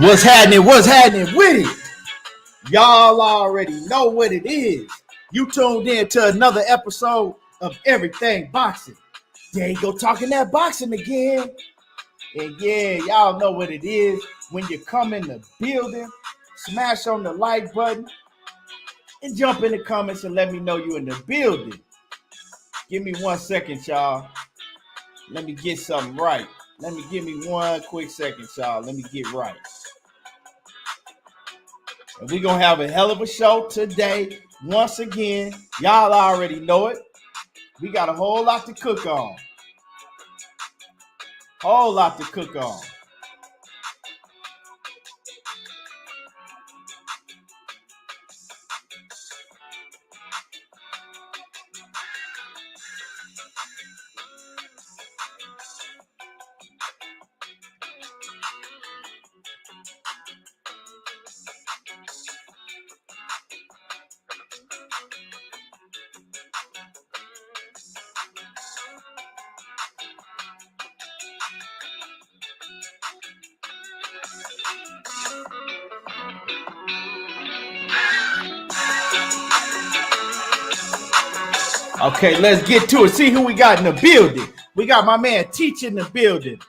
What's happening? What's happening with it? Y'all already know what it is. You tuned in to another episode of Everything Boxing. There you go, talking that boxing again. And yeah, y'all know what it is. When you come in the building, smash on the like button and jump in the comments and let me know you in the building. Give me 1 second, y'all. Let me get something right. Give me 1 quick second, y'all. Let me get right. And we're going to have a hell of a show today. Once again, y'all already know it. We got a whole lot to cook on. Okay, let's get to it. See who we got in the building. We got my man Teach in the building.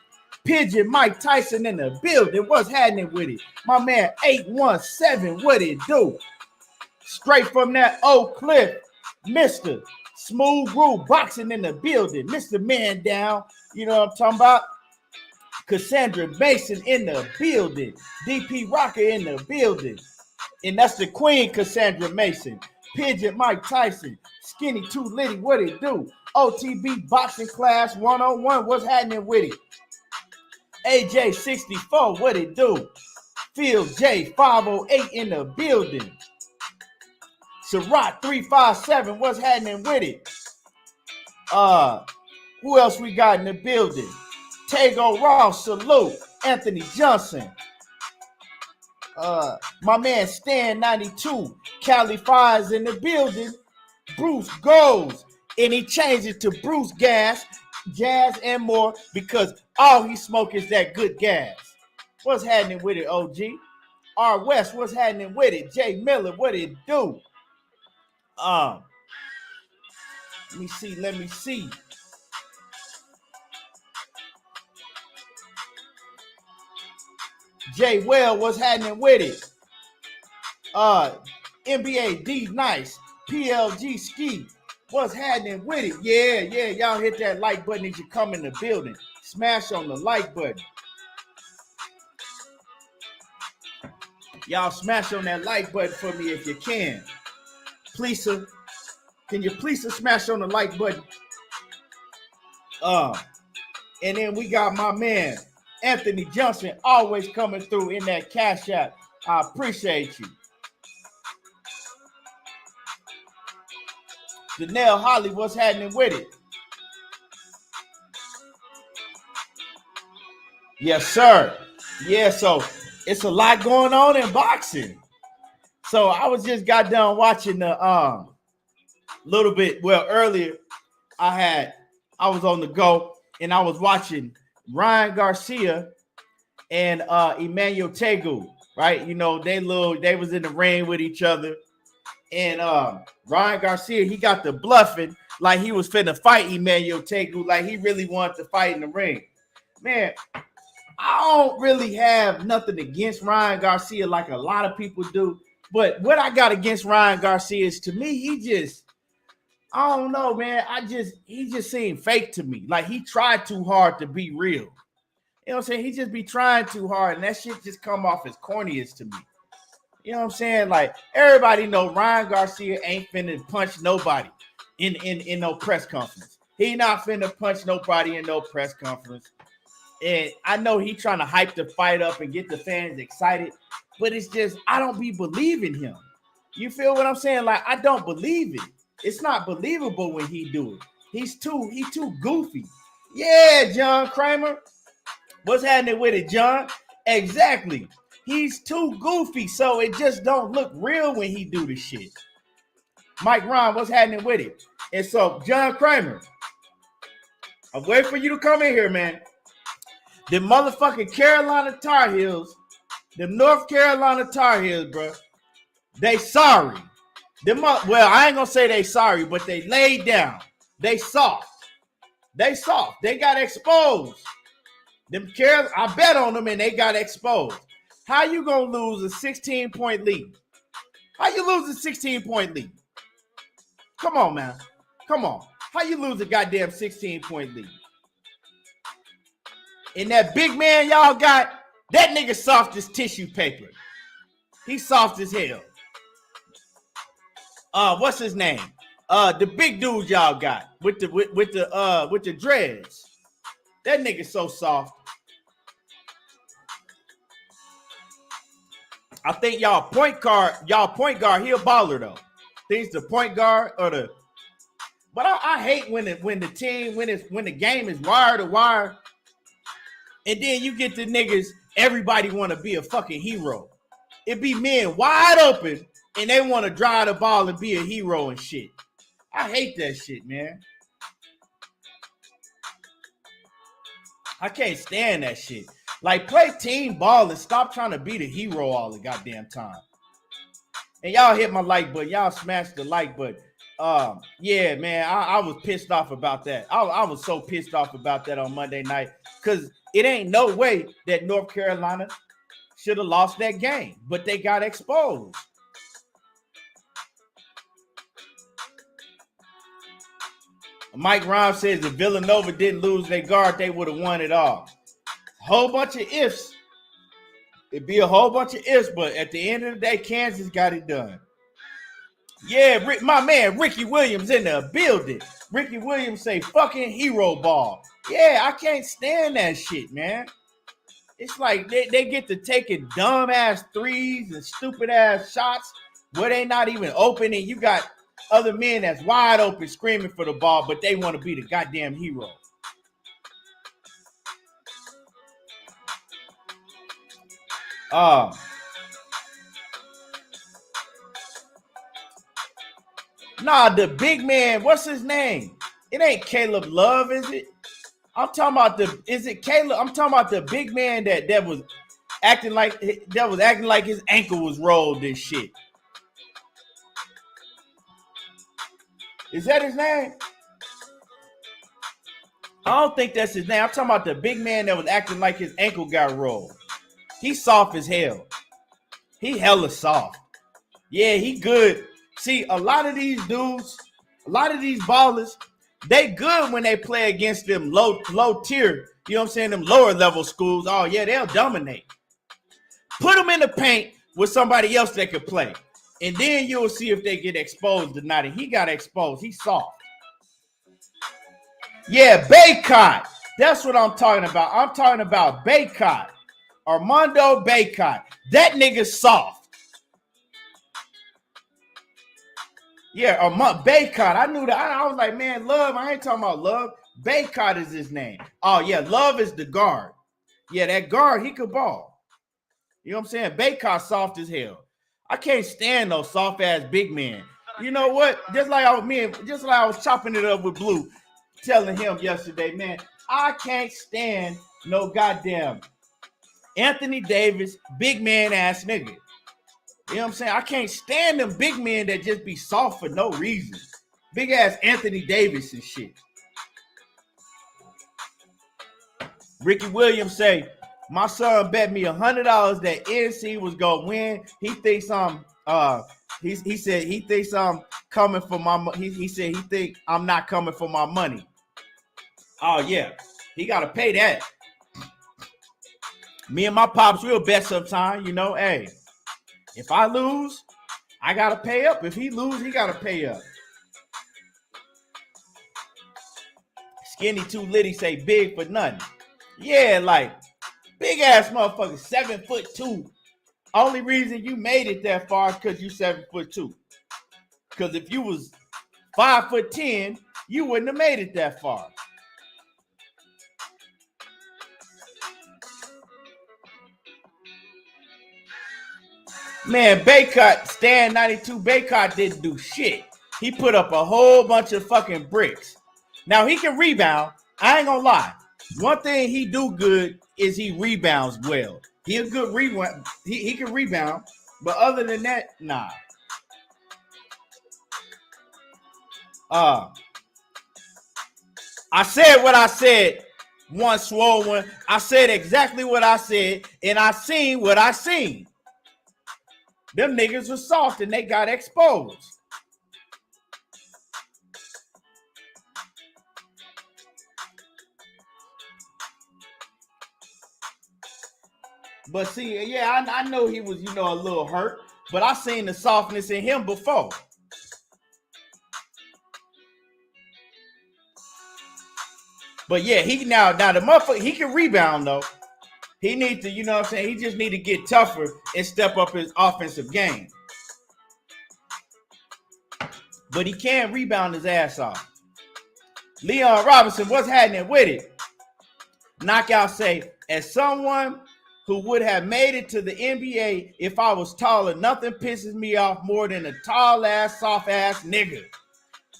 Pigeon Mike Tyson in the building. What's happening with it? My man 817, what it do? Straight from that Oak Cliff, Mr. Smooth Groove Boxing in the building. Mr. Man Down, you know what I'm talking about? Cassandra Mason in the building. DP Rocker in the building. And that's the queen, Cassandra Mason. Pigeon Mike Tyson. Skinny Too Litty, what it do? OTB Boxing Class 101, what's happening with it? AJ 64, what it do? Phil J 508 in the building. Sarat 357, what's happening with it? Who else we got in the building? Tego Ross, salute. Anthony Johnson. My man Stan 92, Cali Fires in the building. Bruce goes, and he changed it to Bruce Gas, Jazz, and more because all he smoke is that good gas. What's happening with it, OG? R West, what's happening with it? Jay Miller, what it do? Let me see. Jay Well, what's happening with it? NBA D Nice. PLG Ski, what's happening with it? Yeah, y'all hit that like button as you come in the building. Smash on the like button. Y'all smash on that like button for me if you can. Please, sir. Can you please smash on the like button? And then we got my man, Anthony Johnson, always coming through in that Cash App. I appreciate you. Janelle Holly, what's happening with it? Yes, sir. Yeah, so it's a lot going on in boxing. So I got done watching the little bit. Well, earlier I was on the go and I was watching Ryan Garcia and Emmanuel Tegu, right? You know, they was in the ring with each other. And Ryan Garcia, he got the bluffing like he was finna fight Emmanuel Tegu, like he really wanted to fight in the ring. Man, I don't really have nothing against Ryan Garcia like a lot of people do. But what I got against Ryan Garcia is, to me, I don't know, man. He just seemed fake to me. Like he tried too hard to be real. You know what I'm saying? He just be trying too hard, and that shit just come off as corniest to me. You know what I'm saying? Like, everybody know Ryan Garcia ain't finna punch nobody in no press conference. He not finna punch nobody in no press conference. And I know he trying to hype the fight up and get the fans excited, but it's just, I don't be believing him. You feel what I'm saying? Like, I don't believe it. It's not believable when he do it. He too goofy. Yeah, John Kramer. What's happening with it, John? Exactly. He's too goofy, so it just don't look real when he do the shit. Mike Ron, what's happening with it? And so, John Kramer, I'm waiting for you to come in here, man. The motherfucking Carolina Tar Heels The North Carolina Tar Heels, bro. They sorry. Well, I ain't gonna say they sorry, but they laid down. They soft. They soft. They got exposed. I bet on them and they got exposed. How you gonna lose a 16-point lead? How you lose a 16-point lead? Come on, man. Come on. How you lose a goddamn 16-point lead? And that big man y'all got, that nigga soft as tissue paper. He's soft as hell. What's his name? The big dude y'all got with the dreads. That nigga so soft. I think y'all point guard, he a baller though. He's the point guard or the. But I hate when the game is wire to wire, and then you get the niggas. Everybody want to be a fucking hero. It be men wide open, and they want to drive the ball and be a hero and shit. I hate that shit, man. I can't stand that shit. Like, play team ball and stop trying to be the hero all the goddamn time. And y'all hit my like button. Y'all smashed the like button. Yeah, man, I was pissed off about that. I was so pissed off about that on Monday night because it ain't no way that North Carolina should have lost that game, but they got exposed. Mike Rhymes says if Villanova didn't lose their guard, they would have won it all. Whole bunch of ifs. It'd be a whole bunch of ifs, but at the end of the day, Kansas got it done. Yeah, my man Ricky Williams in the building. Ricky Williams say fucking hero ball. Yeah, I can't stand that shit, man. It's like they get to taking dumb ass threes and stupid ass shots where they not even open, and you got other men that's wide open screaming for the ball, but they want to be the goddamn hero. Nah, the big man, what's his name? It ain't Caleb Love, is it? I'm talking about is it Caleb? I'm talking about the big man that was acting like his ankle was rolled and shit. Is that his name? I don't think that's his name. I'm talking about the big man that was acting like his ankle got rolled. He's soft as hell. He hella soft. Yeah, he good. See, a lot of these dudes, a lot of these ballers, they good when they play against them low tier, you know what I'm saying, them lower level schools. Oh, yeah, they'll dominate. Put them in the paint with somebody else that could play. And then you'll see if they get exposed or not. And he got exposed. He's soft. Yeah, Baycott. That's what I'm talking about. I'm talking about Baycott. Armando Baycott. That nigga's soft. Yeah, Baycott. I knew that. I was like, man, Love. I ain't talking about Love. Baycott is his name. Oh, yeah, Love is the guard. Yeah, that guard, he could ball. You know what I'm saying? Baycott soft as hell. I can't stand those soft ass big men. You know what? Just like I was chopping it up with Blue, telling him yesterday, man, I can't stand no goddamn Anthony Davis, big man ass nigga. You know what I'm saying? I can't stand them big men that just be soft for no reason. Big ass Anthony Davis and shit. Ricky Williams say, my son bet me $100 that NC was gonna win. He thinks he said he thinks I'm coming for my he said he think I'm not coming for my money. Oh yeah, he gotta pay that. Me and my pops will bet sometime, you know. Hey, if I lose, I gotta pay up. If he lose, he gotta pay up. Skinny too litty say big for nothing. Yeah, like big ass motherfucker, 7'2". Only reason you made it that far is because you 7'2". Because if you was 5'10", you wouldn't have made it that far. Man, Baycott, Stan 92, Baycott didn't do shit. He put up a whole bunch of fucking bricks. Now, he can rebound. I ain't gonna lie. One thing he do good is he rebounds well. He a good rebound. He can rebound, but other than that, nah. I said what I said. One swole one. I said exactly what I said, and I seen what I seen. Them niggas were soft and they got exposed. But see, yeah, I know he was, a little hurt, but I seen the softness in him before. But yeah, he now the motherfucker, he can rebound though. He needs to, you know what I'm saying? He just need to get tougher and step up his offensive game. But he can rebound his ass off. Leon Robinson, what's happening with it? Knockout say, as someone who would have made it to the NBA if I was taller, nothing pisses me off more than a tall ass, soft ass nigga.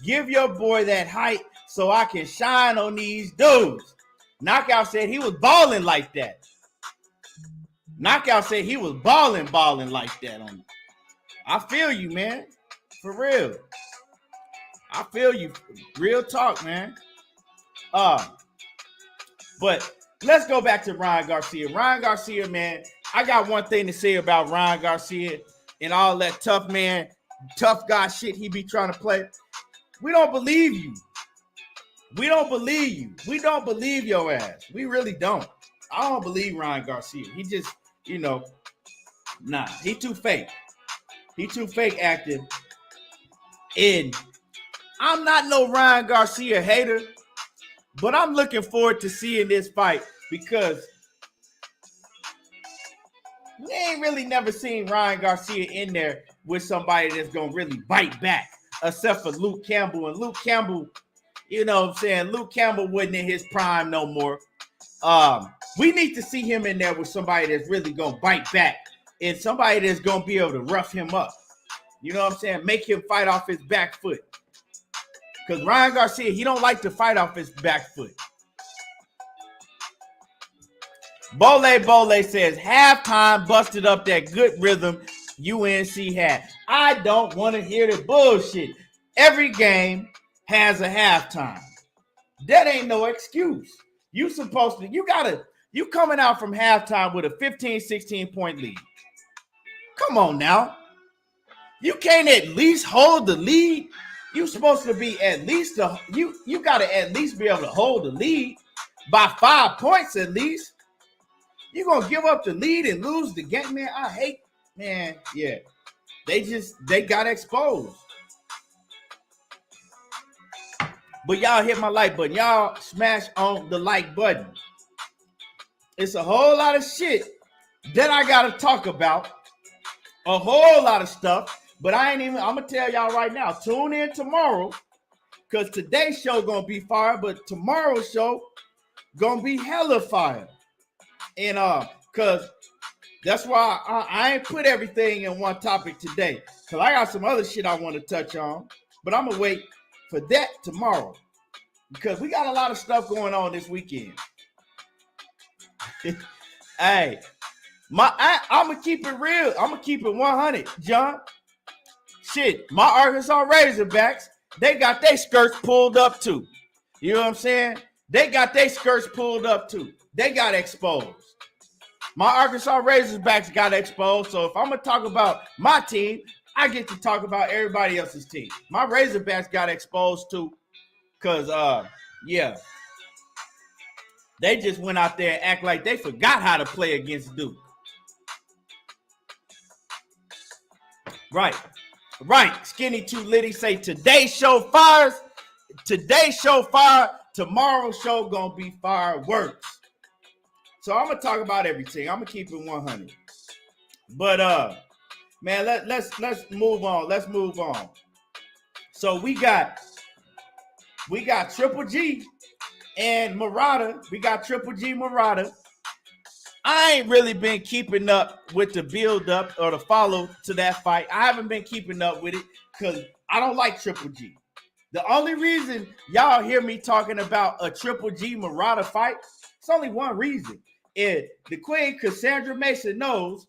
Give your boy that height so I can shine on these dudes. Knockout said he was balling like that. Knockout said he was balling like that on me. I feel you, man. For real. I feel you. Real talk, man. But let's go back to Ryan Garcia. Ryan Garcia, man, I got one thing to say about Ryan Garcia and all that tough guy shit he be trying to play. We don't believe you. We don't believe you. We don't believe your ass. We really don't. I don't believe Ryan Garcia. He just, nah, he too fake. He too fake acting. And I'm not no Ryan Garcia hater, but I'm looking forward to seeing this fight because we ain't really never seen Ryan Garcia in there with somebody that's going to really bite back, except for Luke Campbell. And Luke Campbell, you know what I'm saying? Luke Campbell wasn't in his prime no more. We need to see him in there with somebody that's really going to bite back and somebody that's going to be able to rough him up. You know what I'm saying? Make him fight off his back foot. Because Ryan Garcia, he don't like to fight off his back foot. Bole says, halftime busted up that good rhythm UNC had. I don't want to hear the bullshit. Every game has a halftime. That ain't no excuse. You coming out from halftime with a 15, 16 point lead. Come on now. You can't at least hold the lead. You supposed to be at least you got to at least be able to hold the lead by 5 points at least. You're going to give up the lead and lose the game, man. Yeah. They got exposed. But y'all hit my like button. Y'all smash on the like button. It's a whole lot of shit that I got to talk about. A whole lot of stuff. But I'm going to tell y'all right now. Tune in tomorrow. Because today's show going to be fire. But tomorrow's show going to be hella fire. And because that's why I ain't put everything in one topic today. Because I got some other shit I want to touch on. But I'm going to wait for that tomorrow. Because we got a lot of stuff going on this weekend. Hey, I'm going to keep it real. I'm going to keep it 100, John. Shit, my Arkansas Razorbacks, they got their skirts pulled up too. You know what I'm saying? They got their skirts pulled up too. They got exposed. My Arkansas Razorbacks got exposed. So if I'm going to talk about my team, I get to talk about everybody else's team. My Razorbacks got exposed too. Because, yeah. They just went out there and act like they forgot how to play against Duke. Right. Skinny Too Litty say today's show fires. Today's show fire. Tomorrow's show gonna be fireworks. So I'm gonna talk about everything. I'm gonna keep it 100. But man, let's move on. Let's move on. So we got Triple G and Murata. We got Triple G Murata. I ain't really been keeping up with the build up or the follow to that fight. I haven't been keeping up with it because I don't like Triple G. The only reason y'all hear me talking about a Triple G Murata fight, it's only one reason. And the queen, Cassandra Mason, knows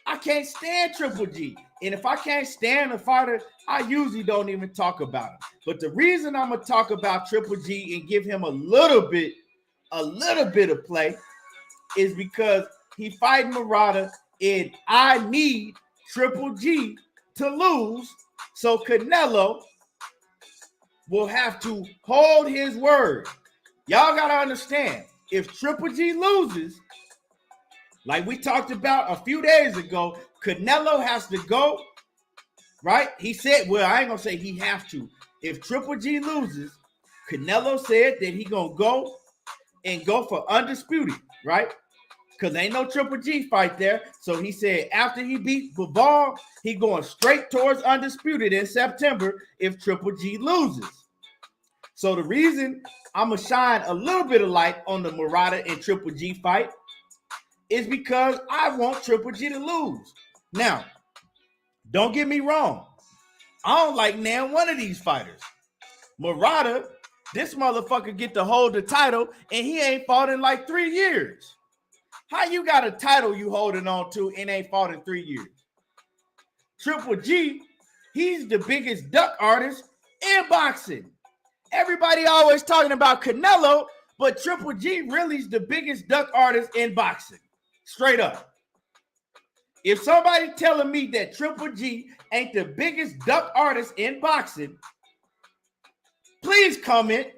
I can't stand Triple G. And if I can't stand a fighter, I usually don't even talk about him. But the reason I'm going to talk about Triple G and give him a little bit of play is because he fighting Murata, and I need Triple G to lose, so Canelo will have to hold his word. Y'all got to understand, if Triple G loses, like we talked about a few days ago, Canelo has to go, right? He said, well, I ain't going to say he have to. If Triple G loses, Canelo said that he going to go for undisputed, right? Because ain't no Triple G fight there. So he said after he beat Bivol, he going straight towards undisputed in September if Triple G loses. So the reason I'm going to shine a little bit of light on the Murata and Triple G fight is because I want Triple G to lose. Now, don't get me wrong. I don't like now one of these fighters. Murata, this motherfucker get to hold the title, and he ain't fought in like 3 years. How you got a title you holding on to and ain't fought in 3 years? Triple G, he's the biggest duck artist in boxing. Everybody always talking about Canelo, but Triple G really is the biggest duck artist in boxing. Straight up. If somebody telling me that Triple G ain't the biggest duck artist in boxing, please comment.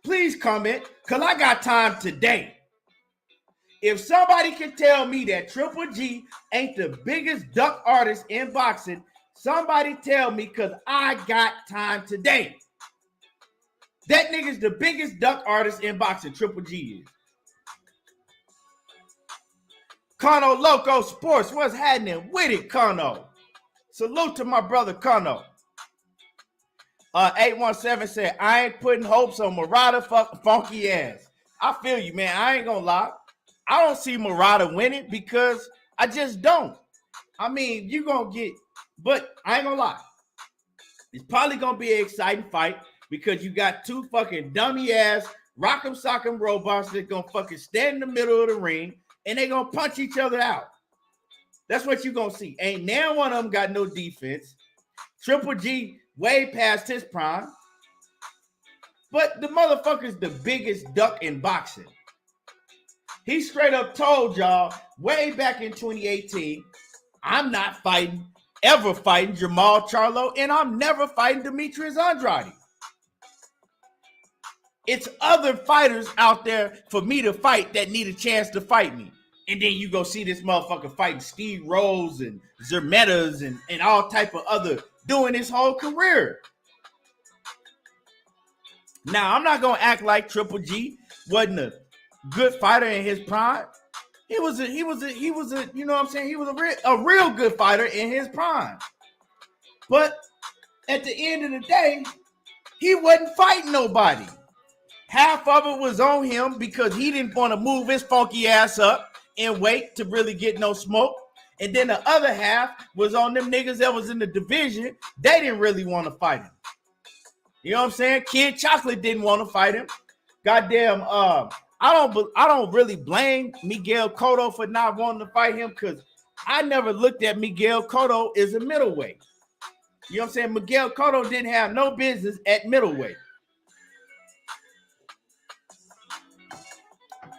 Please comment, because I got time today. If somebody can tell me that Triple G ain't the biggest duck artist in boxing, somebody tell me, because I got time today. That nigga's the biggest duck artist in boxing, Triple G is. Kano Loco Sports, what's happening with it, Kano? Salute to my brother, Kano. 817 said, I ain't putting hopes on Murata funky ass. I feel you, man. I ain't gonna lie. I don't see Murata winning because I just don't. I mean, you gonna get, but I ain't gonna lie. It's probably gonna be an exciting fight because you got two fucking dummy ass rock'em sock'em robots that gonna fucking stand in the middle of the ring and they gonna punch each other out. That's what you gonna see. Ain't now one of them got no defense. Triple G way past his prime. But the motherfucker's the biggest duck in boxing. He straight up told y'all way back in 2018, I'm not ever fighting Jamal Charlo, and I'm never fighting Demetrius Andrade. It's other fighters out there for me to fight that need a chance to fight me. And then you go see this motherfucker fighting Steve Rose and Zermetas and all type of other doing his whole career. Now, I'm not going to act like Triple G wasn't a good fighter in his prime. He was a, you know what I'm saying? He was a real good fighter in his prime. But at the end of the day, he wasn't fighting nobody. Half of it was on him because he didn't want to move his funky ass up and wait to really get no smoke. And then the other half was on them niggas that was in the division. They didn't really want to fight him. You know what I'm saying? Kid Chocolate didn't want to fight him. Goddamn, I don't really blame Miguel Cotto for not wanting to fight him because I never looked at Miguel Cotto as a middleweight. You know what I'm saying? Miguel Cotto didn't have no business at middleweight.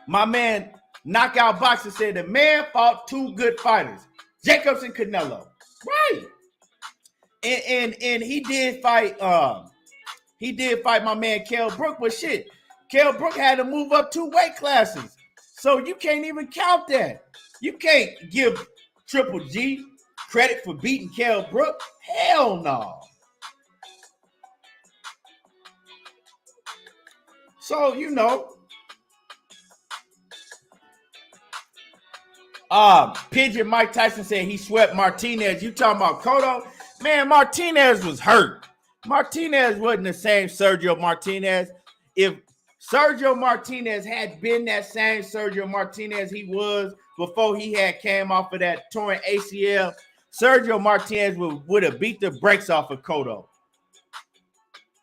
My man Knockout Boxer said the man fought two good fighters, Jacobs and Canelo. Right. And he did fight my man Kell Brook, but shit, Kell Brook had to move up 2 weight classes. So you can't even count that. You can't give Triple G credit for beating Kell Brook. Hell no. So, you know, Pigeon Mike Tyson said he swept Martinez. You talking about Cotto? Man, Martinez was hurt. Martinez wasn't the same Sergio Martinez. If Sergio Martinez had been that same Sergio Martinez he was before he had came off of that torn ACL, Sergio Martinez would have beat the brakes off of Cotto.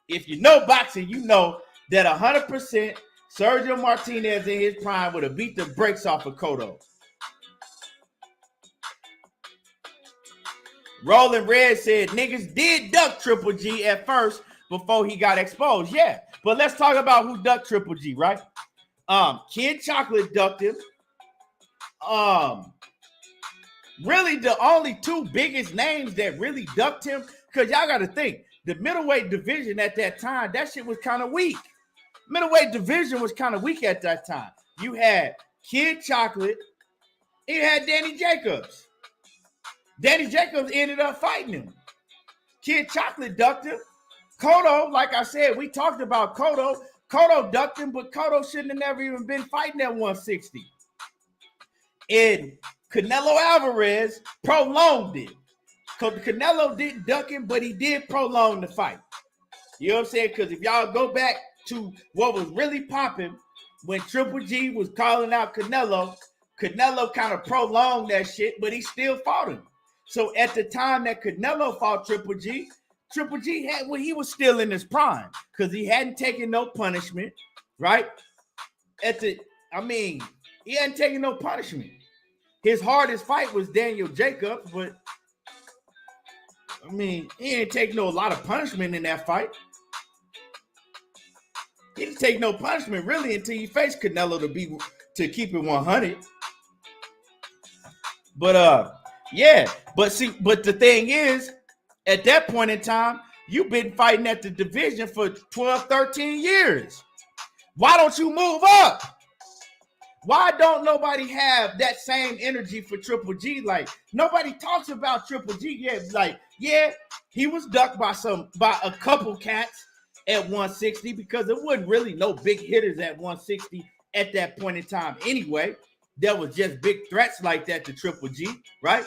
If you know boxing, you know that 100% Sergio Martinez in his prime would have beat the brakes off of Cotto. Rolling Red said niggas did duck Triple G at first before he got exposed. Yeah, but let's talk about who ducked Triple G, right? Kid Chocolate ducked him. Really the only two biggest names that really ducked him, because y'all got to think, the middleweight division at that time, that shit was kind of weak. Middleweight division was kind of weak at that time. You had Kid Chocolate, and you had Danny Jacobs. Danny Jacobs ended up fighting him. Kid Chocolate ducked him. Cotto, like I said, we talked about Cotto. Cotto ducked him, but Cotto shouldn't have never even been fighting at 160. And Canelo Alvarez prolonged it. Canelo didn't duck him, but he did prolong the fight. You know what I'm saying? Because if y'all go back to what was really popping when Triple G was calling out Canelo kind of prolonged that shit, but he still fought him. So at the time that Canelo fought Triple G had, well, he was still in his prime because he hadn't taken no punishment, right? He hadn't taken no punishment. His hardest fight was Daniel Jacobs, but he didn't take a lot of punishment in that fight. He didn't take no punishment really until he faced Canelo to keep it 100. But but the thing is, at that point in time, you've been fighting at the division for 12, 13 years. Why don't you move up? Why don't nobody have that same energy for Triple G? Like, nobody talks about Triple G yet. Like, yeah, he was ducked by a couple cats at 160 because there wasn't really no big hitters at 160 at that point in time anyway. There was just big threats like that to Triple G, right?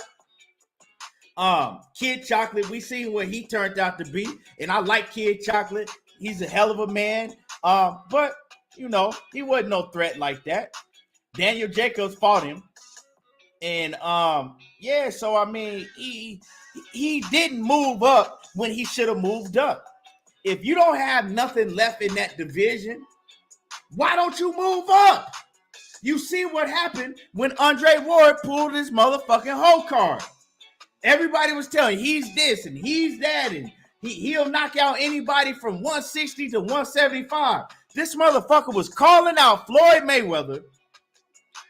Kid Chocolate, we seen what he turned out to be, and I like Kid Chocolate. He's a hell of a man, but he wasn't no threat like that. Daniel Jacobs fought him, and he didn't move up when he should have moved up. If you don't have nothing left in that division, why don't you move up? You see what happened when Andre Ward pulled his motherfucking whole card. Everybody was telling he's this and he's that, and he'll knock out anybody from 160 to 175. This motherfucker was calling out Floyd Mayweather,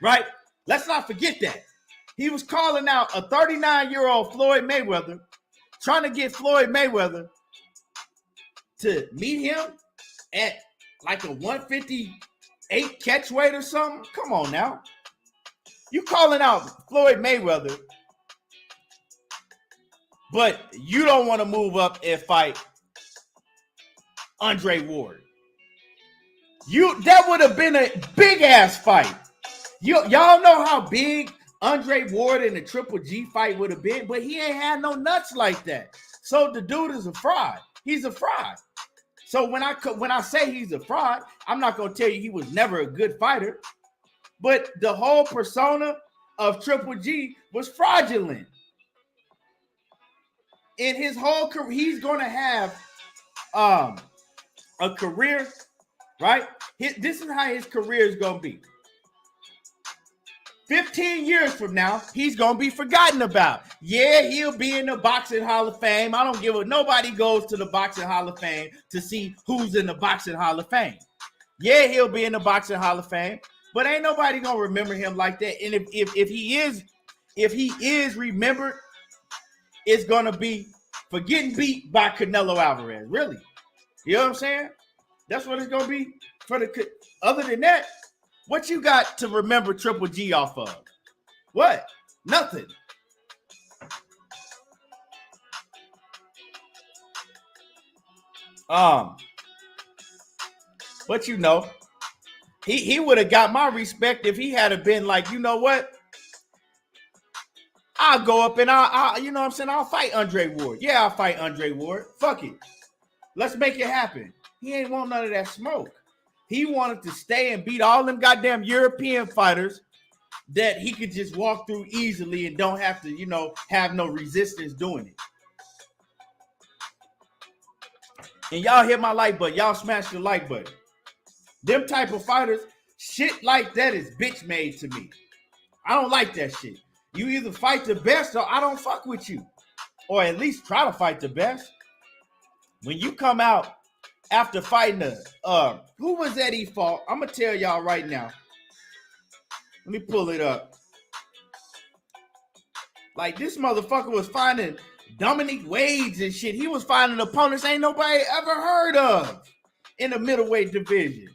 right? Let's not forget that. He was calling out a 39-year-old Floyd Mayweather, trying to get Floyd Mayweather to meet him at like a 158 catch weight or something. Come on now. You calling out Floyd Mayweather, but you don't want to move up and fight Andre Ward. That would have been a big ass fight. Y'all know how big Andre Ward in the Triple G fight would have been, but he ain't had no nuts like that. So the dude is a fraud. He's a fraud. So when I say he's a fraud, I'm not going to tell you he was never a good fighter, but the whole persona of Triple G was fraudulent. In his whole career, he's going to have a career, right? This is how his career is going to be. 15 years from now, he's going to be forgotten about. Yeah, he'll be in the Boxing Hall of Fame. I don't give a... Nobody goes to the Boxing Hall of Fame to see who's in the Boxing Hall of Fame. Yeah, he'll be in the Boxing Hall of Fame, but ain't nobody going to remember him like that. And if he is remembered, it's going to be for getting beat by Canelo Alvarez. Really. You know what I'm saying? That's what it's going to be. Other than that, what you got to remember Triple G off of? What? Nothing. But he would have got my respect if he had been like, you know what? I'll go up and I'll fight Andre Ward. Yeah, I'll fight Andre Ward. Fuck it. Let's make it happen. He ain't want none of that smoke. He wanted to stay and beat all them goddamn European fighters that he could just walk through easily and don't have to, have no resistance doing it. And y'all hit my like button. Y'all smash the like button. Them type of fighters, shit like that is bitch made to me. I don't like that shit. You either fight the best or I don't fuck with you. Or at least try to fight the best. When you come out after fighting who was that he fought? I'm gonna tell y'all right now. Let me pull it up. Like, this motherfucker was finding Dominique Wades and shit. He was finding opponents ain't nobody ever heard of in the middleweight division.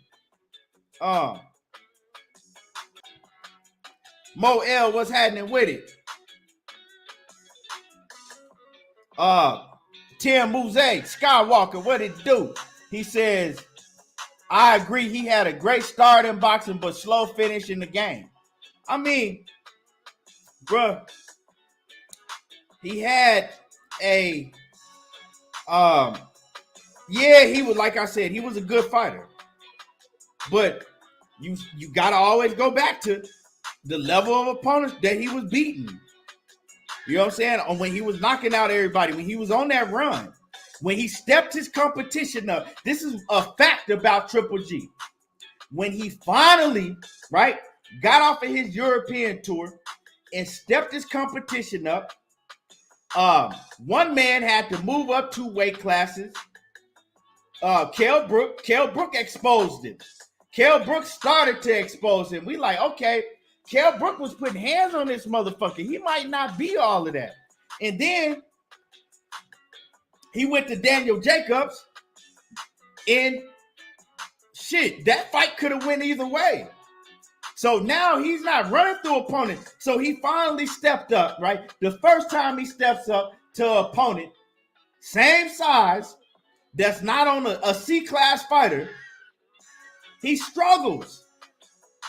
Mo L, what's happening with it? Tim Mouze, Skywalker, what it do? He says, I agree he had a great start in boxing, but slow finish in the game. I mean, bruh, he had a, yeah, he was, like I said, he was a good fighter. But you got to always go back to the level of opponents that he was beating. You know what I'm saying? When he was knocking out everybody, when he was on that run, when he stepped his competition up. This is a fact about Triple G. When he finally, right, got off of his European tour and stepped his competition up, one man had to move up 2 weight classes. Kell Brook exposed him. Kell Brook started to expose him. We like, okay, Kell Brook was putting hands on this motherfucker. He might not be all of that. And then he went to Daniel Jacobs, and shit, that fight could have went either way. So now he's not running through opponents. So he finally stepped up, right? The first time he steps up to an opponent, same size, that's not on a C-class fighter, he struggles.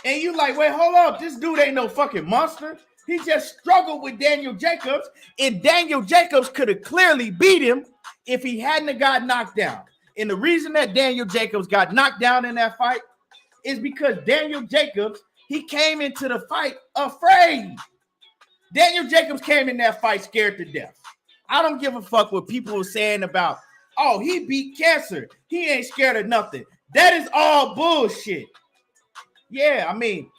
And you like, wait, hold up. This dude ain't no fucking monster. He just struggled with Daniel Jacobs, and Daniel Jacobs could have clearly beat him if he hadn't have got knocked down. And the reason that Daniel Jacobs got knocked down in that fight is because Daniel Jacobs, he came into the fight afraid. Daniel Jacobs came in that fight scared to death. I don't give a fuck what people are saying about, oh, he beat cancer. He ain't scared of nothing. That is all bullshit. Yeah, I mean,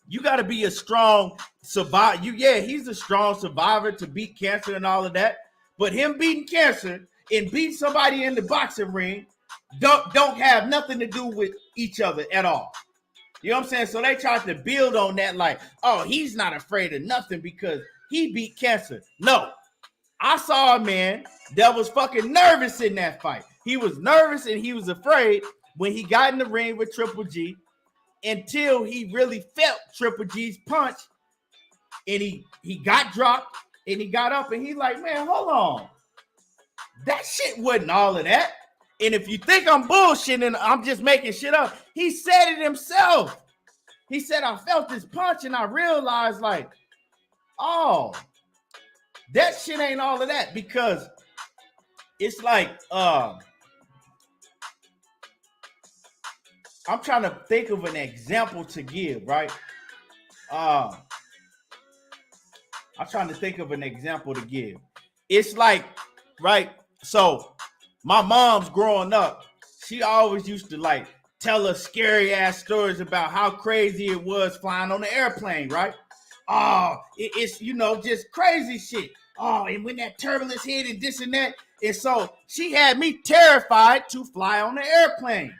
you got to be a strong survivor. He's a strong survivor to beat cancer and all of that. But him beating cancer and beating somebody in the boxing ring don't have nothing to do with each other at all. You know what I'm saying? So they tried to build on that like, oh, he's not afraid of nothing because he beat cancer. No, I saw a man that was fucking nervous in that fight. He was nervous and he was afraid when he got in the ring with Triple G until he really felt Triple G's punch, and he got dropped and he got up and he's like, man, hold on. That shit wasn't all of that. And if you think I'm bullshitting, I'm just making shit up. He said it himself. He said, I felt this punch and I realized like, oh, that shit ain't all of that, because it's like, I'm trying to think of an example to give, right? I'm trying to think of an example to give. It's like, right? So my mom's growing up, she always used to like tell us scary ass stories about how crazy it was flying on the airplane, right? Oh, it's, you know, just crazy shit. Oh, and when that turbulence hit and this and that. And so she had me terrified to fly on the airplane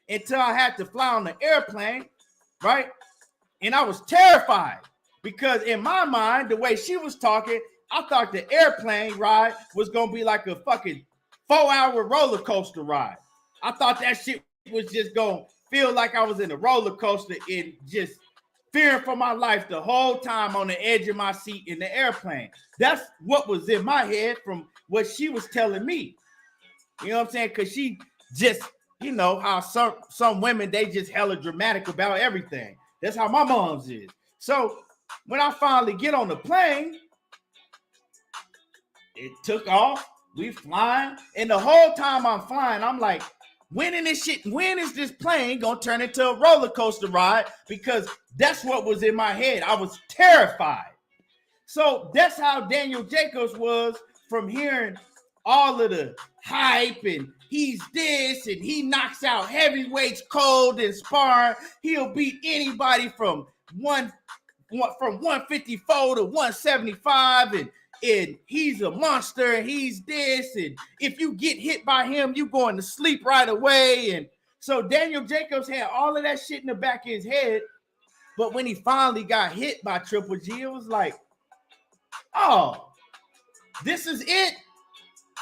until I had to fly on the airplane, right? And I was terrified because in my mind, the way she was talking, I thought the airplane ride was going to be like a fucking 4-hour roller coaster ride. I thought that shit was just going to feel like I was in a roller coaster and just fearing for my life the whole time on the edge of my seat in the airplane. That's what was in my head from what she was telling me. You know what I'm saying? Because she just, you know, how some women, they just hella dramatic about everything. That's how my mom's is. So when I finally get on the plane, it took off. We flying. And the whole time I'm flying, I'm like, when is this plane gonna turn into a roller coaster ride? Because that's what was in my head. I was terrified. So that's how Daniel Jacobs was from hearing all of the hype and he's this and he knocks out heavyweights cold and sparring. He'll beat anybody from 154 to 175 and he's a monster and he's this, and if you get hit by him, you going to sleep right away. And so Daniel Jacobs had all of that shit in the back of his head, but when he finally got hit by Triple G, it was like, oh, this is it?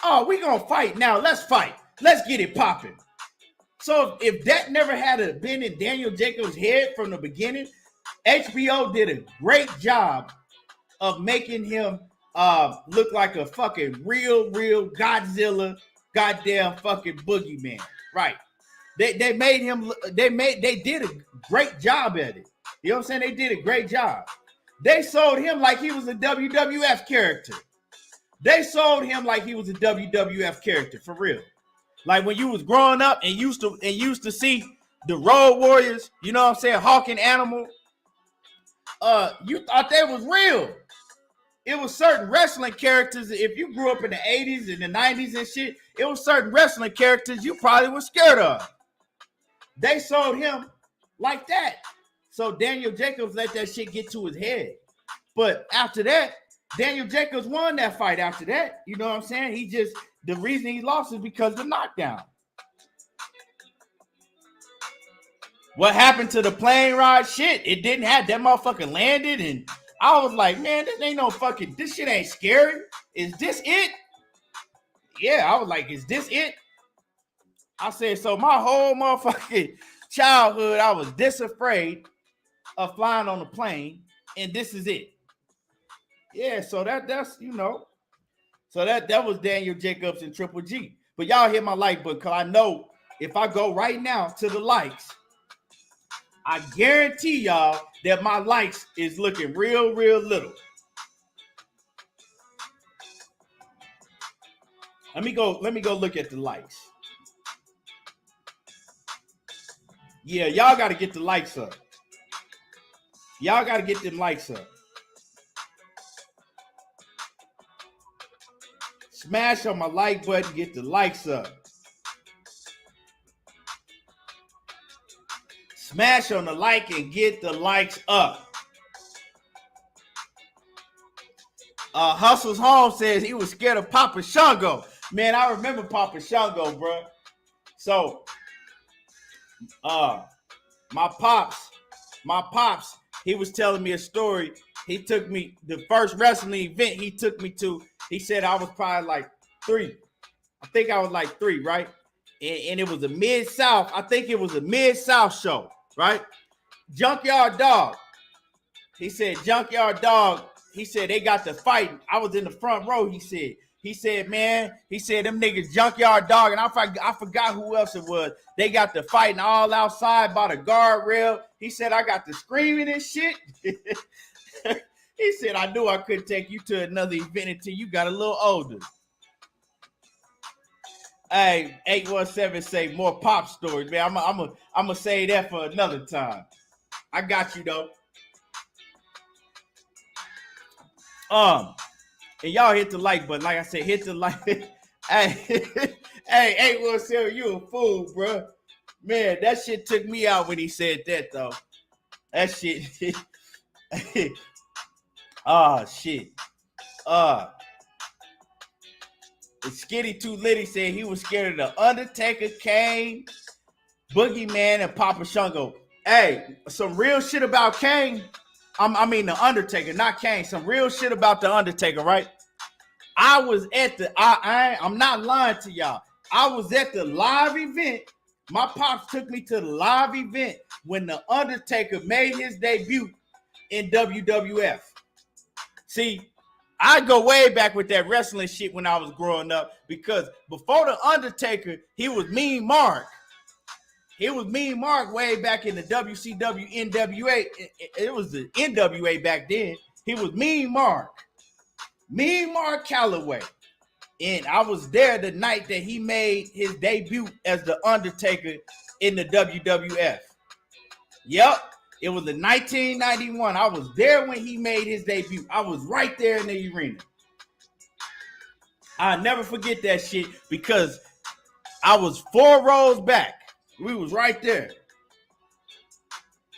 Oh, we gonna fight now. Let's fight. Let's get it popping. So if that never had been in Daniel Jacobs' head from the beginning, HBO did a great job of making him look like a fucking real Godzilla, goddamn fucking boogeyman. Right. They made him, they did a great job at it. You know what I'm saying? They did a great job. They sold him like he was a WWF character. They sold him like he was a WWF character, for real. Like when you was growing up and used to see the Road Warriors, you know what I'm saying, Hawk and Animal, you thought they was real. It was certain wrestling characters. If you grew up in the 80s and the 90s and shit, it was certain wrestling characters you probably were scared of. They sold him like that. So Daniel Jacobs let that shit get to his head. But after that, Daniel Jacobs won that fight after that. You know what I'm saying? The reason he lost is because of the knockdown. What happened to the plane ride shit? It didn't have that motherfucker landed, and I was like, man, this shit ain't scary. Is this it? Yeah, I was like, is this it? I said, so my whole motherfucking childhood, I was this afraid of flying on a plane, and this is it. Yeah, so that's so that was Daniel Jacobs and Triple G. But y'all hit my like button, because I know if I go right now to the likes, I guarantee y'all that my likes is looking real little. Let me go look at the likes. Yeah, y'all got to get the likes up. Y'all got to get them likes up. Smash on my like button, get the likes up. Smash on the like and get the likes up. Hustles Home says he was scared of Papa Shango. Man, I remember Papa Shango, bro. So, my pops, he was telling me a story. He took me, the first wrestling event he took me to, he said I was probably like 3. I think I was like 3, right? And it was a Mid-South. I think it was a Mid-South show, right? Junkyard Dog. He said, Junkyard Dog, he said they got to fighting. I was in the front row, he said. He said, man, them niggas Junkyard Dog, and I forgot who else it was. They got to fighting all outside by the guardrail. He said, I got to screaming and shit. He said, I knew I couldn't take you to another event until you got a little older. Hey, 817 say more pop stories, man. I'm gonna say that for another time. I got you though. And y'all hit the like button. Like I said, hit the like. Hey, 817, you a fool, bro. Man, that shit took me out when he said that though. That shit. Oh shit. Skitty Too Litty said he was scared of the Undertaker, Kane, Boogeyman, and Papa Shango. Hey, some real shit about Kane. I mean the Undertaker, not Kane. Some real shit about the Undertaker, right? I was at the I'm not lying to y'all. I was at the live event. My pops took me to the live event when the Undertaker made his debut in WWF. See, I go way back with that wrestling shit when I was growing up, because before the Undertaker, he was Mean Mark. He was Mean Mark way back in the WCW NWA. It was the NWA back then. He was Mean Mark Calloway. And I was there the night that he made his debut as the Undertaker in the WWF. Yep. It was in 1991. I was there when he made his debut. I was right there in the arena. I'll never forget that shit because I was 4 rows back. We was right there.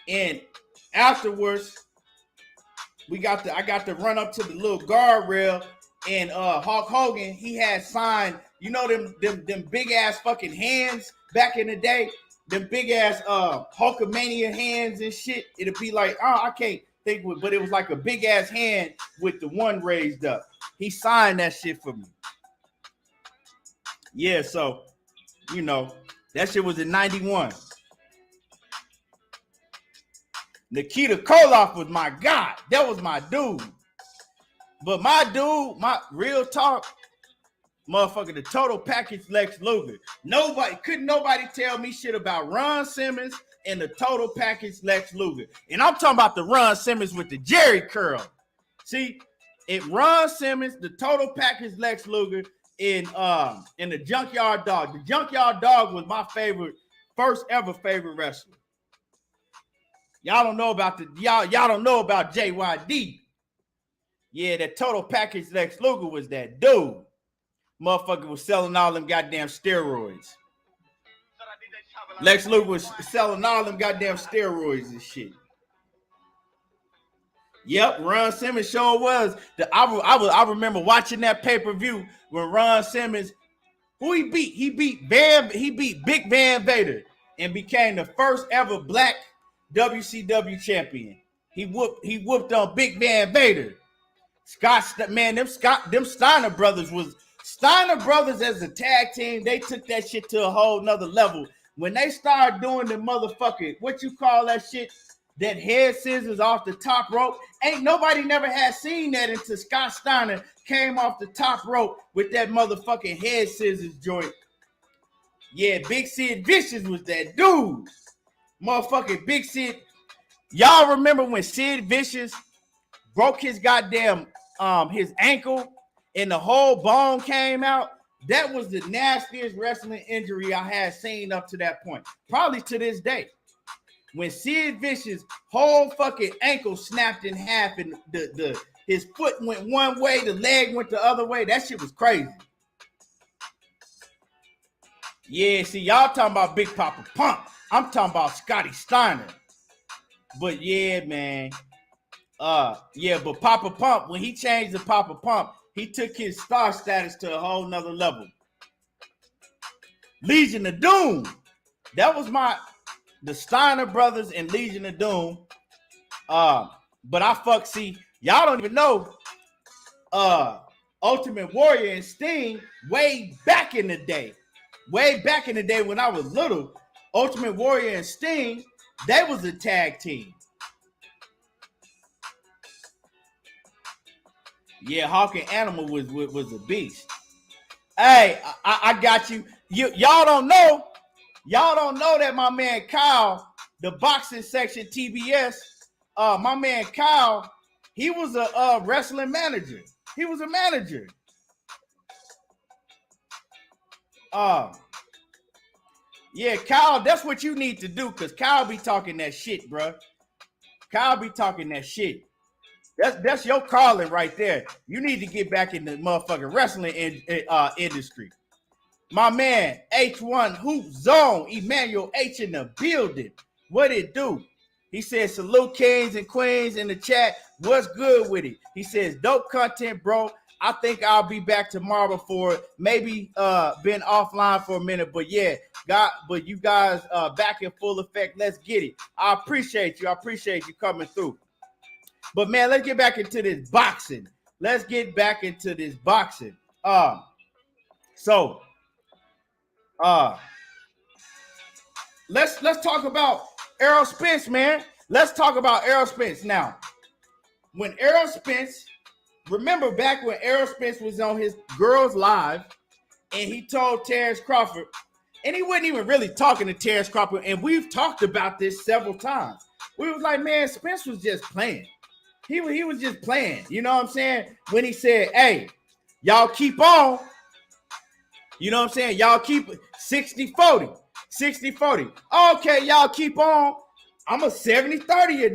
And afterwards, I got to run up to the little guardrail, and Hulk Hogan, he had signed, you know, them big ass fucking hands back in the day, them big ass Hulkamania hands and shit. It'd be like, I can't think of it, but it was like a big ass hand with the one raised up. He signed that shit for me. Yeah, so you know, that shit was in 91. Nikita Koloff was my guy. That was my dude. But my dude, my real talk, motherfucker, the total package Lex Luger. Couldn't nobody tell me shit about Ron Simmons and the total package Lex Luger. And I'm talking about the Ron Simmons with the Jerry curl. See, it Ron Simmons, the total package Lex Luger, in the Junkyard Dog. The Junkyard Dog was my first ever favorite wrestler. Y'all don't know about y'all don't know about JYD. Yeah, that total package Lex Luger was that dude. Motherfucker was selling all them goddamn steroids. Lex Luger was selling all them goddamn steroids and shit. Yep, Ron Simmons sure was. I remember watching that pay-per-view when Ron Simmons, who he beat? He beat Big Van Vader and became the first ever black WCW champion. He whooped on Big Van Vader. Them Steiner brothers as a tag team. They took that shit to a whole nother level. When they started doing the motherfucking, what you call that shit? That head scissors off the top rope. Ain't nobody never had seen that until Scott Steiner came off the top rope with that motherfucking head scissors joint. Yeah, Big Sid Vicious was that dude. Motherfucking Big Sid. Y'all remember when Sid Vicious broke his goddamn his ankle and the whole bone came out? That was the nastiest wrestling injury I had seen up to that point. Probably to this day. When Sid Vicious' whole fucking ankle snapped in half and his foot went one way, the leg went the other way, that shit was crazy. Yeah, see, y'all talking about Big Papa Pump. I'm talking about Scotty Steiner. But yeah, man. But Papa Pump, when he changed to Papa Pump, he took his star status to a whole nother level. Legion of Doom. That was the Steiner brothers and Legion of Doom. But y'all don't even know Ultimate Warrior and Sting way back in the day. Way back in the day when I was little, Ultimate Warrior and Sting, they was a tag team. Yeah, Hawk and Animal was a beast. Hey, I got you. Y'all don't know that my man Kyle, the boxing section TBS, my man Kyle, he was a wrestling manager. He was a manager. Yeah, Kyle, that's what you need to do, because Kyle be talking that shit, bro. Kyle be talking that shit. That's your calling right there. You need to get back in the motherfucking wrestling industry. My man, H1 Hoop Zone, Emmanuel H in the building. What it do? He says, salute kings and queens in the chat. What's good with it? He says, dope content, bro. I think I'll be back tomorrow for it. Maybe been offline for a minute, but yeah, but you guys back in full effect. Let's get it. I appreciate you. I appreciate you coming through. But man, let's get back into this boxing. Let's talk about Errol Spence, man. Let's talk about Errol Spence. Now, when Errol Spence, remember back when Errol Spence was on his Girls Live and he told Terrence Crawford, and he wasn't even really talking to Terrence Crawford, and we've talked about this several times. We was like, man, Spence was just playing. He was just playing. You know what I'm saying? When he said, hey, y'all keep on. You know what I'm saying? Y'all keep 60-40. 60-40. Okay, y'all keep on. I'm a 70-30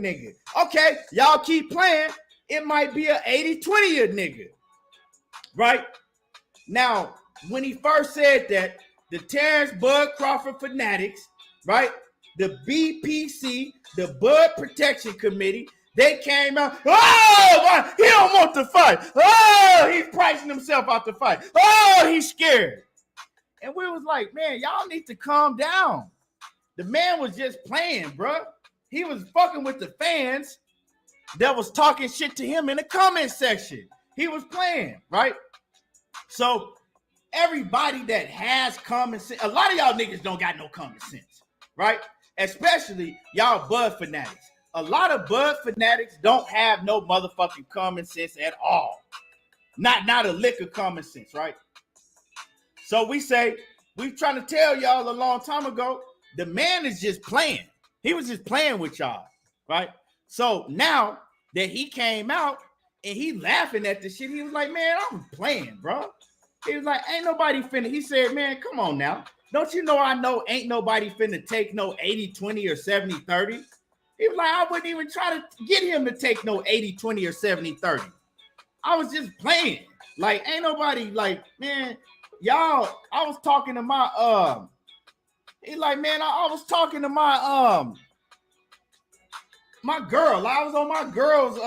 nigga. Okay, y'all keep playing. It might be a 80-20 nigga. Right? Now, when he first said that, the Terrence Bud Crawford Fanatics, right? The BPC, the Bud Protection Committee, they came out. Oh, he don't want to fight. Oh, he's pricing himself out to fight. Oh, he's scared. And we was like, man, y'all need to calm down. The man was just playing, bro. He was fucking with the fans that was talking shit to him in the comment section. He was playing, right? So everybody that has common sense, a lot of y'all niggas don't got no common sense, right? Especially y'all Bud fanatics. A lot of Bud fanatics don't have no motherfucking common sense at all. Not a lick of common sense, right? So we trying to tell y'all a long time ago, the man is just playing. He was just playing with y'all, right? So now that he came out and he laughing at the shit, he was like, man, I'm playing, bro. He was like, ain't nobody finna. He said, man, come on now. Don't you know I know ain't nobody finna take no 80-20 or 70-30? He was like, I wouldn't even try to get him to take no 80-20 or 70-30. I was just playing. Like, ain't nobody like, man, y'all, I was talking to my, he like, man, I was talking to my, my girl. I was on my girl's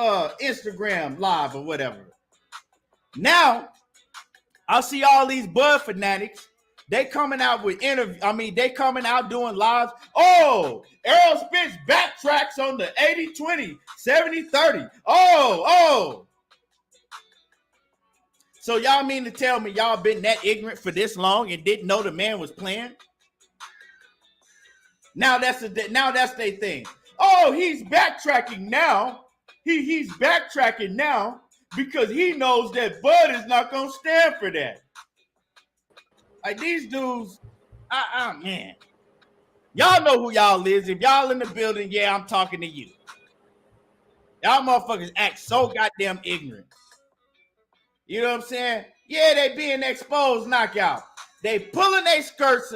Instagram live or whatever. Now, I see all these Bud fanatics. They coming out with they coming out doing lives. Oh, Errol Spence backtracks on the 80-20, 70-30. Oh. So y'all mean to tell me y'all been that ignorant for this long and didn't know the man was playing? Now that's their thing. Oh, he's backtracking now. He's backtracking now because he knows that Bud is not gonna stand for that. Like these dudes, man. Y'all know who y'all is. If y'all in the building, yeah, I'm talking to you. Y'all motherfuckers act so goddamn ignorant. You know what I'm saying? Yeah, they being exposed, knockout. They pulling their skirts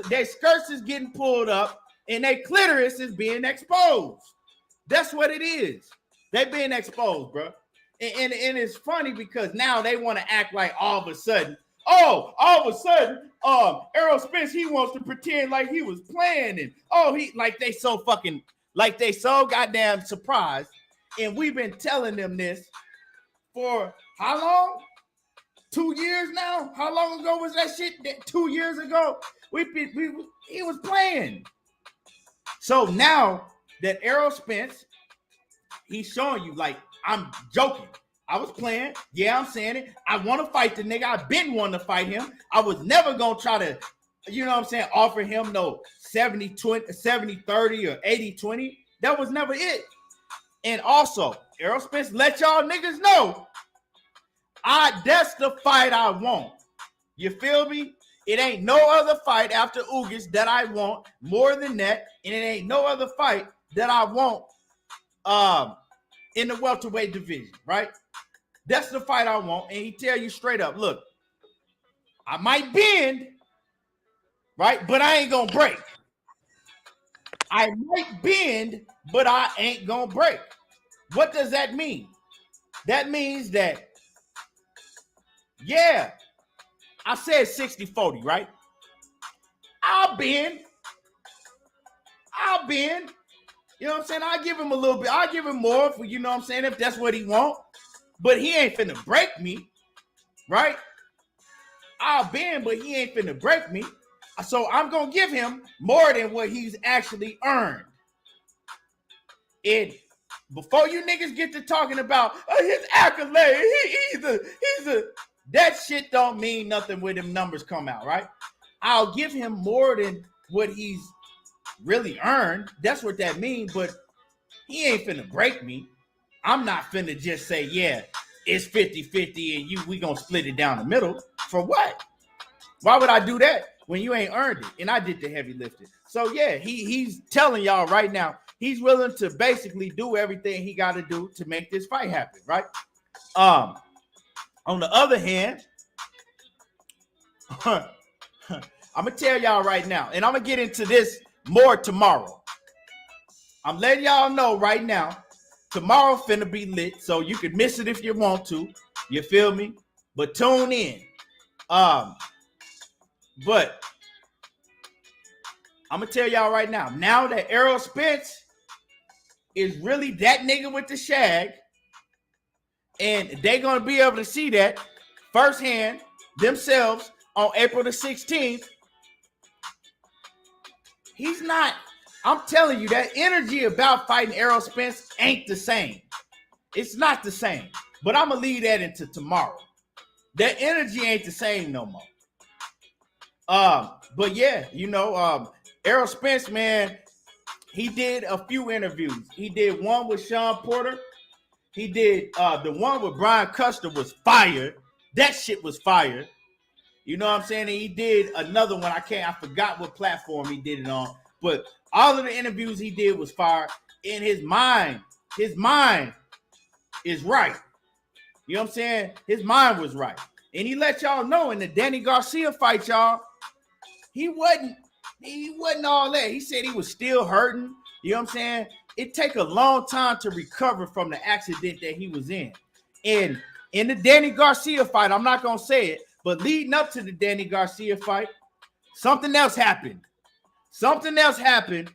is getting pulled up, and their clitoris is being exposed. That's what it is. They being exposed, bro. And it's funny because now they want to act like all of a sudden, Errol Spence, he wants to pretend like he was playing, and they so goddamn surprised. And we've been telling them this for how long? 2 years now? How long ago was that shit? 2 years ago? He was playing. So now that Errol Spence, he's showing you like, I'm joking. I was playing. Yeah, I'm saying it. I want to fight the nigga. I've been wanting to fight him. I was never going to try to, you know what I'm saying, offer him no 70-30 or 80-20. That was never it. And also, Errol Spence let y'all niggas know, that's the fight I want. You feel me? It ain't no other fight after Ugas that I want more than that. And it ain't no other fight that I want in the welterweight division, right? That's the fight I want. And he tell you straight up, look, I might bend, right? But I ain't gonna break. I might bend, but I ain't gonna break. What does that mean? That means that, yeah, I said 60-40, right? I'll bend. You know what I'm saying? I'll give him a little bit. I'll give him more for, you know what I'm saying, if that's what he want. But he ain't finna break me, right? I'll bend, but he ain't finna break me. So I'm going to give him more than what he's actually earned. And before you niggas get to talking about his accolade, he's a, that shit don't mean nothing when them numbers come out, right? I'll give him more than what he's really earned. That's what that means, but he ain't finna break me. I'm not finna just say, yeah, it's 50-50 and we gonna split it down the middle. For what? Why would I do that when you ain't earned it? And I did the heavy lifting. So yeah, he's telling y'all right now, he's willing to basically do everything he got to do to make this fight happen, right? On the other hand, I'm gonna tell y'all right now, and I'm gonna get into this more tomorrow. I'm letting y'all know right now, tomorrow finna be lit, so you can miss it if you want to. You feel me? But tune in. But I'm gonna tell y'all right now. Now that Errol Spence is really that nigga with the shag, and they gonna be able to see that firsthand themselves on April the 16th. He's not. I'm telling you, that energy about fighting Errol Spence ain't the same. It's not the same. But I'm gonna leave that into tomorrow. That energy ain't the same no more. But yeah, Errol Spence, man, he did a few interviews. He did one with Sean Porter. He did the one with Brian Custer was fire. That shit was fire. You know what I'm saying? And he did another one. I forgot what platform he did it on. But all of the interviews he did was fire. In his mind is right. You know what I'm saying? His mind was right. And he let y'all know in the Danny Garcia fight, y'all, he wasn't all that. He said he was still hurting. You know what I'm saying? It take a long time to recover from the accident that he was in. And in the Danny Garcia fight, I'm not going to say it, but leading up to the Danny Garcia fight, something else happened. Something else happened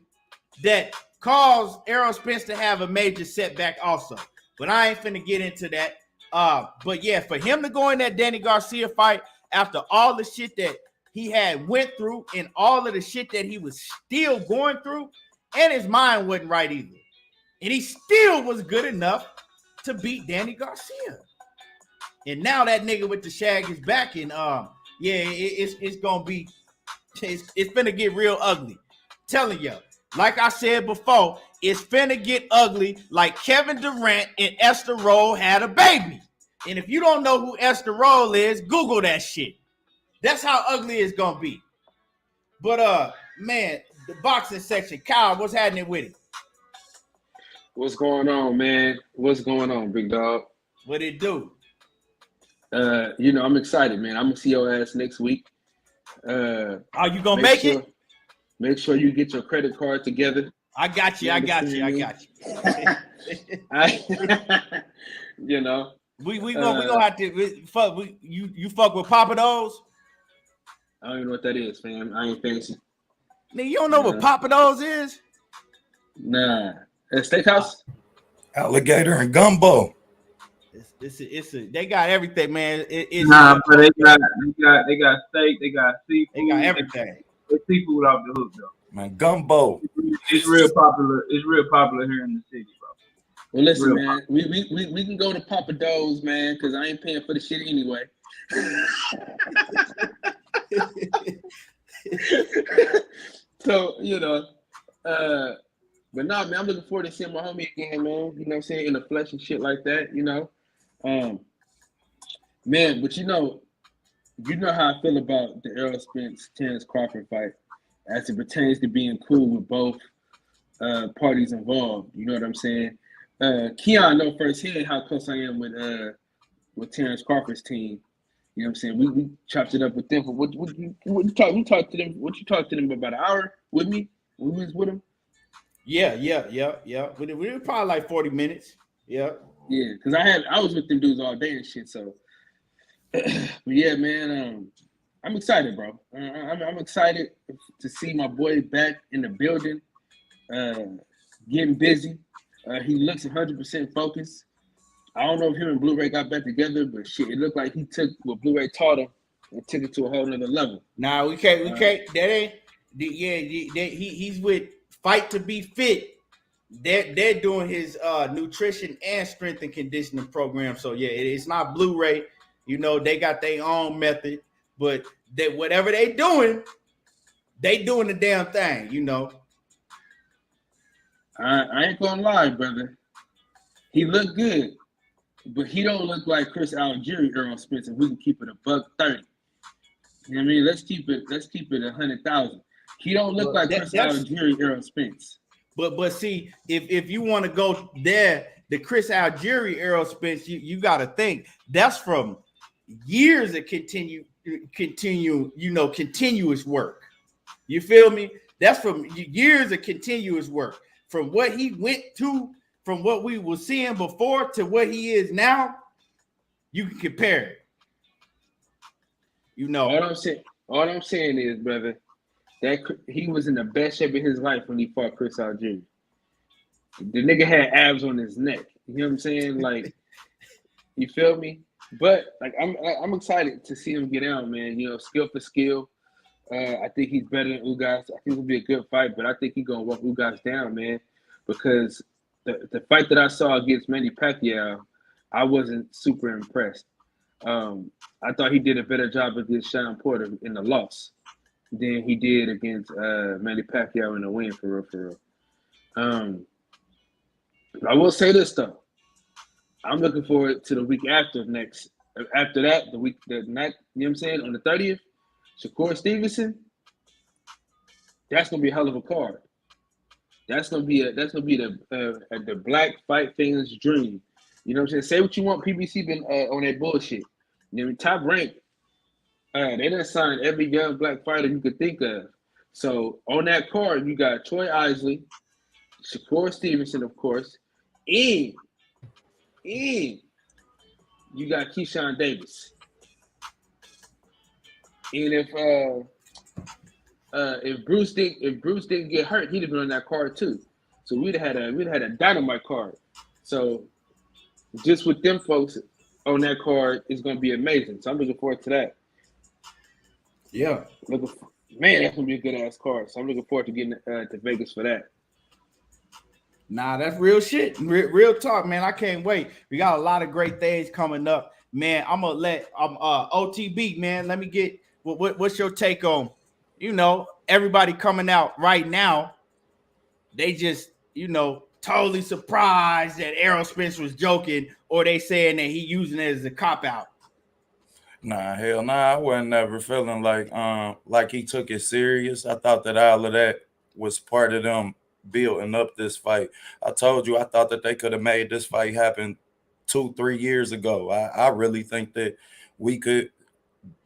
that caused Errol Spence to have a major setback also. But I ain't finna get into that. But yeah, for him to go in that Danny Garcia fight after all the shit that he had went through and all of the shit that he was still going through, and his mind wasn't right either. And he still was good enough to beat Danny Garcia. And now that nigga with the shag is back, and it's gonna be, it's finna get real ugly. Telling you, like I said before, it's finna get ugly like Kevin Durant and Esther Rolle had a baby. And if you don't know who Esther Rolle is, Google that shit. That's how ugly it's gonna be. But man, the boxing section, Kyle, what's happening with it? What's going on, man? What's going on, big dog? What it do? I'm excited, man. I'm gonna see your ass next week. Are you gonna make it? Make sure you get your credit card together. I got you. You know, we gonna have to fuck. You fuck with Papa Do's? I don't even know what that is, fam. I ain't fancy. Nigga, you don't know what Papa Do's is? Nah, a steakhouse, alligator and gumbo. They got everything, man. But they got steak, they got seafood, they got everything. It's seafood off the hook, though. Man, gumbo. It's real popular. It's real popular here in the city, bro. Well, listen, man. We can go to Papa Do's, man, because I ain't paying for the shit anyway. So but nah, man, I'm looking forward to seeing my homie again, man. You know what I'm saying, in the flesh and shit like that. Man, but you know how I feel about the Errol Spence Terrence Crawford fight as it pertains to being cool with both parties involved. You know what I'm saying? Keon know firsthand how close I am with Terrence Crawford's team. You know what I'm saying? We chopped it up with them. What you talked to them? What you talked to them about an hour with me? When we was with them? Yeah. We were probably like 40 minutes. Yeah. Yeah, because I was with them dudes all day and shit. So, but yeah, man, I'm excited, bro. I'm excited to see my boy back in the building, getting busy. He looks 100% focused. I don't know if him and Blu-ray got back together, but shit, it looked like he took what Blu-ray taught him and took it to a whole nother level. Nah, we can't. That ain't. He's with Fight to Be Fit. They're doing his nutrition and strength and conditioning program. So yeah, it's not Blu-ray. You know, they got their own method, but whatever they doing the damn thing. You know. I ain't gonna lie, brother. He looked good, but he don't look like Chris Algieri, Errol Spence. If we can keep it $130, you know what I mean? Let's keep it 100,000. He don't look like Chris Algieri, Errol Spence. But see, if you want to go there, the Chris Algieri, Errol Spence, you got to think that's from years of continuous work. You feel me? That's from years of continuous work. From what he went to, from what we were seeing before to what he is now, you can compare it. You know, all I'm saying is, brother, that he was in the best shape of his life when he fought Chris Algieri. The nigga had abs on his neck. You know what I'm saying? Like, you feel me? But like, I'm excited to see him get out, man. You know, skill for skill. I think he's better than Ugas. I think it'll be a good fight, but I think he's gonna walk Ugas down, man. Because the fight that I saw against Manny Pacquiao, I wasn't super impressed. I thought he did a better job against Sean Porter in the loss than he did against Manny Pacquiao in the win, for real. I will say this though, I'm looking forward to the week after next. After that, the night, you know what I'm saying, on the 30th, Shakur Stevenson. That's gonna be a hell of a card. That's gonna be the black fight fans' dream. You know what I'm saying? Say what you want. PBC been on that bullshit. You know, top rank. They done signed every young black fighter you could think of. So on that card, you got Troy Isley, Shakur Stevenson, of course, and you got Keyshawn Davis. And if Bruce didn't get hurt, he'd have been on that card too. So we'd have had a dynamite card. So just with them folks on that card is going to be amazing. So I'm looking forward to that. Yeah, man, that's gonna be a good ass card. So I'm looking forward to getting to Vegas for that. Nah, that's real shit. Real talk, man. I can't wait. We got a lot of great things coming up, man. I'm gonna let OTB, man. Let me get what's your take on, you know, everybody coming out right now. They just, you know, totally surprised that Errol Spence was joking, or they saying that he using it as a cop out. Nah, hell nah. I wasn't never feeling like he took it serious. I thought that all of that was part of them building up this fight. I told you I thought that they could have made this fight happen 2-3 years ago. I really think that we could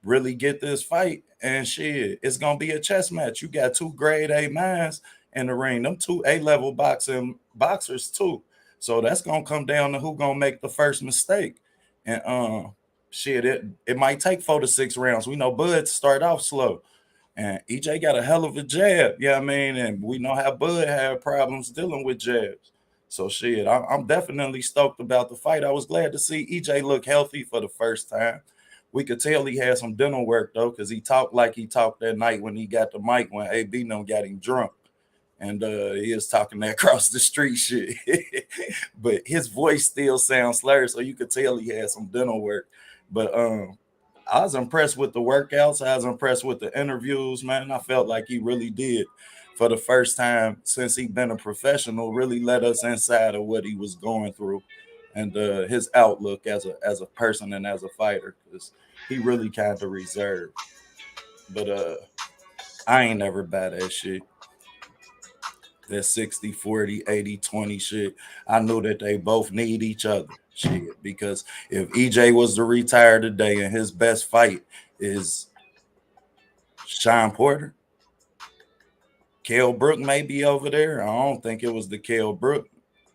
really get this fight, and shit, it's gonna be a chess match. You got two grade A minds in the ring, them two A-level boxers too. So that's gonna come down to who gonna make the first mistake. And shit, it might take 4 to 6 rounds. We know Bud start off slow. And EJ got a hell of a jab, you know what I mean? And we know how Bud had problems dealing with jabs. So shit, I'm definitely stoked about the fight. I was glad to see EJ look healthy for the first time. We could tell he had some dental work though, because he talked like he talked that night when he got the mic when AB got him drunk. And he was talking that across the street shit. But his voice still sounds slurred, so you could tell he had some dental work. But I was impressed with the workouts. I was impressed with the interviews, man. I felt like he really did, for the first time since he's been a professional, really let us inside of what he was going through and his outlook as a person and as a fighter, because he really kind of reserved. But I ain't never buy that shit. That 60-40, 80-20 shit. I knew that they both need each other. Shit, because if EJ was to retire today and his best fight is Sean Porter, Kell Brook may be over there. I don't think it was the Kell Brook,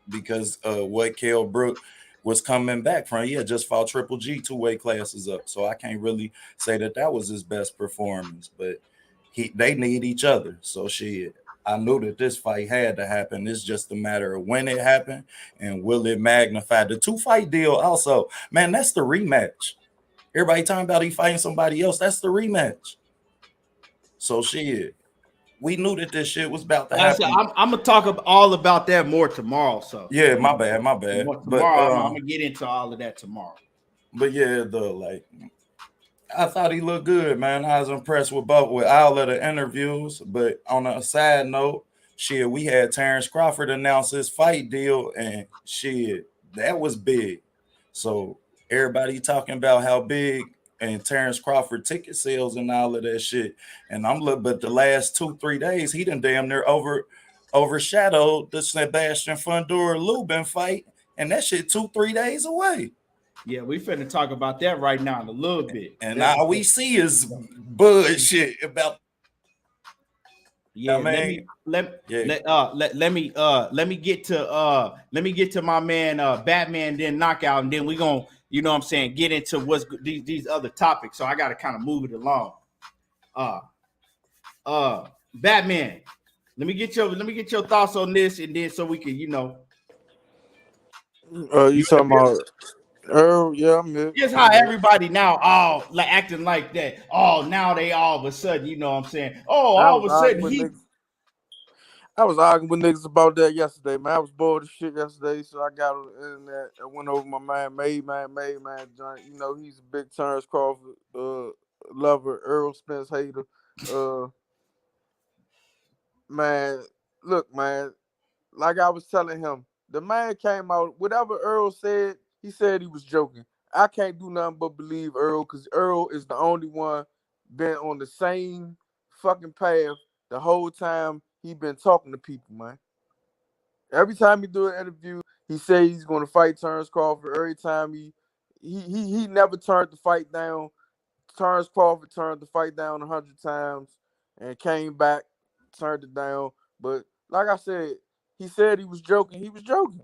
because what Kell Brook was coming back from, just fought Triple G 2 weight classes up. So I can't really say that was his best performance, but they need each other. So shit, I knew that this fight had to happen. It's just a matter of when it happened and will it magnify. The 2-fight deal also, man, that's the rematch. Everybody talking about he fighting somebody else. That's the rematch. So shit, we knew that this shit was about to happen. I'm going to talk all about that more tomorrow. So yeah, my bad. Tomorrow, but, I'm going to get into all of that tomorrow. But yeah, I thought he looked good, man. I was impressed with all of the interviews. But on a side note, shit, we had Terrence Crawford announce his fight deal, and shit, that was big. So everybody talking about how big and Terrence Crawford ticket sales and all of that shit. And I'm looking, but the last 2-3 days, he done damn near overshadowed the Sebastian Fundora Lubin fight, and that shit 2-3 days away. Yeah, we finna talk about that right now in a little bit. And all we see is bullshit about. Yeah, let me get to my man Batman, then Knockout, and then we gonna you know what I'm saying, get into what's these other topics. So I got to kind of move it along. Batman, let me get your thoughts on this, and then so we can, You talking about Earl? Yeah, I'm here. just how everybody now all like acting like that. Oh, now they all of a sudden, you know what I'm saying? Oh, I all was of a arguing sudden with he. niggas. I was arguing with niggas about that yesterday, man. I was bored as shit yesterday, so I got on the internet. I went over my man, joint. You know, he's a big Terrence Crawford lover, Earl Spence hater. Man, look, man, like I was telling him, the man came out, whatever Earl said, he said he was joking. I can't do nothing but believe Earl, because Earl is the only one been on the same fucking path the whole time he been talking to people, man. Every time he do an interview, he say he's going to fight Terrence Crawford. Every time he never turned the fight down. Terrence Crawford turned the fight down 100 times and came back, turned it down. But like I said, he said he was joking. He was joking.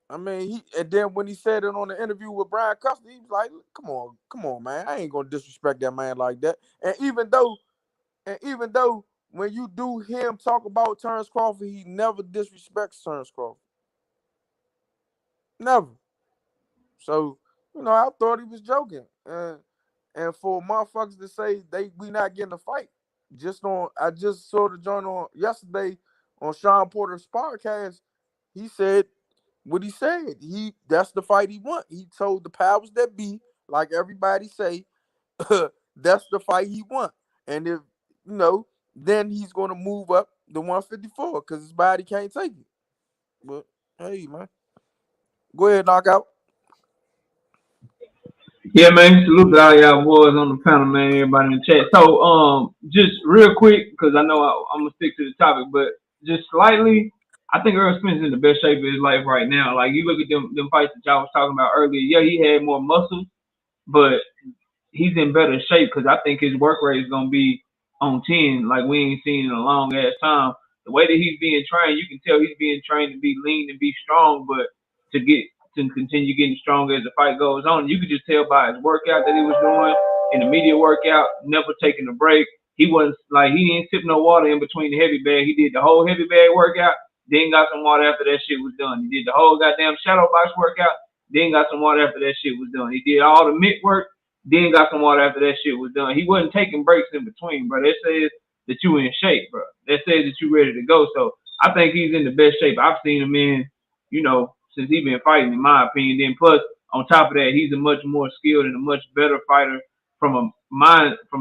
I mean, and then when he said it on the interview with Brian Custer, he was like, come on, man. I ain't gonna disrespect that man like that. And even though when you do him talk about Terrence Crawford, he never disrespects Terrence Crawford. Never. So, I thought he was joking. And for motherfuckers to say we not getting a fight, I just saw the joint on yesterday on Sean Porter's podcast. He said what he said. That's the fight he want. He told the powers that be, like everybody say, that's the fight he want. And if then he's gonna move up to 154 because his body can't take it. But hey, man, go ahead, knockout. Yeah, man. Salute to all y'all boys on the panel, man. Everybody in the chat. So, just real quick, because I know I'm gonna stick to the topic, but just slightly, I think Earl Spence is in the best shape of his life right now. Like you look at them fights that y'all was talking about earlier. Yeah, he had more muscle, but he's in better shape because I think his work rate is gonna be on 10, like we ain't seen in a long ass time. The way that he's being trained, you can tell he's being trained to be lean and be strong, but to continue getting stronger as the fight goes on. You could just tell by his workout that he was doing in the media workout, never taking a break. He didn't sip no water in between the heavy bag. He did the whole heavy bag workout, then got some water after that shit was done. He did the whole goddamn shadow box workout, then got some water after that shit was done. He did all the mitt work, then got some water after that shit was done. He wasn't taking breaks in between, bro. That says that you in shape, bro. That says that you ready to go. So I think he's in the best shape I've seen him in, since he's been fighting, in my opinion. Then plus, on top of that, he's a much more skilled and a much better fighter from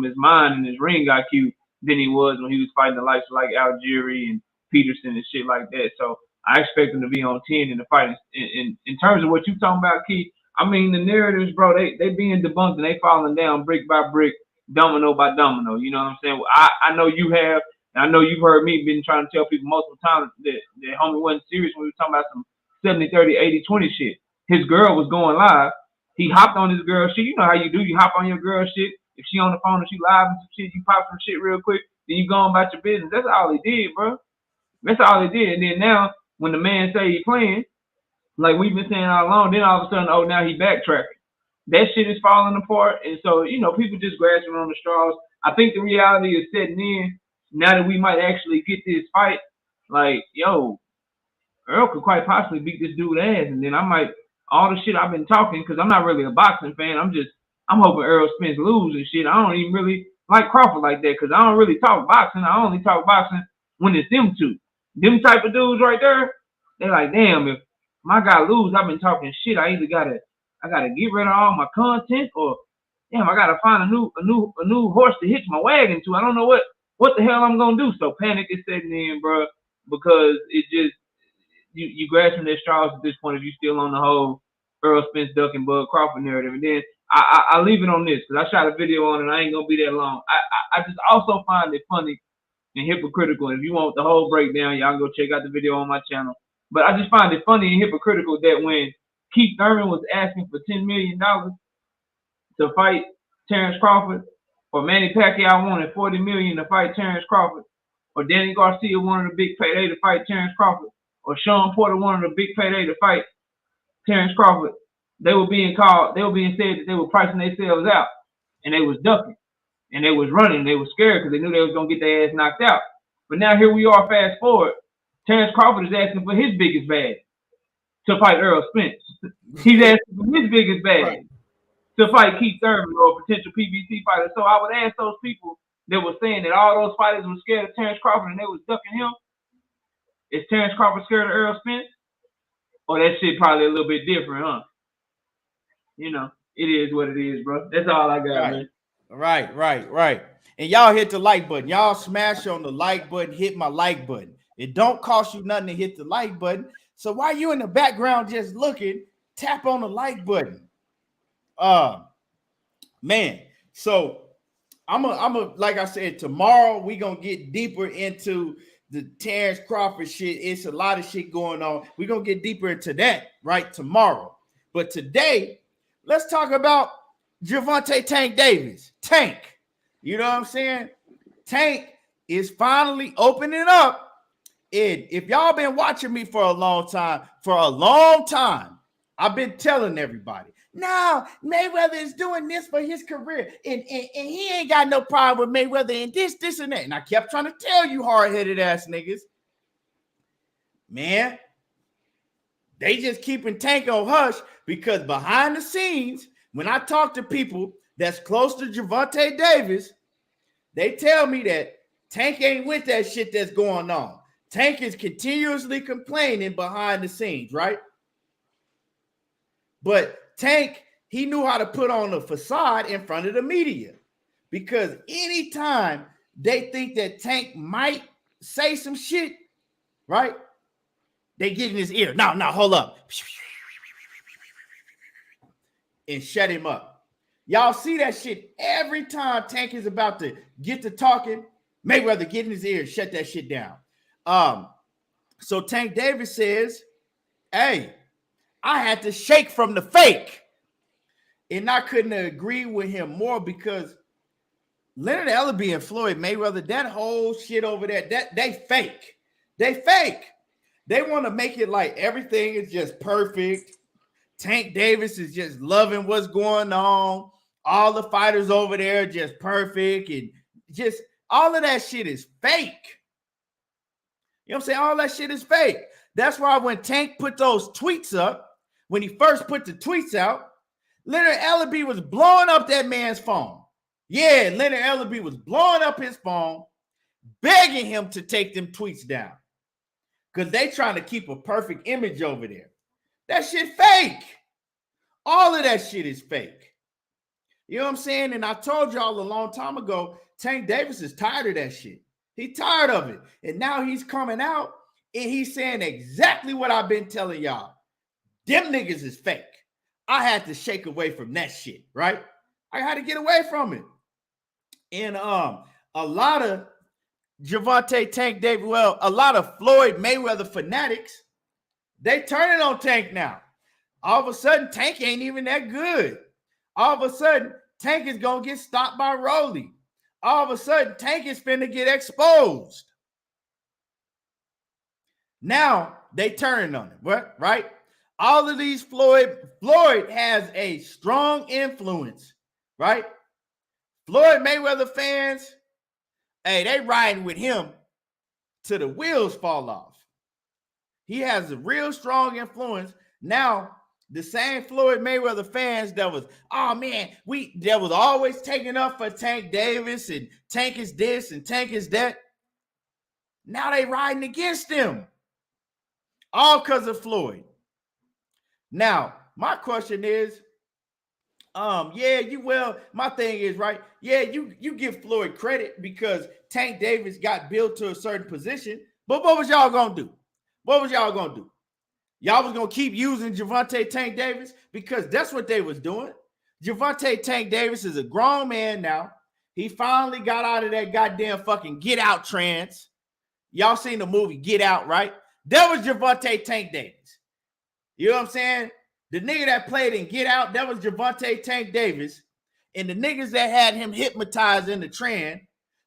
his mind and his ring IQ than he was when he was fighting the likes of like Algieri and Peterson and shit like that. So I expect him to be on 10 in the fight. In terms of what you talking about, Keith, I mean, the narratives, bro, they being debunked and they falling down brick by brick, domino by domino. You know what I'm saying? I know you have, and I know you've heard me been trying to tell people multiple times that homie wasn't serious when we were talking about some 70-30, 80-20 shit. His girl was going live. He hopped on his girl shit. You know how you do. You hop on your girl shit. If she on the phone and she live and some shit, you pop some shit real quick, then you go on about your business. That's all he did, bro. That's all he did. And then now, when the man say he playing, like we've been saying all along, then all of a sudden, oh, now he backtracking. That shit is falling apart. And so, people just grasping on the straws. I think the reality is setting in now that we might actually get this fight. Like, yo, Earl could quite possibly beat this dude ass. And then all the shit I've been talking, because I'm not really a boxing fan. I'm hoping Earl Spence lose and shit. I don't even really like Crawford like that because I don't really talk boxing. I only talk boxing when it's them two. Them type of dudes right there, they're like, damn, if my guy lose, I've been talking shit. I either gotta get rid of all my content, or damn, I gotta find a new horse to hitch my wagon to. I don't know what the hell I'm gonna do. So panic is setting in, bro, because it just you grasping their straws at this point if you still on the whole Earl Spence Duck and Bud Crawford narrative. And then I leave it on this because I shot a video on it and I ain't gonna be that long. I just also find it funny and hypocritical. And if you want the whole breakdown, y'all can go check out the video on my channel. But I just find it funny and hypocritical that when Keith Thurman was asking for $10 million to fight Terrence Crawford, or Manny Pacquiao wanted $40 million to fight Terrence Crawford, or Danny Garcia wanted a big payday to fight Terrence Crawford, or Sean Porter wanted a big payday to fight Terrence Crawford, they were being said that they were pricing themselves out, and they was ducking, and they was running, they was scared because they knew they was gonna get their ass knocked out. But now here we are, fast forward, Terrence Crawford is asking for his biggest bag to fight Errol Spence. He's asking for his biggest bag to fight Keith Thurman or a potential PBC fighter. So I would ask those people that were saying that all those fighters were scared of Terrence Crawford and they was ducking him, is Terrence Crawford scared of Errol Spence? Or that shit probably a little bit different, huh? You know, it is what it is, bro. That's all I got, man. Right. And y'all hit the like button. Y'all smash on the like button, hit my like button. It don't cost you nothing to hit the like button. So while you in the background just looking, tap on the like button. Man. So I'm like I said, tomorrow we gonna get deeper into the Terrence Crawford shit. It's a lot of shit going on. We're gonna get deeper into that right tomorrow. But today, let's talk about Gervonta Tank Davis. Tank. You know what I'm saying? Tank is finally opening up. And if y'all been watching me for a long time, I've been telling everybody, now Mayweather is doing this for his career. And he ain't got no problem with Mayweather and this, and that. And I kept trying to tell you hard-headed ass niggas, man, they just keeping Tank on hush because behind the scenes, when I talk to people that's close to Gervonta Davis, they tell me that Tank ain't with that shit that's going on. Tank is continuously complaining behind the scenes, right? But Tank, he knew how to put on a facade in front of the media because anytime they think that Tank might say some shit, right? They get in his ear. No, hold up. And shut him up. Y'all see that shit every time Tank is about to get to talking. Mayweather get in his ear and shut that shit down. So Tank Davis says, hey, I had to shake from the fake. And I couldn't agree with him more because Leonard Ellerbe and Floyd Mayweather, that whole shit over there, that they fake. They fake. They want to make it like everything is just perfect. Tank Davis is just loving what's going on. All the fighters over there are just perfect. And just all of that shit is fake. You know what I'm saying? All that shit is fake. That's why when Tank put those tweets up, when he first put the tweets out, Leonard Ellerbe was blowing up that man's phone. Yeah, Leonard Ellerbe was blowing up his phone, begging him to take them tweets down. Because they trying to keep a perfect image over there. That shit fake. All of that shit is fake. You know what I'm saying? And I told y'all a long time ago, Tank Davis is tired of that shit. He's tired of it. And now he's coming out and he's saying exactly what I've been telling y'all. Them niggas is fake. I had to shake away from that shit, right? I had to get away from it. And a lot of Gervonta Tank Davis, well, a lot of Floyd Mayweather fanatics, they turning on Tank now. All of a sudden, Tank ain't even that good. All of a sudden, Tank is going to get stopped by Rolly. All of a sudden, Tank is finna get exposed. Now, they turning on him, right? All of these Floyd has a strong influence, right? Floyd Mayweather fans, hey, they riding with him till the wheels fall off. He has a real strong influence. Now, the same Floyd Mayweather fans that was, oh man, that was always taking up for Tank Davis and Tank is this and Tank is that. Now they riding against him. All because of Floyd. Now, my question is, my thing is, right, yeah, you give Floyd credit because Tank Davis got built to a certain position, but what was y'all gonna do? What was y'all gonna do? Y'all was gonna keep using Gervonta Tank Davis because that's what they was doing. Gervonta Tank Davis is a grown man now. He finally got out of that goddamn fucking Get Out trance. Y'all seen the movie Get Out, right? That was Gervonta Tank Davis. You know what I'm saying? The nigga that played in Get Out, that was Gervonta Tank Davis. And the niggas that had him hypnotized in the trance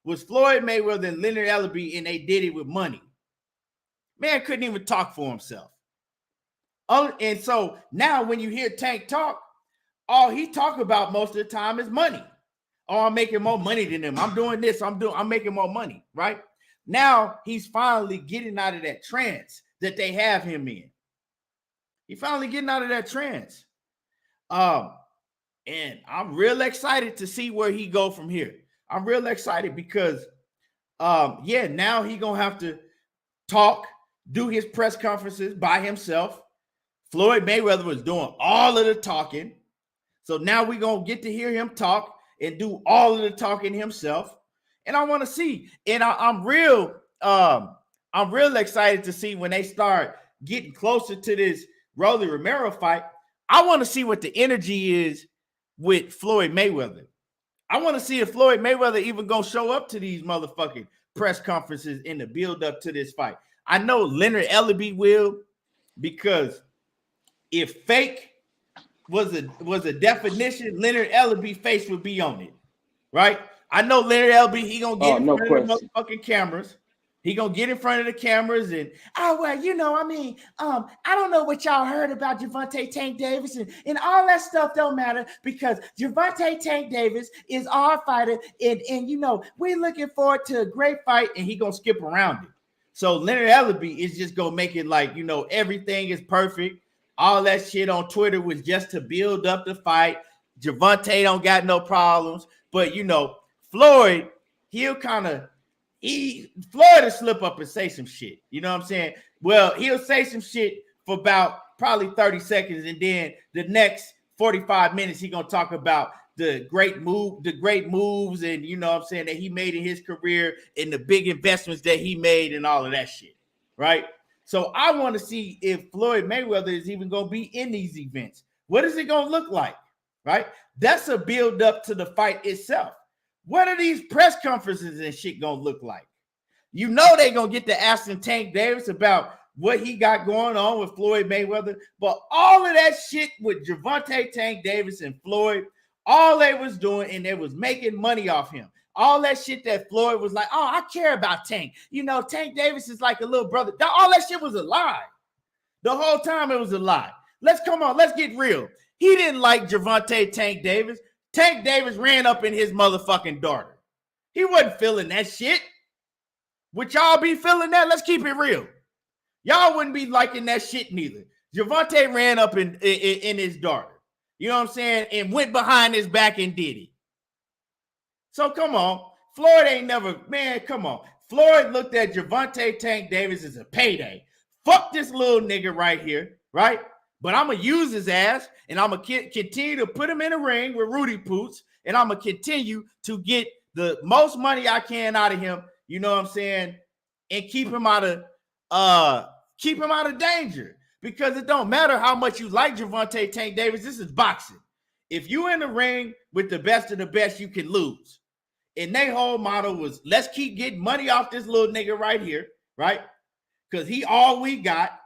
was Floyd Mayweather and Leonard Ellerbe, and they did it with money. Man couldn't even talk for himself. And so now when you hear Tank talk, all he talk about most of the time is money. Oh, I'm making more money than them. I'm doing this. I'm making more money, right? Now he's finally getting out of that trance that they have him in. He finally getting out of that trance. And I'm real excited to see where he go from here. I'm real excited because now he gonna have to talk, do his press conferences by himself. Floyd Mayweather was doing all of the talking. So now we're gonna get to hear him talk and do all of the talking himself. And I want to see. And I'm real excited to see when they start getting closer to this Rolly Romero fight. I want to see what the energy is with Floyd Mayweather. I want to see if Floyd Mayweather even gonna show up to these motherfucking press conferences in the build up to this fight. I know Leonard Ellerbe will, because if fake was a definition, Leonard Ellerbe face would be on it, right? I know Leonard Ellerbe, he gonna get in front of the motherfucking cameras. He gonna get in front of the cameras and, I don't know what y'all heard about Gervonta Tank Davis and all that stuff don't matter because Gervonta Tank Davis is our fighter and we're looking forward to a great fight, and he gonna skip around it. So Leonard Ellerbe is just gonna make it like, everything is perfect. All that shit on Twitter was just to build up the fight. Gervonta don't got no problems, but Floyd, Floyd will slip up and say some shit. You know what I'm saying? Well, he'll say some shit for about probably 30 seconds, and then the next 45 minutes, he's gonna talk about the great moves, and that he made in his career and the big investments that he made and all of that shit. Right? So I want to see if Floyd Mayweather is even gonna be in these events. What is it gonna look like? Right? That's a build up to the fight itself. What are these press conferences and shit gonna look like? They gonna get to asking Tank Davis about what he got going on with Floyd Mayweather, but all of that shit with Gervonta Tank Davis and Floyd, all they was doing, and they was making money off him. All that shit that Floyd was like, oh, I care about Tank. Tank Davis is like a little brother. All that shit was a lie. The whole time it was a lie. Let's get real. He didn't like Gervonta Tank Davis. Tank Davis ran up in his motherfucking daughter. He wasn't feeling that shit. Would y'all be feeling that? Let's keep it real. Y'all wouldn't be liking that shit neither. Gervonta ran up in his daughter. You know what I'm saying? And went behind his back and did it. So come on. Floyd ain't never, man, come on. Floyd looked at Gervonta Tank Davis as a payday. Fuck this little nigga right here, right? But I'm going to use his ass, and I'm going to continue to put him in a ring with Rudy Poots, and I'm going to continue to get the most money I can out of him, you know what I'm saying, and keep him out of danger. Because it don't matter how much you like Gervonta Tank Davis, this is boxing. If you in the ring with the best of the best, you can lose. And their whole motto was, let's keep getting money off this little nigga right here, right? Because he all we got.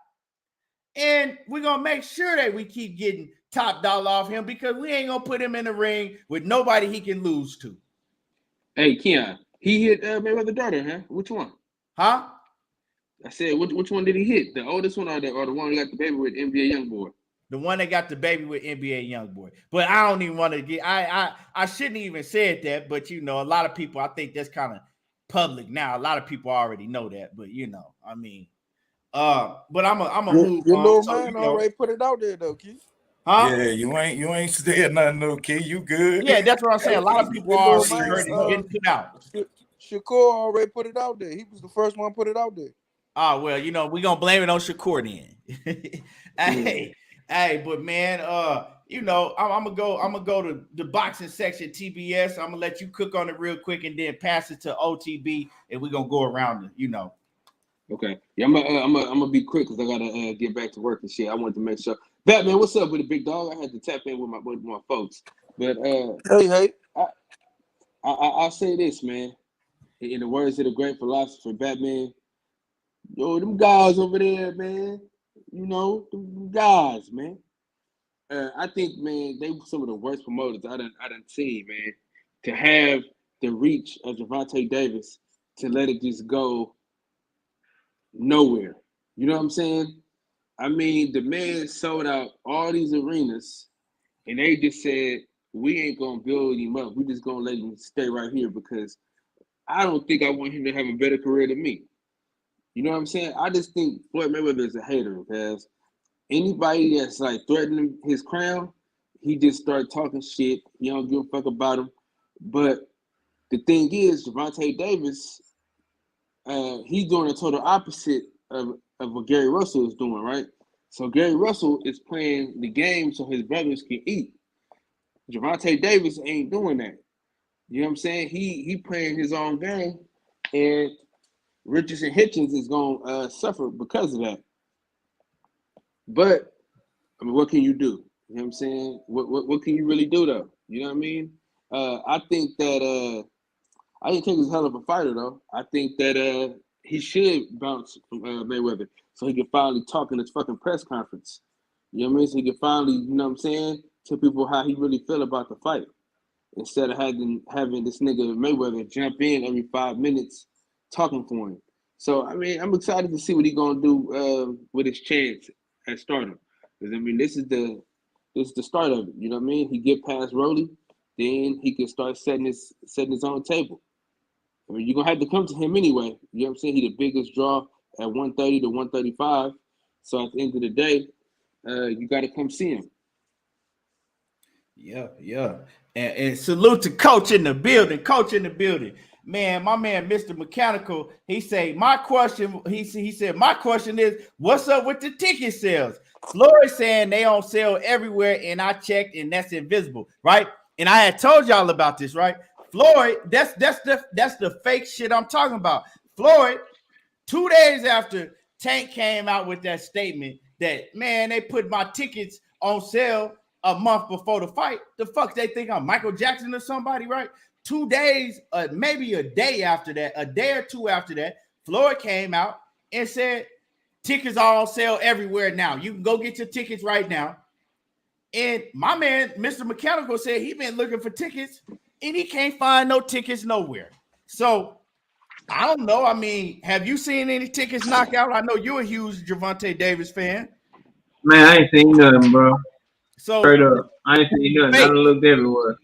And we're going to make sure that we keep getting top dollar off him, because we ain't going to put him in the ring with nobody he can lose to. Hey, Keon, he hit Mayweather's daughter, huh? Which one? Huh? I said, which one did he hit? The oldest one or the one who got the baby with NBA Youngboy? The one that got the baby with NBA Youngboy. But I don't even want to get, I shouldn't even said that, but a lot of people, I think that's kind of public now. A lot of people already know that, but but I'm a move your on. little So, man already put it out there though, Keith. Huh? Yeah, you ain't said nothing new, kid. You good? Yeah, that's what I'm saying. A lot of people already heard it getting put out. Shakur already put it out there. He was the first one to put it out there. Oh, well, we're gonna blame it on Shakur then. Hey, but man, I'm gonna go to the boxing section, TBS. I'm gonna let you cook on it real quick and then pass it to OTB, and we're gonna go around it, Okay. Yeah, I'm gonna be quick because I gotta get back to work and shit. I wanted to make sure. Batman, what's up with the big dog? I had to tap in with my folks. But hey. I'll say this, man. In the words of the great philosopher, Batman, them guys over there, man. Them guys, man. I think, man, they were some of the worst promoters I done seen, man. To have the reach of Gervonta Davis to let it just go nowhere. You know what I'm saying? I mean, the man sold out all these arenas, and they just said, we ain't going to build him up. We just going to let him stay right here because I don't think I want him to have a better career than me. You know what I'm saying? I just think Floyd Mayweather is a hater because anybody that's like threatening his crown, he just started talking shit. He don't give a fuck about him. But the thing is, Gervonta Davis, he's doing the total opposite of what Gary Russell is doing, right? So Gary Russell is playing the game so his brothers can eat. Gervonta Davis ain't doing that. You know what I'm saying? He playing his own game, and Richardson Hitchens is gonna suffer because of that. But I mean, what can you do? You know what I'm saying? What can you really do though? You know what I mean? I think that I think Tank is a hell of a fighter though. I think that he should bounce from Mayweather so he can finally talk in his fucking press conference. You know what I mean? So he can finally, you know what I'm saying, tell people how he really feel about the fight. Instead of having this nigga Mayweather jump in every 5 minutes talking for him. So I mean, I'm excited to see what he's gonna do with his chance at stardom. Because I mean, this is the start of it. You know what I mean? He get past Rolly, then he can start setting his own table. I mean, you're gonna have to come to him anyway. You know what I'm saying? He the biggest draw at 130 to 135. So at the end of the day, you got to come see him. Yeah. And salute to Coach in the building. Coach in the building. Man, my man, Mr. Mechanical, he said, my question is, what's up with the ticket sales? Floyd saying they don't sell everywhere, and I checked, and that's invisible, right? And I had told y'all about this, right? Floyd, that's the fake shit I'm talking about. Floyd, 2 days after Tank came out with that statement that, man, they put my tickets on sale a month before the fight. The fuck they think I'm Michael Jackson or somebody, right? 2 days, maybe a day after that, a day or two after that, Floyd came out and said tickets are on sale everywhere now. You can go get your tickets right now. And my man, Mr. Mechanical, said he been looking for tickets and he can't find no tickets nowhere. So I don't know. I mean, have you seen any tickets knock out? I know you're a huge Gervonta Davis fan. Man, I ain't seen nothing, bro. So Straight up, I ain't seen nothing. I done looked everywhere.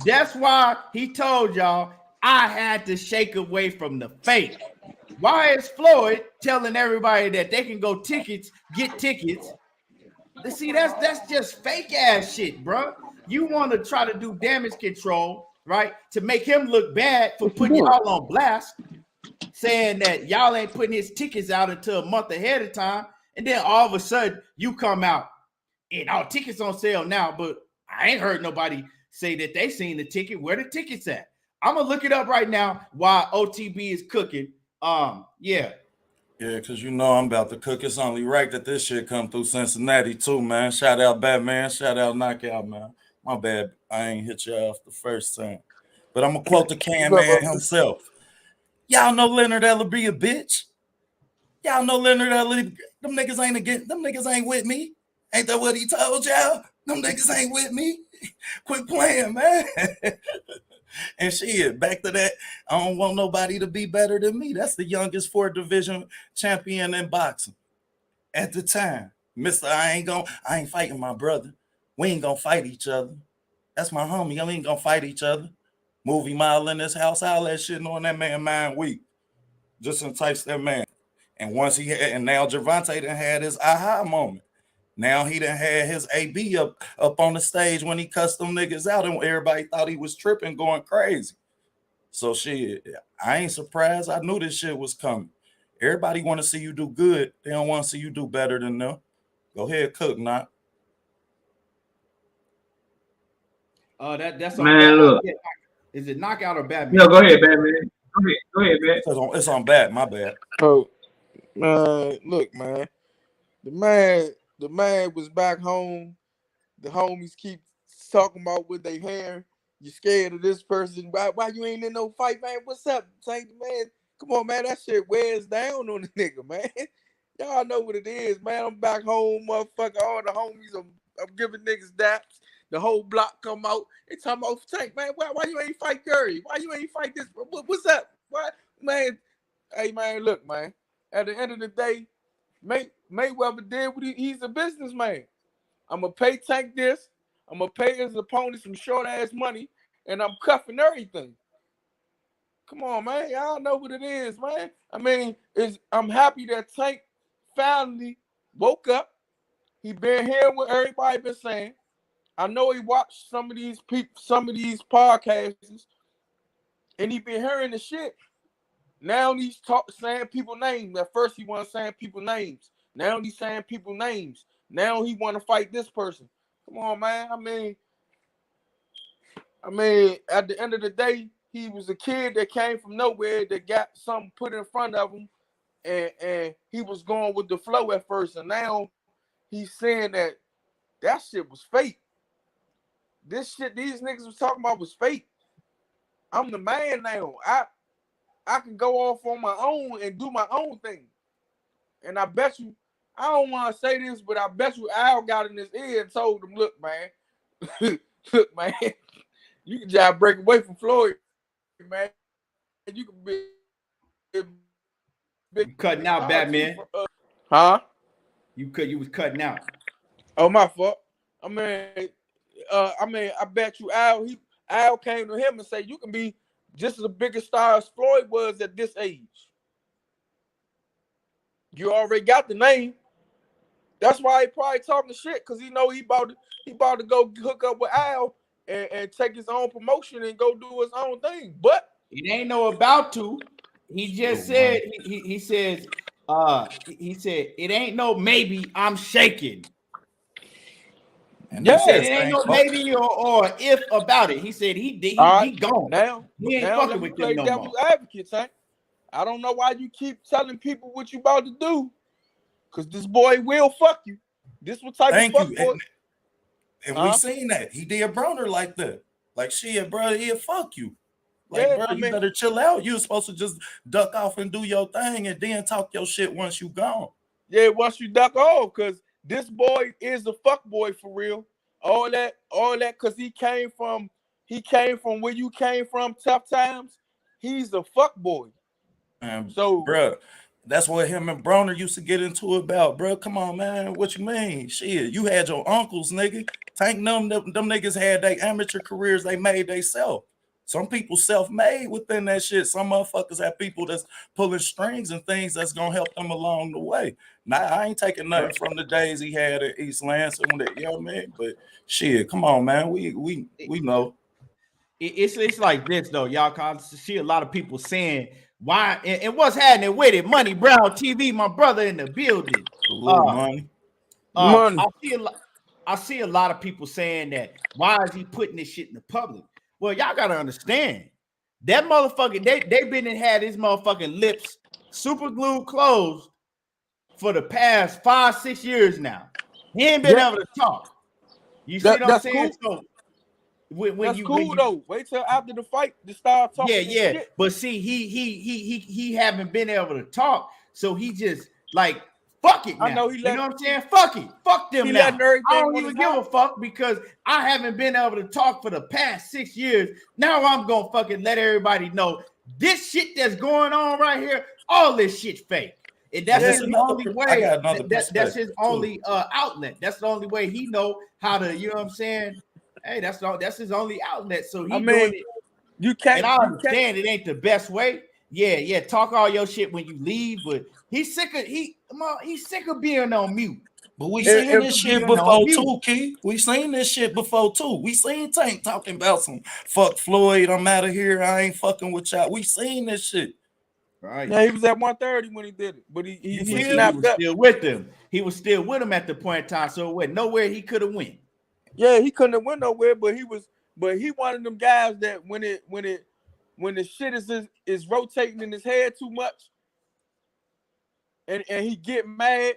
That's why he told y'all I had to shake away from the fake. Why is Floyd telling everybody that they can go get tickets? See, that's just fake ass shit, bro. You want to try to do damage control, right? To make him look bad for putting y'all on blast, saying that y'all ain't putting his tickets out until a month ahead of time, and then all of a sudden you come out and all tickets on sale now, but I ain't heard nobody say that they seen the ticket. Where the tickets at? I'm gonna look it up right now while OTB is cooking. Yeah, because you know I'm about to cook. It's only right that this shit come through Cincinnati too, man. Shout out Batman. Shout out Knockout, man. My bad, I ain't hit you off the first time. But I'm gonna quote the Can Man himself. Y'all know Leonard Eller be a bitch. Y'all know Leonard Eller. Them niggas ain't with me. Ain't that what he told y'all? Them niggas ain't with me. Quit playing, man. And shit, back to that, I don't want nobody to be better than me. That's the youngest 4th division champion in boxing at the time. Mister, I ain't fighting my brother. We ain't gonna fight each other. That's my homie. Y'all ain't gonna fight each other. Movie model in this house, all that shit on that man mind weak. Just entice that man. And once and now Gervonta done had his aha moment. Now he done had his AB up on the stage when he cussed them niggas out and everybody thought he was tripping, going crazy. So shit, I ain't surprised. I knew this shit was coming. Everybody want to see you do good. They don't want to see you do better than them. Go ahead, cook, not. That's on man. Look, is it knockout or Batman? No, go ahead, Batman. Go ahead, man. It's on bat. My bad. Oh, look, man. The man was back home. The homies keep talking about what they hair. You scared of this person? Why you ain't in no fight, man? What's up, Tank, man? Come on, man. That shit wears down on the nigga, man. Y'all know what it is, man. I'm back home, motherfucker. All the homies, I'm giving niggas daps. The whole block come out. They talking about Tank, man. Why you ain't fight Curry? Why you ain't fight this? What's up? Why, man? Hey, man, look, man. At the end of the day, Mayweather did what he's a businessman. I'm gonna pay Tank this. I'm gonna pay his opponent some short ass money, and I'm cuffing everything. Come on, man. Y'all know what it is, man. I mean, I'm happy that Tank finally woke up. He been hearing what everybody been saying. I know he watched some of these people, some of these podcasts, and he been hearing the shit. Now he's saying people names. At first he wasn't saying people names. Now he's saying people names. Now he want to fight this person. Come on, man. I mean, at the end of the day, he was a kid that came from nowhere that got something put in front of him, and he was going with the flow at first, and now he's saying that shit was fake. This shit these niggas was talking about was fake. I'm the man now. I can go off on my own and do my own thing. And I bet you, I don't want to say this, but I bet you Al got in his ear and told him, look, man, look, man, you can just break away from Floyd, man. You can be cutting out, Batman. Huh? You was cutting out. Oh, my fault. I mean, I bet you Al came to him and said, you can be just as big a star as Floyd was at this age. You already got the name. That's why he probably talking shit, because he know he about to go hook up with Al and take his own promotion and go do his own thing. But it ain't no about to. He just said he says he said it ain't no maybe, I'm shaking. And he said it ain't no maybe or if about it. He said he gone. Now he ain't fucking with them no more. Advocate, Tank. I don't know why you keep telling people what you about to do, because this boy will fuck you. This what type of fuck boy. And we seen that. He did Broner like that. Like, shit, bro, he'll fuck you. Like, Yeah, bro, you better chill out. You was supposed to just duck off and do your thing and then talk your shit once you gone. Yeah, once you duck off, because this boy is a fuck boy for real. All that, because he came from where you came from, tough times. He's a fuck boy. So, bro, that's what him and Broner used to get into about, bro. Come on, man. What you mean? Shit, you had your uncles, nigga. Tank them niggas had their amateur careers. They made they self. Some people self-made within that shit. Some motherfuckers have people that's pulling strings and things that's gonna help them along the way. Now, I ain't taking nothing from the days he had at East Lansing, you know what I mean? But shit, come on, man. We know. It's like this though, y'all. I see a lot of people saying why and what's happening with it. Money Brown TV, my brother in the building. Money. I see a lot of people saying that why is he putting this shit in the public? Well, y'all gotta understand that motherfucker. They been and had his motherfucking lips super glued closed for the past 5-6 years now. He ain't been able to talk. You see what I'm saying? Cool. So when that's you, cool though. Wait till after the fight to start talking. Yeah. Shit. But see, he haven't been able to talk, so he just like fuck it now. I know you know what I'm saying? Fuck it. Fuck them now. I don't even give a fuck because I haven't been able to talk for the past 6 years. Now I'm gonna fucking let everybody know this shit that's going on right here, all this shit fake. And that's his only way. That's his only outlet. That's the only way he know how to, you know what I'm saying? Hey, that's his only outlet. So he doing it. You can't. And I understand it ain't the best way. Yeah. Talk all your shit when you leave, but he's sick of being on mute. But we seen this shit before too, Key. We seen this shit before too. We seen Tank talking about some fuck Floyd. I'm out of here. I ain't fucking with y'all. We seen this shit. Right. Yeah, he was at 130 when he did it, but he snapped up. Still with them. He was still with him at the point in time. So it went nowhere he could have went. Yeah, he couldn't have went nowhere, but he one of them guys that when the shit is rotating in his head too much, and he get mad,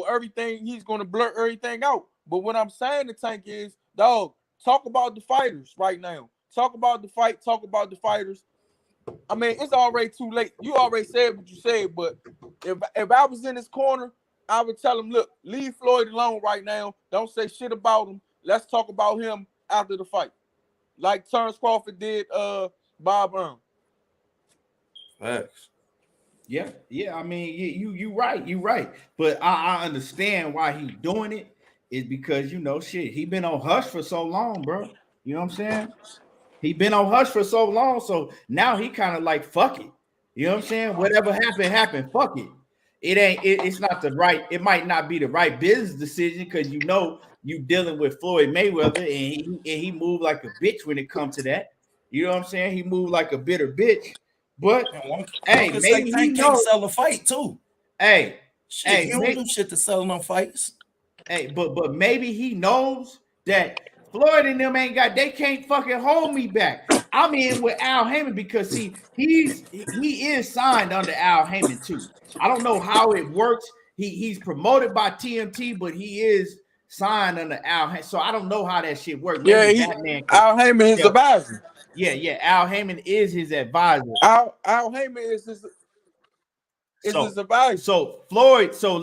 everything, he's gonna blurt everything out. But what I'm saying to Tank is, dog, talk about the fighters right now. Talk about the fight, talk about the fighters. I mean, it's already too late. You already said what you said, but if I was in his corner, I would tell him, look, leave Floyd alone right now. Don't say shit about him. Let's talk about him after the fight. Like Terrence Crawford did Bob Earl. Facts. Yeah. I mean, you right. You right. But I understand why he doing it is because shit. He been on hush for so long, bro. You know what I'm saying? He been on hush for so long, so now he kind of like fuck it. You know what I'm saying? Whatever happened. Fuck it. It ain't. It's not the right. It might not be the right business decision because you dealing with Floyd Mayweather and he moved like a bitch when it comes to that. You know what I'm saying? He moved like a bitter bitch. But And one hey, could say maybe he Tank can't knows. sell a fight too. Hey, Shit, he don't maybe. do shit to sell no fights. Hey, but maybe he knows that Floyd and them they can't fucking hold me back. I'm in with Al Heyman because he is signed under Al Heyman too. I don't know how it works. He's promoted by TMT, but he is signed under Al Heyman. So I don't know how that shit works. Yeah, Maybe Batman could Al Heyman his tell. advisor. Yeah. Al Heyman is his advisor. Al Heyman is his advisor. So Floyd, so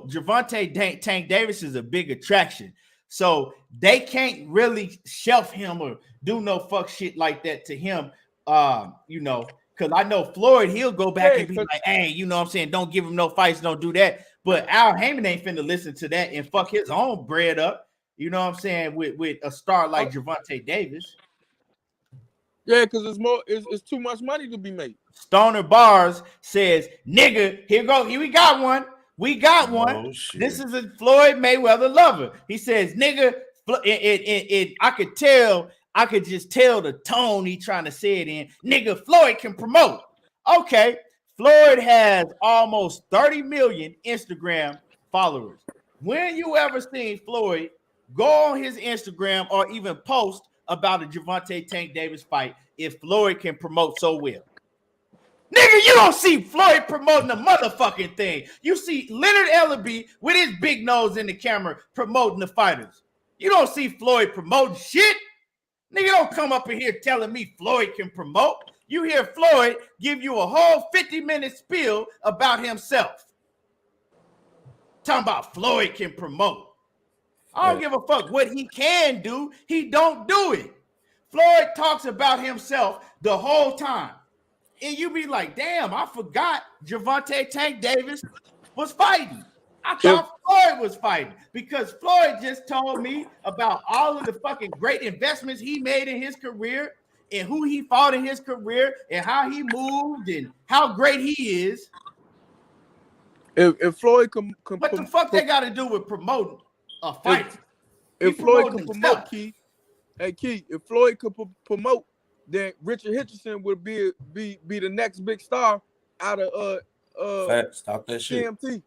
Gervonta Tank Davis is a big attraction. So they can't really shelf him or do no fuck shit like that to him. Because I know Floyd, he'll go back and be like, hey, you know what I'm saying? Don't give him no fights, don't do that. But Al Heyman ain't finna listen to that and fuck his own bread up. You know what I'm saying? With a star like Gervonta Davis. Yeah, because it's too much money to be made. Stoner Bars says, nigga, here we got one. We got one. Oh, shit. This is a Floyd Mayweather lover. He says, nigga, I could just tell the tone he trying to say it in. Nigga, Floyd can promote. Okay. Floyd has almost 30 million Instagram followers. When you ever seen Floyd go on his Instagram or even post about a Gervonta Tank Davis fight if Floyd can promote so well? Nigga, you don't see Floyd promoting the motherfucking thing. You see Leonard Ellaby with his big nose in the camera promoting the fighters. You don't see Floyd promoting shit. Nigga, don't come up in here telling me Floyd can promote. You hear Floyd give you a whole 50-minute spiel about himself. Talking about Floyd can promote. I don't give a fuck what he can do. He don't do it. Floyd talks about himself the whole time. And you be like, damn, I forgot Gervonta Tank Davis was fighting. I thought Floyd was fighting because Floyd just told me about all of the fucking great investments he made in his career and who he fought in his career and how he moved and how great he is. If Floyd can what the fuck they got to do with promoting a fighter? If Floyd can promote, Key, if Floyd could promote, then Richard Hitchison would be the next big star out of Stop that shit. TMT.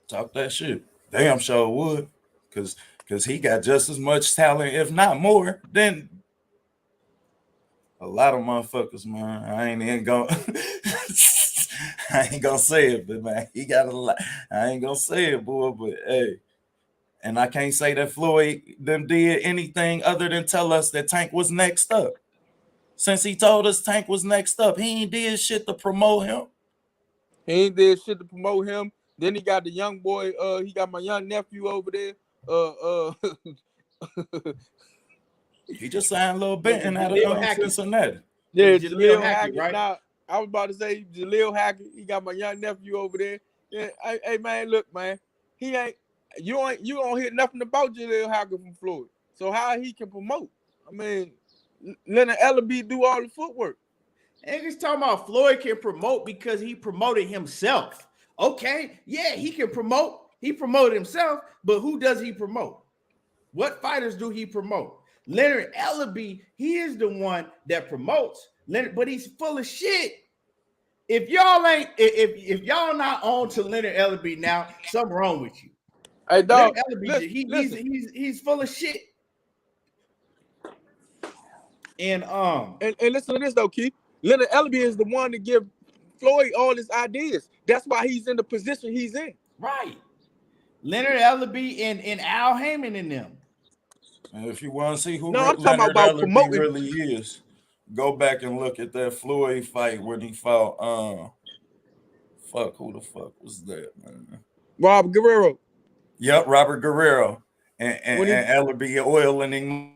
Talk that shit. Damn sure would. Cause he got just as much talent, if not more, than a lot of motherfuckers, man. I ain't gonna say it, but man, he got a lot. I ain't gonna say it, boy, but hey. And I can't say that Floyd them did anything other than tell us that Tank was next up. Since he told us Tank was next up, he ain't did shit to promote him. He ain't did shit to promote him. Then he got the young boy. He got my young nephew over there. He just signed a little Benton out of Cincinnati. Yeah, Jaleel Hackett. Right? Now, I was about to say Jaleel Hackett. He got my young nephew over there. Yeah, hey man, look, man. He ain't. You don't hear nothing about Jaleel Hackett from Floyd. So how he can promote? I mean, Leonard Ellaby do all the footwork. Niggas talking about Floyd can promote because he promoted himself. Okay, yeah, he can promote. He promoted himself, but who does he promote? What fighters do he promote? Leonard Ellaby, he is the one that promotes Leonard, but he's full of shit. If y'all ain't, if y'all not on to Leonard Ellaby now, something wrong with you. Hey, dog, he's full of shit. And listen to this though, Keith. Leonard Ellaby is the one to give Floyd all his ideas. That's why he's in the position he's in. Right. Leonard Ellaby and Al Heyman and them. And if you want to see who I'm talking about promoting really is, go back and look at that Floyd fight when he fought. Who the fuck was that, man? Robert Guerrero. Yep, Robert Guerrero and Ellaby oiling him.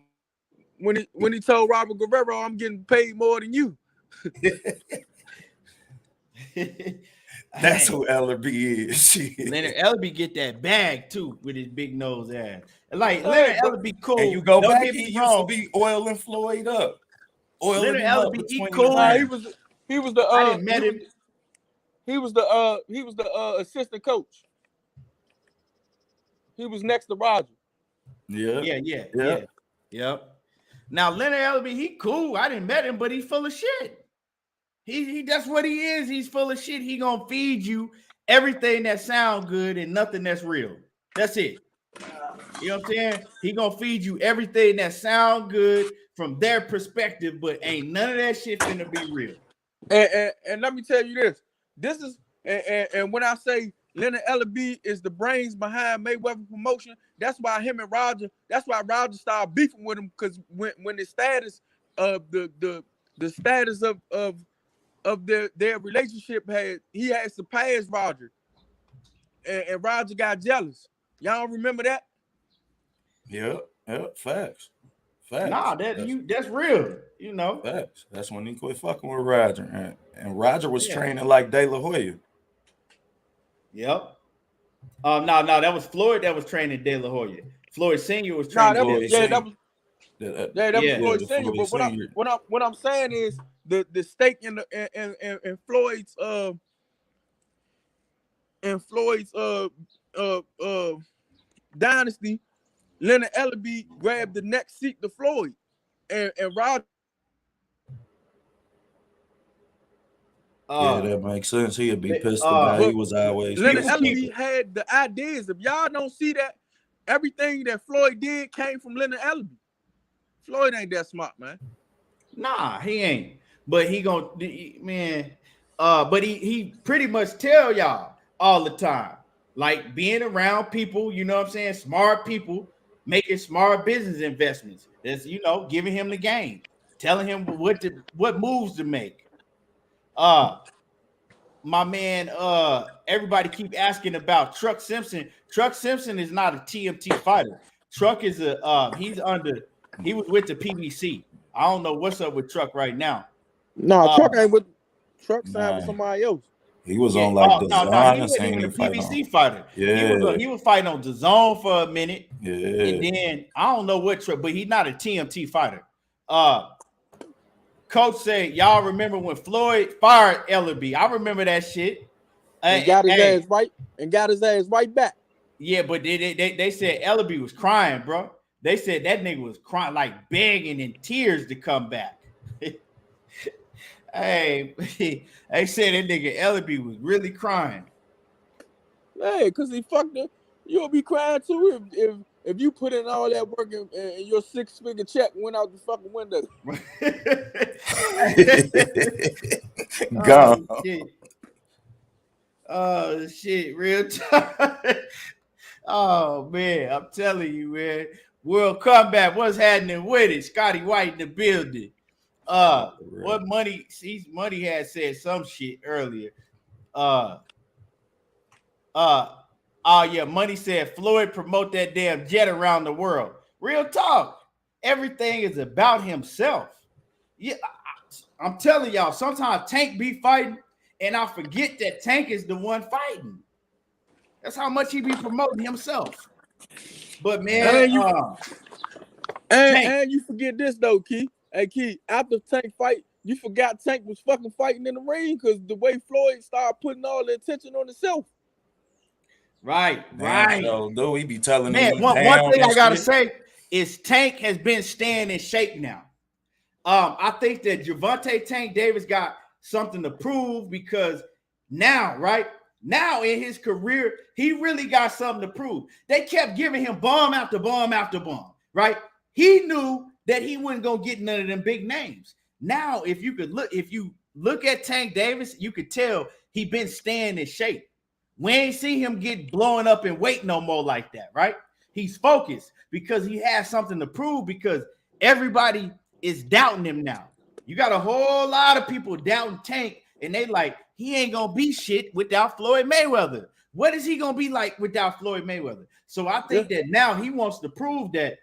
When he told Robert Guerrero, I'm getting paid more than you. That's who Ellerby is. Shit. Leonard Ellerby get that bag too with his big nose ass. Like Leonard Ellerby cool. And you go Don't back, get he me used wrong. to be oiling Floyd up. Oiling Leonard him up Ellerby, he between cool. the Nah, rounds. he was the I didn't met him. He was the assistant coach. He was next to Roger. Yeah. Yep. Now Leonard Ellerby, he cool. I didn't met him, but he's full of shit. He that's what he is. He's full of shit. He gonna feed you everything that sound good and nothing that's real. That's it. You know what I'm saying? He gonna feed you everything that sound good from their perspective, but ain't none of that shit finna be real. And let me tell you this. This is and when I say Leonard Ellerby is the brains behind Mayweather promotion, that's why him and Roger, that's why Roger started beefing with him, because when the status of the status of their relationship he had surpassed Roger. And Roger got jealous. Y'all remember that? Yeah, facts. Nah, that's real, you know. Facts. That's when he quit fucking with Roger. And Roger was training like De La Hoya. Yep. No, that was Floyd that was training De La Hoya. Floyd Sr. was training. That was Floyd Sr. But Senior. what I'm saying is the stake in Floyd's dynasty, Leonard Ellerby grabbed the next seat to Floyd, and Roger. Yeah, that makes sense. He'd be pissed about he was always. Leonard Ellerby had the ideas. If y'all don't see that, everything that Floyd did came from Leonard Ellerby. Floyd ain't that smart, man. Nah, he ain't. But he pretty much tell y'all all the time, like being around people, you know what I'm saying, smart people making smart business investments. That's, you know, giving him the game, telling him what moves to make. My man, everybody keep asking about Truck Simpson. Truck Simpson is not a TMT fighter. Truck is he was with the PBC. I don't know what's up with Truck right now. No, Truck ain't with Truck signed with somebody else. He was on like the DAZN. He wasn't even a PBC fighter. Yeah, he was fighting on DAZN for a minute. Yeah, and then I don't know what Truck, but he's not a TMT fighter. Coach said, y'all remember when Floyd fired Ellerby? I remember that shit. And got his ass right back. Yeah, but they said Ellerby was crying, bro. They said that nigga was crying, like begging in tears to come back. Hey, they said that nigga Ellerby was really crying. Hey, because he fucked her. You'll be crying too if you put in all that work and your 6-figure check went out the fucking window. Gone. Oh shit, real time. Oh man, I'm telling you, man. World Comeback, what's happening with it? Scotty White in the building. What money? Money had said some shit earlier. Yeah, Money said Floyd promote that damn jet around the world. Real talk. Everything is about himself. Yeah, I'm telling y'all, sometimes Tank be fighting, and I forget that Tank is the one fighting. That's how much he be promoting himself. But man, and you forget this though, Key. Hey, Key, after Tank fight, you forgot Tank was fucking fighting in the ring because the way Floyd started putting all the attention on himself. Right. So, though he be telling man, one thing I gotta say is Tank has been staying in shape now. I think that Gervonta Tank Davis got something to prove because now in his career, he really got something to prove. They kept giving him bomb after bomb after bomb, right? He knew that he wasn't gonna get none of them big names. Now, if you look at Tank Davis, you could tell he been staying in shape. We ain't see him get blowing up in weight no more like that, right? He's focused because he has something to prove because everybody is doubting him now. You got a whole lot of people doubting Tank, and they like, he ain't gonna be shit without Floyd Mayweather. What is he gonna be like without Floyd Mayweather? So I think that now he wants to prove that,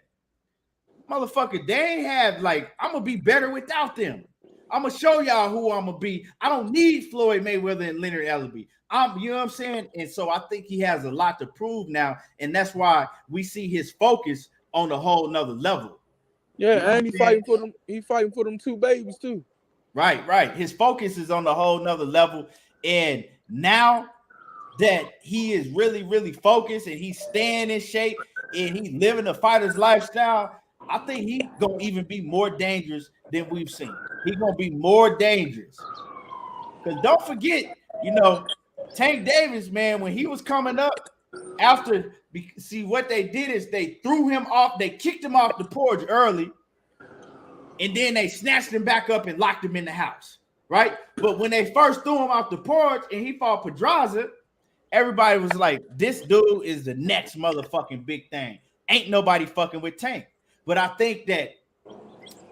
motherfucker, they ain't have like, I'm gonna be better without them. I'm gonna show y'all who I'm gonna be. I don't need Floyd Mayweather and Leonard Ellerbe. You know what I'm saying? And so I think he has a lot to prove now, and that's why we see his focus on a whole nother level. Yeah, You know and he fighting for them. He fighting for them 2 babies too. Right. His focus is on a whole nother level, and now that he is really, really focused and he's staying in shape and he's living a fighter's lifestyle, I think he's gonna even be more dangerous than we've seen. He's gonna be more dangerous. Because don't forget, Tank Davis, man, when he was coming up, see what they did is they threw him off, they kicked him off the porch early, and then they snatched him back up and locked him in the house, right? But when they first threw him off the porch and he fought Pedraza, everybody was like, this dude is the next motherfucking big thing. Ain't nobody fucking with Tank. But I think that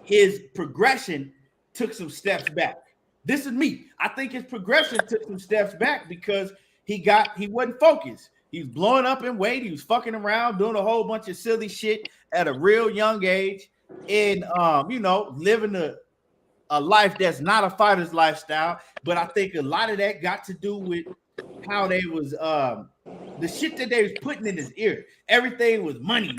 his progression took some steps back. This is me. I think his progression took some steps back because he wasn't focused. He was blowing up in weight. He was fucking around, doing a whole bunch of silly shit at a real young age, and living a life that's not a fighter's lifestyle. But I think a lot of that got to do with how they was the shit that they was putting in his ear. Everything was money.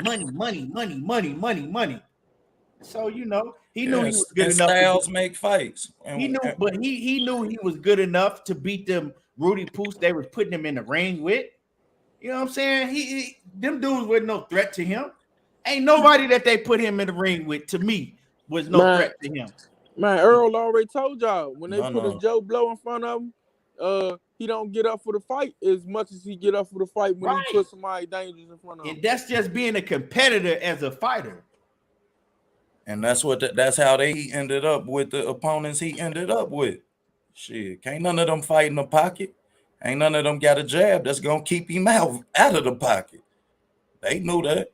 So he knew he was good enough. Styles make fights. He knew, but he knew he was good enough to beat them Rudy Poos they was putting him in the ring with. You know what I'm saying? Them dudes were no threat to him. Ain't nobody that they put him in the ring with, to me, was no threat to him. Man, Earl already told y'all when they put a Joe Blow in front of him, he don't get up for the fight as much as he get up for the fight when he put somebody dangerous in front of him. And that's just being a competitor as a fighter. And that's how they ended up with the opponents he ended up with. Shit, can't none of them fight in the pocket. Ain't none of them got a jab that's gonna keep him out of the pocket. They knew that.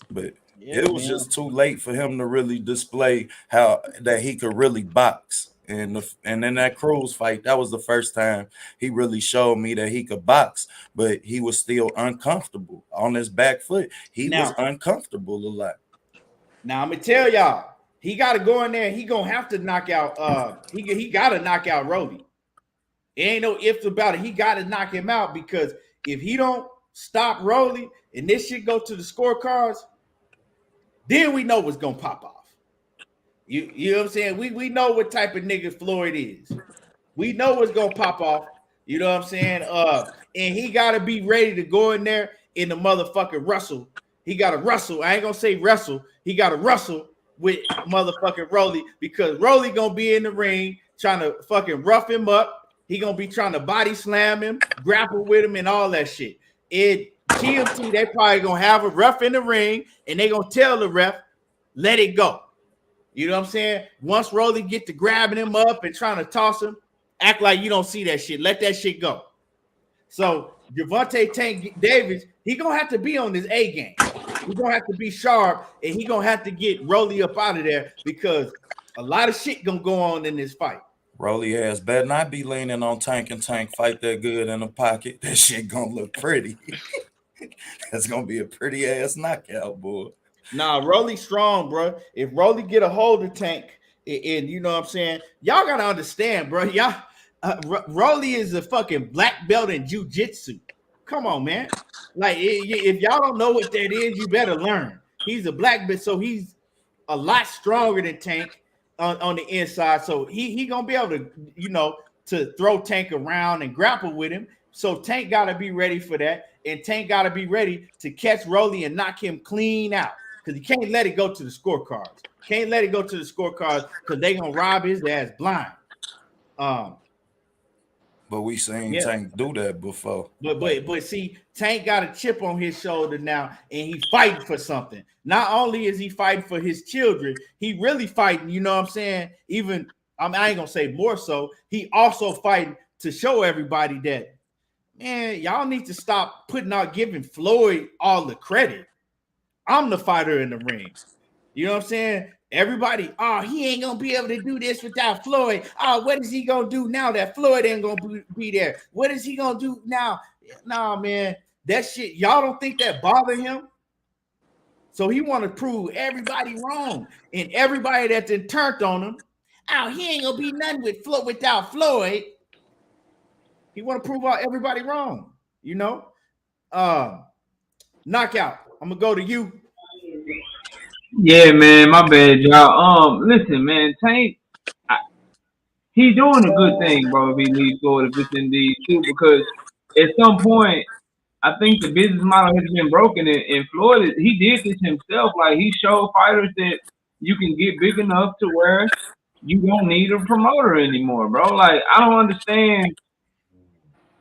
But it was just too late for him to really display how that he could really box. And in that Cruz fight, that was the first time he really showed me that he could box, but he was still uncomfortable on his back foot. He was uncomfortable a lot. Now I'm gonna tell y'all, he got to go in there. He gonna have to knock out. He got to knock out Rody. It ain't no ifs about it. He got to knock him out because if he don't stop Rody and this shit go to the scorecards, then we know what's gonna pop off. You know what I'm saying? We know what type of nigga Floyd is. We know what's gonna pop off. You know what I'm saying? And he gotta be ready to go in there in the motherfucking wrestle. He gotta wrestle. I ain't gonna say wrestle. He gotta wrestle with motherfucking Rolly because Rolly gonna be in the ring trying to fucking rough him up. He gonna be trying to body slam him, grapple with him, and all that shit. TMT, they probably gonna have a ref in the ring, and they gonna tell the ref, let it go. You know what I'm saying? Once Rolly get to grabbing him up and trying to toss him, act like you don't see that shit. Let that shit go. So Gervonta Tank Davis, he gonna have to be on his A game. He's gonna have to be sharp, and he gonna have to get Rolly up out of there because a lot of shit gonna go on in this fight. Rolly ass better not be leaning on Tank and Tank fight that good in the pocket. That shit gonna look pretty. That's gonna be a pretty ass knockout, boy. Nah, Rolly strong, bro. If Rolly get a hold of Tank, and you know what I'm saying, y'all gotta understand, bro. Y'all, Rolly is a fucking black belt in jiu-jitsu. Come on, man. Like, if y'all don't know what that is, you better learn. He's a black belt, so he's a lot stronger than Tank on the inside. So he gonna be able to, to throw Tank around and grapple with him. So Tank gotta be ready for that, and Tank gotta be ready to catch Rolly and knock him clean out. Because he can't let it go to the scorecards. Can't let it go to the scorecards because they gonna rob his ass blind. But we seen Tank do that before. But see, Tank got a chip on his shoulder now, and he's fighting for something. Not only is he fighting for his children, he really fighting. You know what I'm saying? Even I ain't gonna say more so. He also fighting to show everybody that, man, y'all need to stop giving Floyd all the credit. I'm the fighter in the ring. You know what I'm saying? Everybody, he ain't gonna be able to do this without Floyd. What is he gonna do now that Floyd ain't gonna be there? What is he gonna do now? Nah, man, that shit, y'all don't think that bother him? So he want to prove everybody wrong, and everybody that's turned on him, Oh, he ain't gonna be nothing without Floyd. He want to prove everybody wrong, you know. Knockout. I'm gonna go to you. Yeah, man, my bad, y'all. Listen, man, Tank, he's doing a good thing, bro. If he leaves Florida, if it's indeed true, because at some point, I think the business model has been broken in Florida. He did this himself. Like he showed fighters that you can get big enough to where you don't need a promoter anymore, bro. Like I don't understand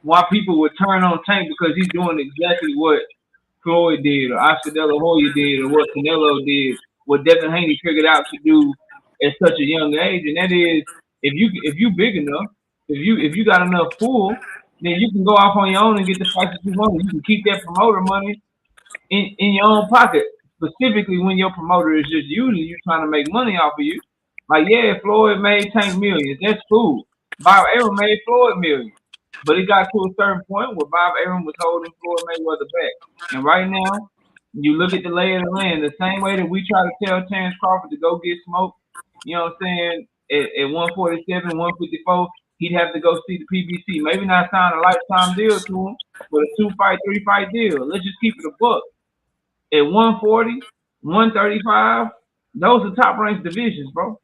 why people would turn on Tank because he's doing exactly what Floyd did, or Oscar De La Hoya did, or what Canelo did, what Devin Haney figured out to do at such a young age, and that is if you big enough, if you got enough pull, then you can go off on your own and get the fights that you want. You can keep that promoter money in your own pocket. Specifically when your promoter is just using you trying to make money off of you. Like yeah, Floyd made Tank millions. That's cool. Bob Arum made Floyd millions. But it got to a certain point where Bob Arum was holding Floyd Mayweather back. And right now, you look at the lay of the land, the same way that we try to tell Terrence Crawford to go get smoked, you know what I'm saying, at 147, 154, he'd have to go see the PBC. Maybe not sign a lifetime deal to him, but a 2-fight, 3-fight deal. Let's just keep it a buck. At 140, 135, those are top-ranked divisions, bro.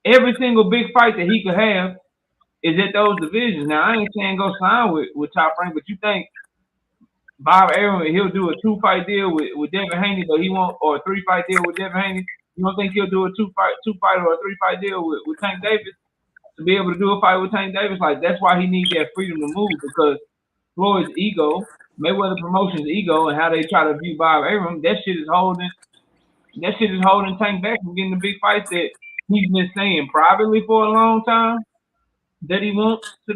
Every single big fight that he could have is at those divisions. Now, I ain't saying go sign with Top Rank, but you think Bob Arum, he'll do a 2-fight deal with Devin Haney, but he won't, or a 3-fight deal with Devin Haney. You don't think he'll do a 2-fight or a 3-fight deal with Tank Davis to be able to do a fight with Tank Davis? Like, that's why he needs that freedom to move, because Floyd's ego, Mayweather Promotions' ego, and how they try to view Bob Arum, that shit is holding Tank back from getting the big fights that he's been saying privately for a long time that he wants to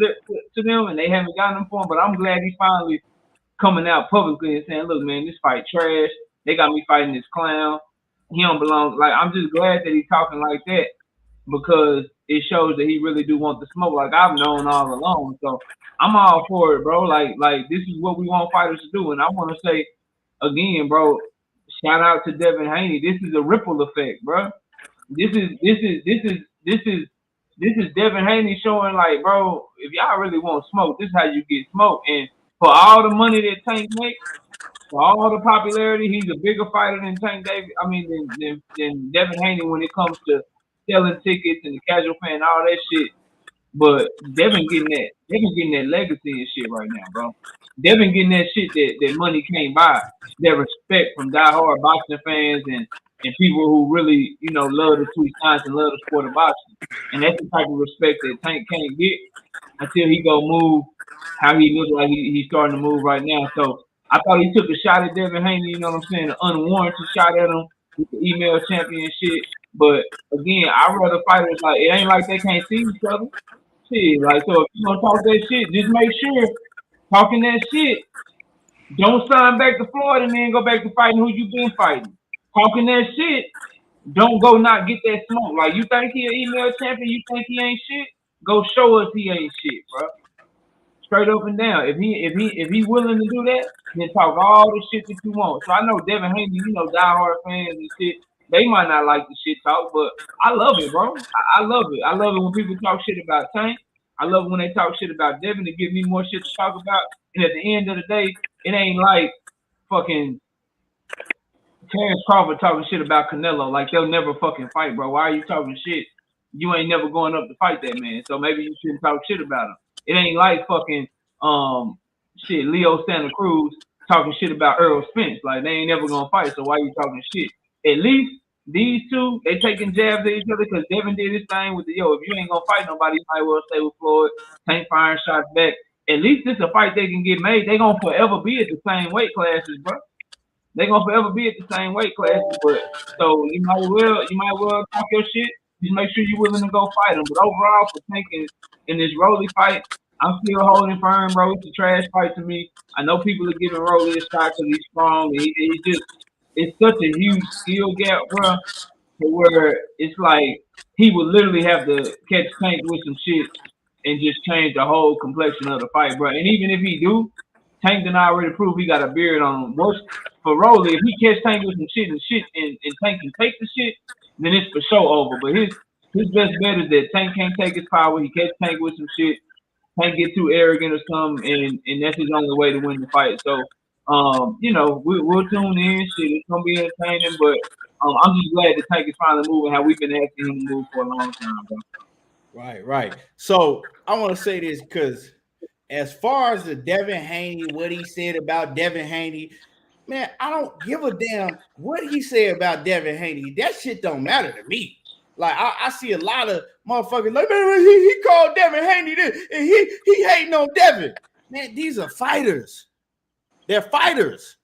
them, and they haven't gotten them for him. But I'm glad he's finally coming out publicly and saying, look, man, this fight trash. They got me fighting this clown. He don't belong. Like, I'm just glad that he's talking like that, because it shows that he really do want the smoke, like I've known all along. So I'm all for it, bro. Like this is what we want fighters to do. And I want to say again, bro, shout out to Devin Haney. This is a ripple effect, bro. This is Devin Haney showing, like, bro, if y'all really want smoke, this is how you get smoke. And for all the money that Tank makes, for all the popularity, he's a bigger fighter than Tank Davis. I mean, than Devin Haney when it comes to selling tickets and the casual fan, all that shit. But Devin getting that legacy and shit right now, bro. Devin getting that shit that money can't buy. That respect from diehard boxing fans and people who really, you know, love the two science and love the sport of boxing. And that's the type of respect that Tank can't get until he go move how he looks like he's starting to move right now. So I thought he took a shot at Devin Haney, you know what I'm saying, an unwarranted shot at him with the email championship. But again, I'd rather fighters, like, it ain't like they can't see each other. Shit, like, so if you gonna talk that shit, just make sure talking that shit, don't sign back to Florida and then go back to fighting who you been fighting. Talking that shit, don't go not get that smoke. Like, you think he an email champion, you think he ain't shit? Go show us he ain't shit, bro. Straight up and down. If he willing to do that, then talk all the shit that you want. So I know Devin Haney, you know, diehard fans and shit, they might not like the shit talk, but I love it, bro. I love it. I love it when people talk shit about Tank. I love it when they talk shit about Devin to give me more shit to talk about. And at the end of the day, it ain't like fucking Terrence Crawford talking shit about Canelo. Like, they'll never fucking fight, bro. Why are you talking shit? You ain't never going up to fight that man. So maybe you shouldn't talk shit about him. It ain't like fucking Leo Santa Cruz talking shit about Earl Spence. Like, they ain't never gonna fight. So why you talking shit? At least these two, they taking jabs at each other because Devin did his thing with the, if you ain't gonna fight nobody, you might well stay with Floyd. Tank firing shots back. At least it's a fight they can get made. They gonna forever be at the same weight classes, bro. They gonna forever be at the same weight classes. But so you might well talk your shit. Just make sure you're willing to go fight them. But overall, for Tank in this Rolly fight, I'm still holding firm, bro. It's a trash fight to me. I know people are giving Rolly a shot because he's strong. It's such a huge skill gap, bro, to where it's like he would literally have to catch Tank with some shit and just change the whole complexion of the fight, bro. And even if he do, Tank done already proved he got a beard on him. Worse for Rolly, if he catch Tank with some shit and Tank can take the shit, then it's for sure over. But his best bet is that Tank can't take his power. He catch Tank with some shit. Tank get too arrogant or something, and that's his only way to win the fight. So, we'll tune in. Shit, it's gonna be entertaining, but I'm just glad that Tank is finally moving how we've been asking him to move for a long time, bro. Right. So I want to say this because as far as the Devin Haney, what he said about Devin Haney, man, I don't give a damn what he said about Devin Haney. That shit don't matter to me. Like I see a lot of motherfuckers like, man, he called Devin Haney this, and he hating on Devin. Man, these are fighters. They're fighters.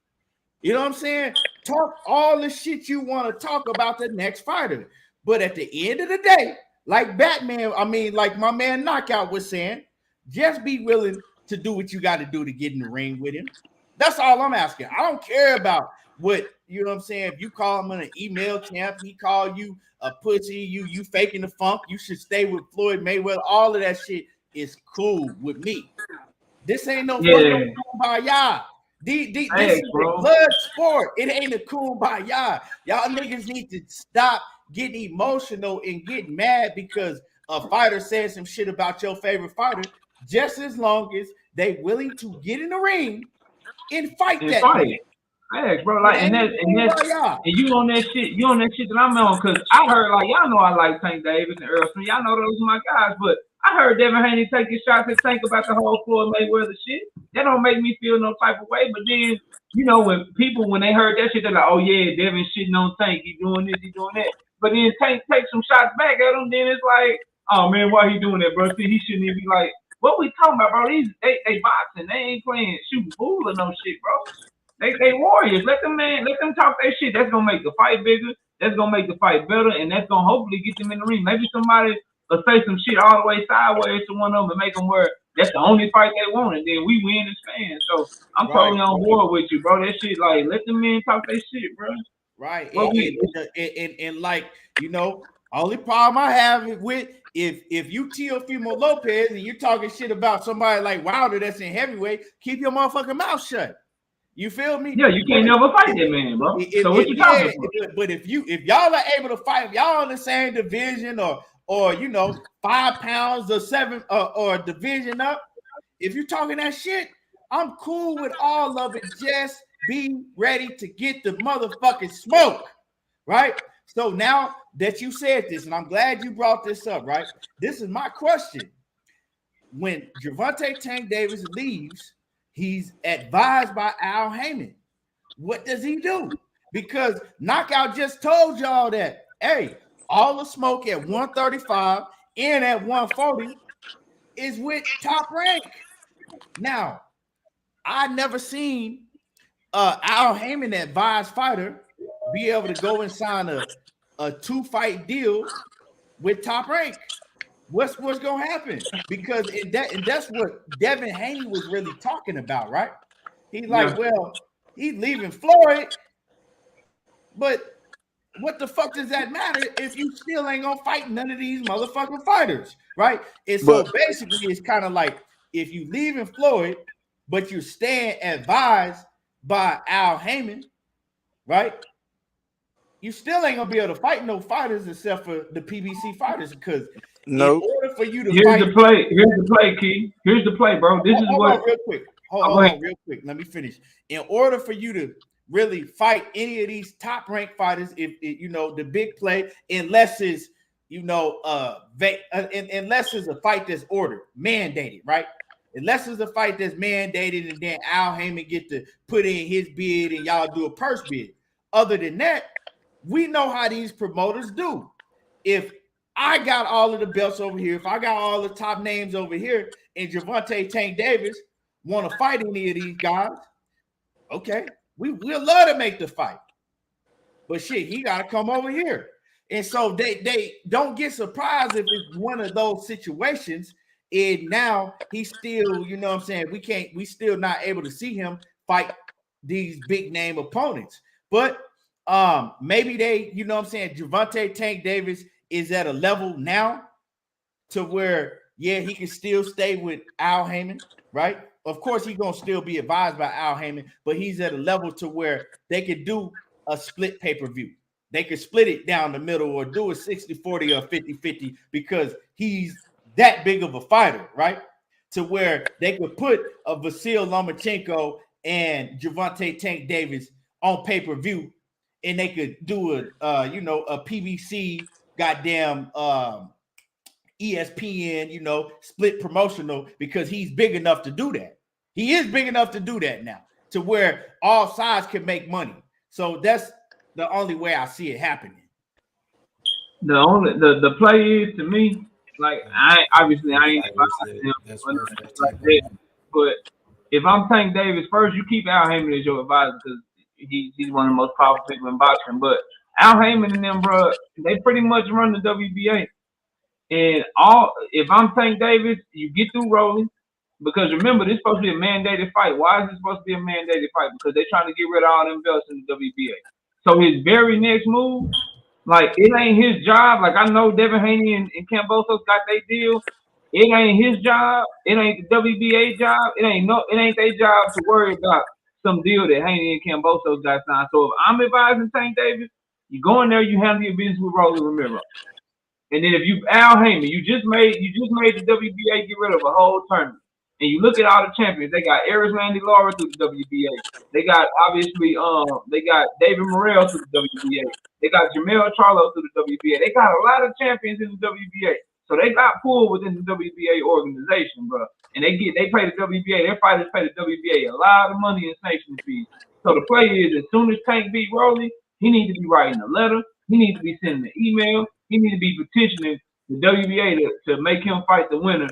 You know what I'm saying? Talk all the shit you want to talk about the next fighter. But at the end of the day, like like my man Knockout was saying, just be willing to do what you got to do to get in the ring with him. That's all I'm asking. I don't care about what, you know what I'm saying? If you call him an email champ, he call you a pussy, you faking the funk, you should stay with Floyd Mayweather. All of that shit is cool with me. This ain't no fucking kumbaya. This is a blood sport. It ain't a kumbaya. Y'all niggas need to stop getting emotional and get mad because a fighter says some shit about your favorite fighter, just as long as they willing to get in the ring and fight that fight. Hey, bro, like, and you on that shit, that I'm on, because I heard, like, y'all know I like Tank Davis and Erickson. Y'all know those are my guys, but I heard Devin Haney take his shots at Tank about the whole Floyd Mayweather shit. That don't make me feel no type of way, but then, when they heard that shit, they're like, oh yeah, Devin shitting on Tank, he doing this, he doing that. But then Tank takes some shots back at him, then it's like, oh man, why he doing that, bro? See, he shouldn't even be like, what we talking about, bro? They boxing, they ain't playing shooting pool or no shit, bro. They warriors. Let them talk their shit. That's gonna make the fight bigger. That's gonna make the fight better, and that's gonna hopefully get them in the ring. Maybe somebody will say some shit all the way sideways to one of them and make them wear. That's the only fight they want, and then we win as fans. So I'm totally on board with you, bro. That shit, like, let them men talk their shit, bro. Right. And like, only problem I have with if you Teofimo Lopez and you're talking shit about somebody like Wilder that's in heavyweight, keep your motherfucking mouth shut. You feel me? Yeah, you can't never fight that man, bro. So what you talking about? But if y'all are able to fight, if y'all in the same division or 5 pounds or 7 or division up, if you're talking that shit, I'm cool with all of it. Just be ready to get the motherfucking smoke, right? So now that you said this, and I'm glad you brought this up, right? This is my question. When Gervonta Tank Davis leaves, he's advised by Al Heyman. What does he do? Because Knockout just told y'all that, hey, all the smoke at 135 and at 140 is with Top Rank. Now, I never seen Al Heyman advised fighter be able to go and sign a 2-fight deal with Top Rank. What's gonna happen? Because that's what Devin Haney was really talking about, right? He's like, well, he's leaving Floyd, but what the fuck does that matter if you still ain't gonna fight none of these motherfucking fighters, right? And so basically, it's kind of like if you leaving Floyd, but you're staying advised by Al Heyman, right? You still ain't gonna be able to fight no fighters except for the PBC fighters because in order for you to fight, here's the play, Key. Here's the play, bro. This is what. Real quick. Hold on, real quick. Let me finish. In order for you to really fight any of these top ranked fighters, if the big play, unless it's unless it's a fight that's ordered, mandated, right? Unless it's a fight that's mandated, and then Al Heyman get to put in his bid and y'all do a purse bid. Other than that, we know how these promoters do. If I got all of the belts over here, if I got all the top names over here, and Gervonta Tank Davis want to fight any of these guys, okay, we'll love to make the fight. But shit, he got to come over here. And so they don't get surprised if it's one of those situations. And now he's still, we still not able to see him fight these big name opponents. But maybe they, Gervonta Tank Davis is at a level now to where, he can still stay with Al Heyman, right? Of course, he's going to still be advised by Al Heyman, but he's at a level to where they could do a split pay-per-view. they could split it down the middle or do a 60-40 or 50-50 because he's that big of a fighter, right? To where they could put a Vasyl Lomachenko and Gervonta Tank Davis on pay-per-view, and they could do a PBC goddamn ESPN, split promotional because he's big enough to do that. He is big enough to do that now, to where all sides can make money. So that's the only way I see it happening. The play is, to me, like I ain't That's like that, but if I'm Tank Davis first, you keep Al Heyman as your advisor because he's one of the most powerful people in boxing. But Al Heyman and them, bro, they pretty much run the WBA. And if I'm Tank Davis, you get through rolling. Because remember, this is supposed to be a mandated fight. Why is it supposed to be a mandated fight? Because they're trying to get rid of all them belts in the WBA. So his very next move, like, it ain't his job. Like, I know Devin Haney and Kambosos got their deal. It ain't his job. It ain't the WBA job. It ain't their job to worry about some deal that Haney and Kambosos got signed. So if I'm advising Tank Davis, you go in there, you handle your business with Rolly Romero. And then if you Al Heyman, you just made the WBA get rid of a whole tournament. And you look at all the champions, they got Erickson Lubin through the WBA. They got obviously they got David Morrell through the WBA. They got Jamel Charlo through the WBA. They got a lot of champions in the WBA. So they got pulled within the WBA organization, bro. And they pay the WBA, their fighters pay the WBA a lot of money in sanction fees. So the play is, as soon as Tank beat Rolly, he needs to be writing a letter, he needs to be sending an email, he needs to be petitioning the WBA to make him fight the winner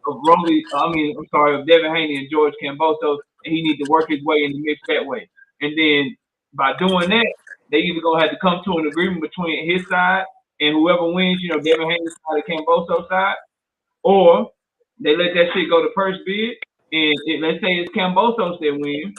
of of Devin Haney and George Kambosos, and he needs to work his way in the mix that way. And then by doing that, they either gonna have to come to an agreement between his side and whoever wins, Devin Haney's side or Kambosos side, or they let that shit go to first bid, and let's say it's Kambosos that wins.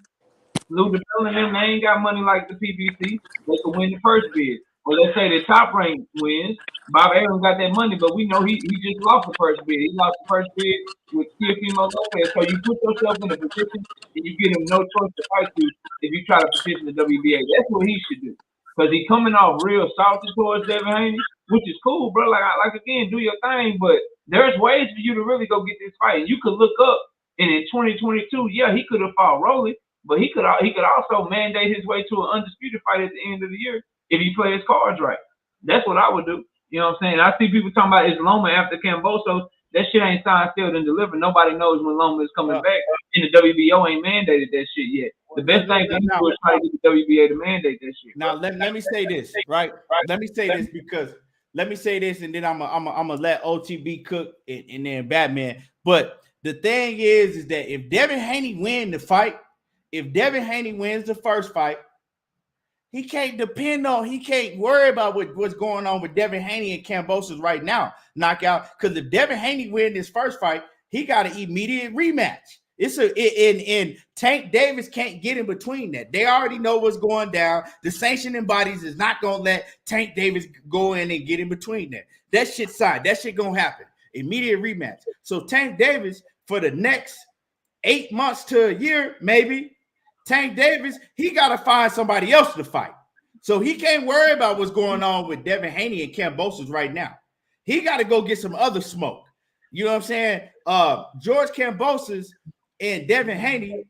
Lou DeBell and them, they ain't got money like the PBC. They could win the first bid. Or let's say the top rank wins. Bob Arum got that money, but we know he just lost the first bid. He lost the first bid with Teofimo Lopez. So you put yourself in a position and you give him no choice to fight you if you try to petition the WBA. That's what he should do. Because he coming off real salty towards Devin Haney, which is cool, bro. Like again, do your thing, but there's ways for you to really go get this fight. And you could look up, and in 2022, yeah, he could have fought Rolly, but he could also mandate his way to an undisputed fight at the end of the year if he plays cards right. That's what I would do. You know what I'm saying? I see people talking about is Loma after Kambosos. That shit ain't signed, sealed, and delivered. Nobody knows when Loma is coming back. And the WBO ain't mandated that shit yet. The best thing to do is try to get the WBA to mandate that shit. Now let me say this, right? Let me say this because and then I'm gonna let OTB cook and then Batman. But the thing is that if Devin Haney wins the fight, if Devin Haney wins the first fight, he can't worry about what's going on with Devin Haney and Kambosos right now. Knockout. Because if Devin Haney wins this first fight, he got an immediate rematch. And Tank Davis can't get in between that. They already know what's going down. The sanctioning bodies is not gonna let Tank Davis go in and get in between that. That shit signed. That shit gonna happen. Immediate rematch. So Tank Davis for the next 8 months to a year, maybe. Tank Davis, he got to find somebody else to fight. So he can't worry about what's going on with Devin Haney and Kambosos right now. He got to go get some other smoke. You know what I'm saying? George Kambosos and Devin Haney,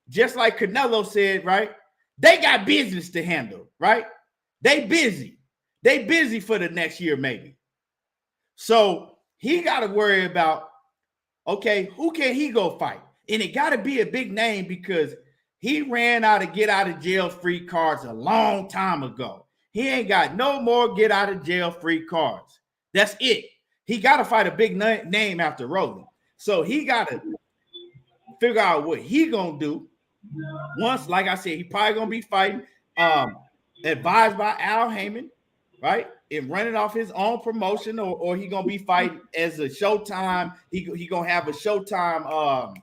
just like Canelo said, right? They got business to handle, right? They busy. They busy for the next year, maybe. So he got to worry about, okay, who can he go fight? And it got to be a big name because he ran out of get out of jail free cards a long time ago. He ain't got no more get out of jail free cards. That's it. He got to fight a big name after Rolling. So he got to figure out what he going to do. Once, like I said, he probably going to be fighting, advised by Al Heyman, right? And running off his own promotion, or he going to be fighting as a Showtime. He going to have a Showtime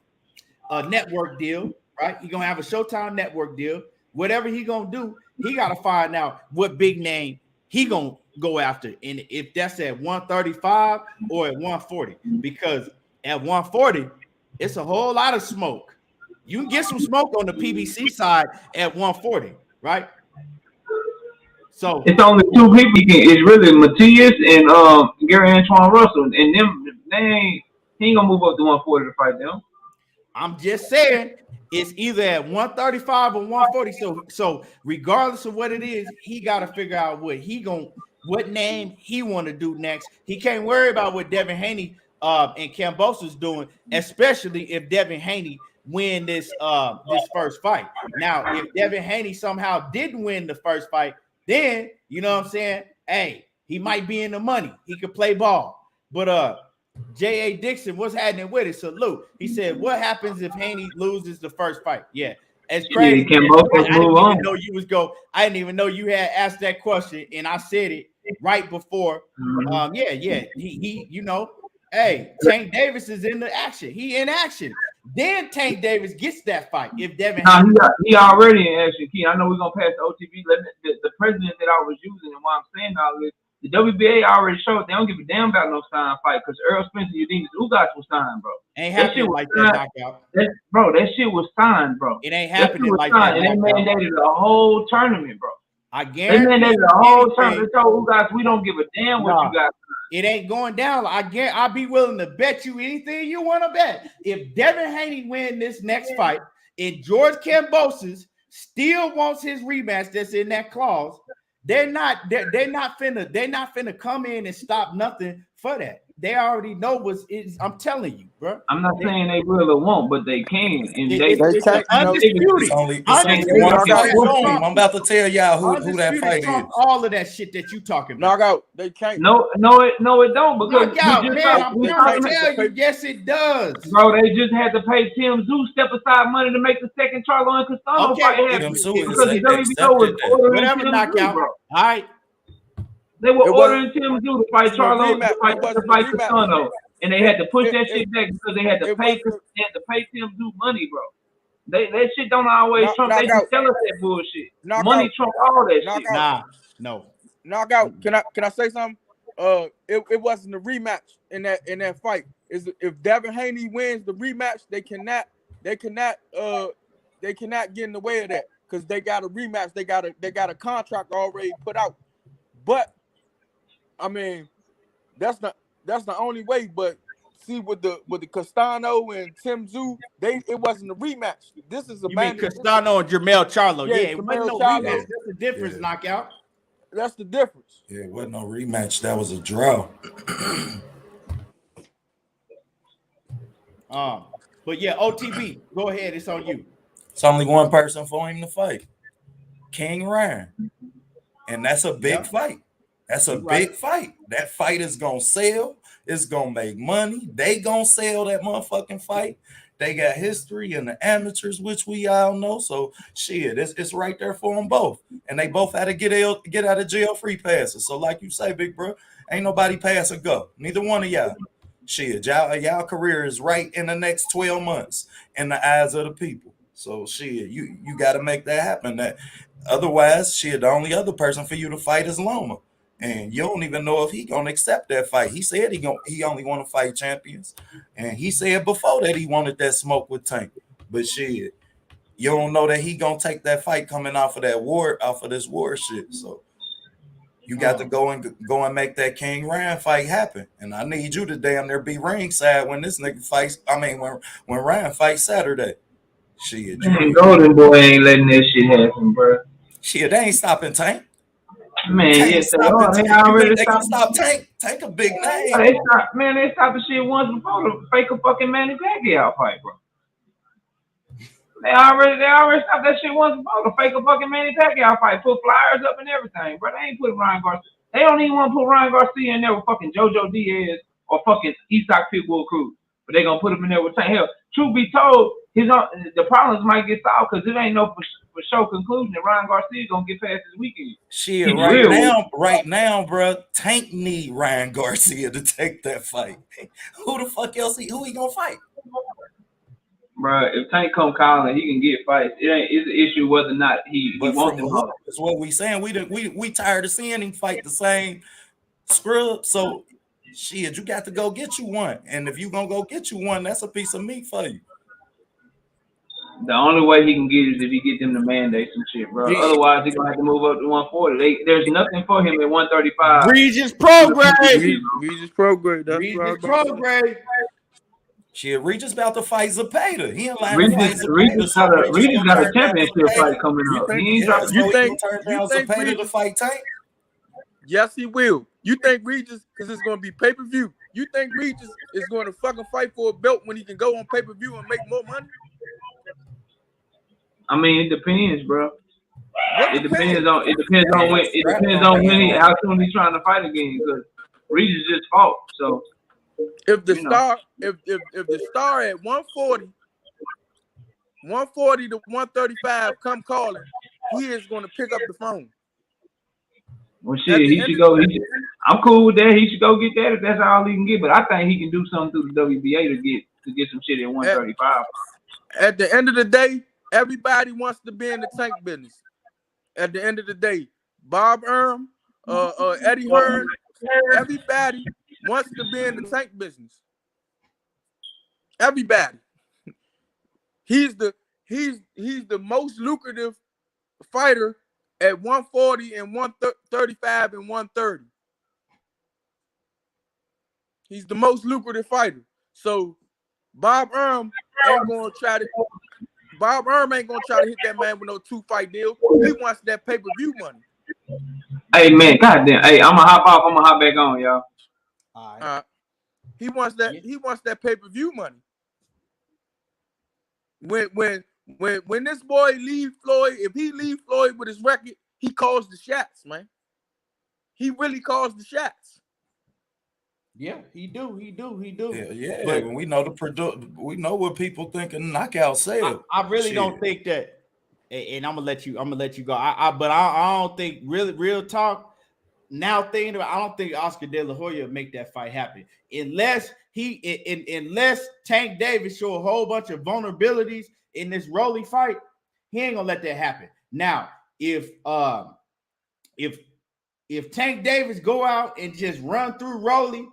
network deal. Right, he gonna have a Showtime network deal. Whatever he gonna do, he gotta find out what big name he gonna go after, and if that's at 135 or at 140. Because at 140, it's a whole lot of smoke. You can get some smoke on the PBC side at 140, right? So it's only two people. It's really Matias and Gary Antoine Russell, and them he ain't gonna move up to 140 to fight them. I'm just saying it's either at 135 or 140. So regardless of what it is, he got to figure out what name he want to do next. He can't worry about what Devin Haney and Kambosa's doing, especially if Devin Haney win this first fight. Now, if Devin Haney somehow didn't win the first fight, then you know what I'm saying? Hey, he might be in the money. He could play ball. But J.A. Dixon, what's happening with it? Salute. He said, what happens if Haney loses the first fight? Yeah. It's crazy. Yeah, I didn't even know you had asked that question, and I said it right before. He you know, hey, Tank Davis is in the action. He in action. Then Tank Davis gets that fight. If Devin he already in action. Key, I know we're gonna pass the OTB. The president that I was using and why I'm saying all this. The WBA already showed they don't give a damn about no signed fight because Earl Spence and Udinese Ugas was signed, bro. Ain't happening like that knockout. That shit was signed, bro. It ain't happening like that. And they mandated a whole tournament, bro. I guarantee they mandated a whole tournament. They told Ugas we don't give a damn what you got. It ain't going down. I'll be willing to bet you anything you want to bet. If Devin Haney win this next fight, and George Kambosos still wants his rematch that's in that clause, they're not finna come in and stop nothing for that. They already know what's is. I'm telling you, bro. I'm not saying they will or won't, but they can. And it's undisputed. I'm about to tell y'all who that fight is. All of that shit that you talking about. Knockout. They can't. No, it don't. Because knockout, man. I'm trying to tell you, yes, it does. Bro, they just had to pay Tim Zoo step aside money to make the second Charlo and Castano fight happen. Because the WBO was ordering whatever knockout. All right. They were ordering Tim Zoo to fight Charlo to fight Castano, and they had to push that shit back because they had to pay Tim Zoo money, bro. That shit don't always trump. They just tell us that bullshit. Money trump all that shit. Nah, no. Knockout. Can I say something? It wasn't a rematch in that fight. If Devin Haney wins the rematch, they cannot get in the way of that because they got a rematch. They got a contract already put out. But I mean, that's the only way. But see, with the Castano and Tim Zoo, it wasn't a rematch. This is a. You mean Castano and Jermell Charlo? Yeah, it wasn't no Charlo. rematch. That's the difference. Knockout. That's the difference. Yeah, it wasn't no rematch. That was a draw. But yeah, OTB, go ahead. It's on you. It's only one person for him to fight, King Ryan, and that's a big fight. That's a big fight. That fight is gonna sell. It's gonna make money. They gonna sell that motherfucking fight. They got history in the amateurs, which we all know. So shit, it's right there for them both. And they both had to get out of jail free passes. So like you say, big bro, ain't nobody pass or go. Neither one of y'all. Shit, y'all career is right in the next 12 months in the eyes of the people. So shit, you got to make that happen. That otherwise, shit, the only other person for you to fight is Loma. And you don't even know if he gonna accept that fight. He said he only want to fight champions, and he said before that he wanted that smoke with Tank. But shit, you don't know that he gonna take that fight coming off of this war shit. So you got to go and make that King Ryan fight happen. And I need you to damn near be ringside when this nigga fights. I mean when Ryan fights Saturday. Shit, Golden Boy ain't letting that shit happen, bro. Shit, they ain't stopping Tank. Man, yes, they already stopped. Stop Tank a big name. They stopped the shit once before to fake a fucking Manny Pacquiao fight, bro. They already stopped that shit once before to fake a fucking Manny Pacquiao fight, put flyers up and everything, bro. They ain't putting Ryan Garcia. They don't even want to put Ryan Garcia in there with fucking JoJo Diaz or fucking Isak Pitbull Cruz, but they gonna put him in there with Tank. Hell, truth be told, the problems might get solved because it ain't no for sure conclusion that Ryan Garcia gonna get past this weekend. Shit, right now, bro, Tank need Ryan Garcia to take that fight. Who the fuck else? Who he gonna fight? Bro, if Tank come calling, he can get fights. It's an issue whether or not he wants to. That's what we saying. We tired of seeing him fight the same scrub. So shit, you got to go get you one. And if you gonna go get you one, that's a piece of meat for you. The only way he can get is if he get them to mandate some shit, bro. Otherwise, he's gonna have to move up to 140. There's nothing for him at 135. Regis Prograde. Regis Prograde. That's Regis right. Prograde. Shit, Regis about to fight Zapata. He in line to Regis fight Zapata. Regis got a championship fight coming up. He ain't dropping. You think Zapata to fight Tank? Yes, he will. You think Regis, because it's going to be pay-per-view, you think Regis is going to fucking fight for a belt when he can go on pay-per-view and make more money? I mean, it depends, bro. It depends on when how soon he's trying to fight again. Because Regis just fought, so if the star at 140 to 135 come calling, he is going to pick up the phone. Well, shit, he should go. I'm cool with that. He should go get that if that's all he can get. But I think he can do something through the WBA to get some shit at 135. At the end of the day, everybody wants to be in the tank business. At the end of the day, Bob Earl, Eddie Hearn, everybody wants to be in the tank business. Everybody. He's the most lucrative fighter at 140 and 135 and 130. He's the most lucrative fighter. So Bob Earl ain't gonna try to hit that man with no 2-fight deal. He wants that pay-per-view money. Hey man, goddamn. Hey, I'ma hop off. I'ma hop back on, y'all. All right. He wants that pay-per-view money. When this boy leave Floyd, if he leave Floyd with his record, he calls the shots, man. He really calls the shots. Yeah, he do. Yeah. But we know we know what people think a knockout sale. I really don't think that, and I'm gonna let you go. But I don't think real talk. Now thinking about, I don't think Oscar De La Hoya make that fight happen unless Tank Davis show a whole bunch of vulnerabilities in this Rolly fight. He ain't gonna let that happen. Now, if Tank Davis go out and just run through Rolly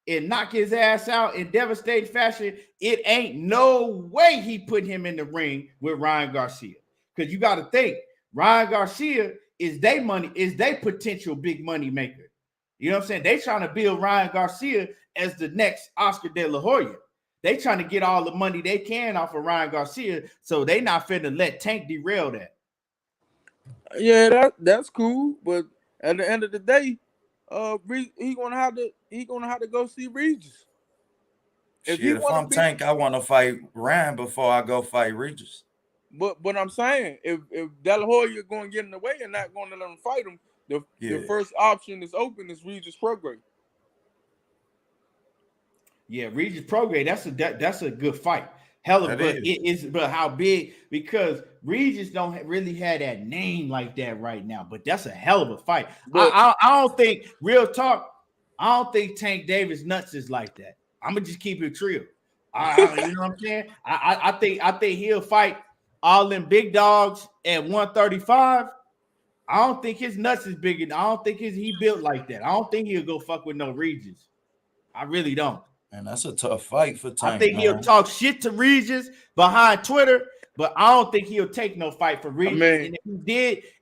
and knock his ass out in devastating fashion, it ain't no way he put him in the ring with Ryan Garcia. Because you got to think, Ryan Garcia is they potential big money maker. You know what I'm saying? They trying to build Ryan Garcia as the next Oscar De La Hoya. They trying to get all the money they can off of Ryan Garcia, so they not finna let Tank derail that. Yeah, that's cool, but at the end of the day, he gonna have to go see Regis. If I'm Tank, I want to fight Ryan before I go fight Regis. But I'm saying, if De La Hoya going to get in the way and not going to let him fight him, the first option is open is Regis Prograde. Yeah, Regis Prograde, that's a good fight. Hell of but how big? Because Regis don't really have that name like that right now. But that's a hell of a fight. I don't think, real talk, I don't think Tank Davis nuts is like that. I'm gonna just keep it real. You know what I'm saying? I think he'll fight all them big dogs at 135. I don't think his nuts is big. I don't think he built like that. I don't think he'll go fuck with no Regis. I really don't. And that's a tough fight for Tank. I think he'll talk shit to Regis behind Twitter, but I don't think he'll take no fight for Regis. And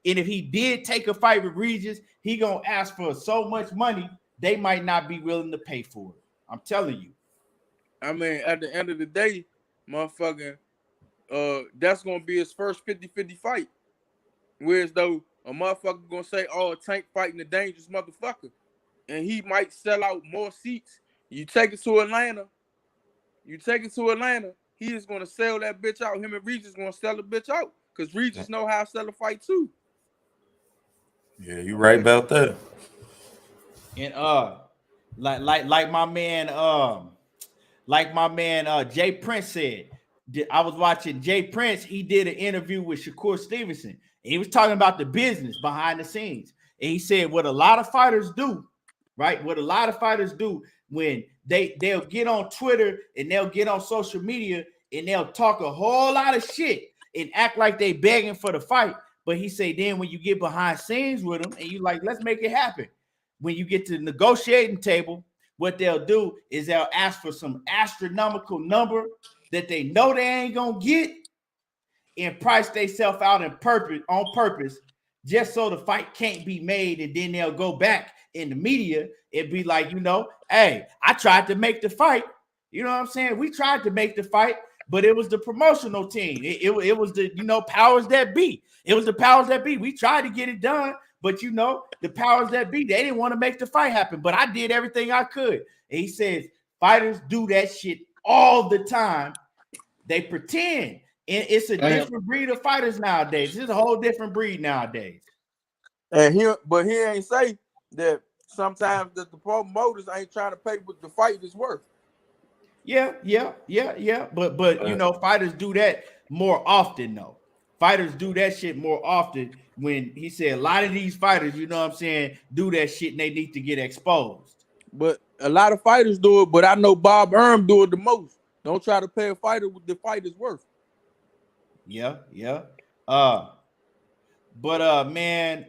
if he did take a fight with Regis, he gonna ask for so much money they might not be willing to pay for it. I'm telling you. I mean, at the end of the day, motherfucking, that's gonna be his first 50-50 fight. Whereas though a motherfucker gonna say, "Oh, Tank fighting a dangerous motherfucker," and he might sell out more seats. You take it to Atlanta. He is gonna sell that bitch out. Him and Regis gonna sell the bitch out because Regis know how to sell a fight too. Yeah, you right about that. And like my man Jay Prince said, I was watching Jay Prince. He did an interview with Shakur Stevenson. And he was talking about the business behind the scenes. And he said what a lot of fighters do, right? What a lot of fighters do when they'll get on Twitter and they'll get on social media and they'll talk a whole lot of shit and act like they begging for the fight. But he said then when you get behind scenes with them and you like, let's make it happen. When you get to the negotiating table, what they'll do is they'll ask for some astronomical number that they know they ain't gonna get. and price themselves out on purpose, just so the fight can't be made, and then they'll go back in the media and be like, hey, I tried to make the fight. You know what I'm saying? We tried to make the fight, but it was the promotional team. It was the powers that be. It was the powers that be. We tried to get it done, but the powers that be, they didn't want to make the fight happen. But I did everything I could. And he says fighters do that shit all the time. They pretend. And it's a different breed of fighters nowadays. It's a whole different breed nowadays. And he ain't say that sometimes that the promoters ain't trying to pay what the fight is worth. Yeah. But fighters do that more often, though. Fighters do that shit more often. When he said a lot of these fighters, do that shit and they need to get exposed. But a lot of fighters do it, but I know Bob Arum do it the most. Don't try to pay a fighter what the fight is worth. Yeah. Man,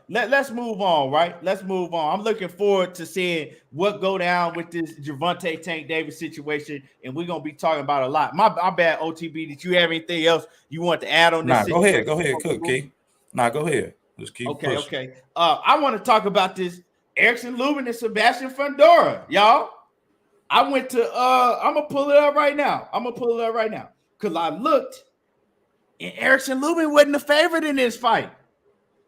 let's move on, right? Let's move on. I'm looking forward to seeing what go down with this Gervonta Tank Davis situation, and we're gonna be talking about a lot. My bad, OTB. Did you have anything else you want to add on this? Go ahead, cook, Key. Go ahead. Just keep pushing. Okay. I want to talk about this Erickson Lubin and Sebastian Fundora, y'all. I went to I'm gonna pull it up right now. Because I looked, and Erickson Lubin wasn't the favorite in this fight.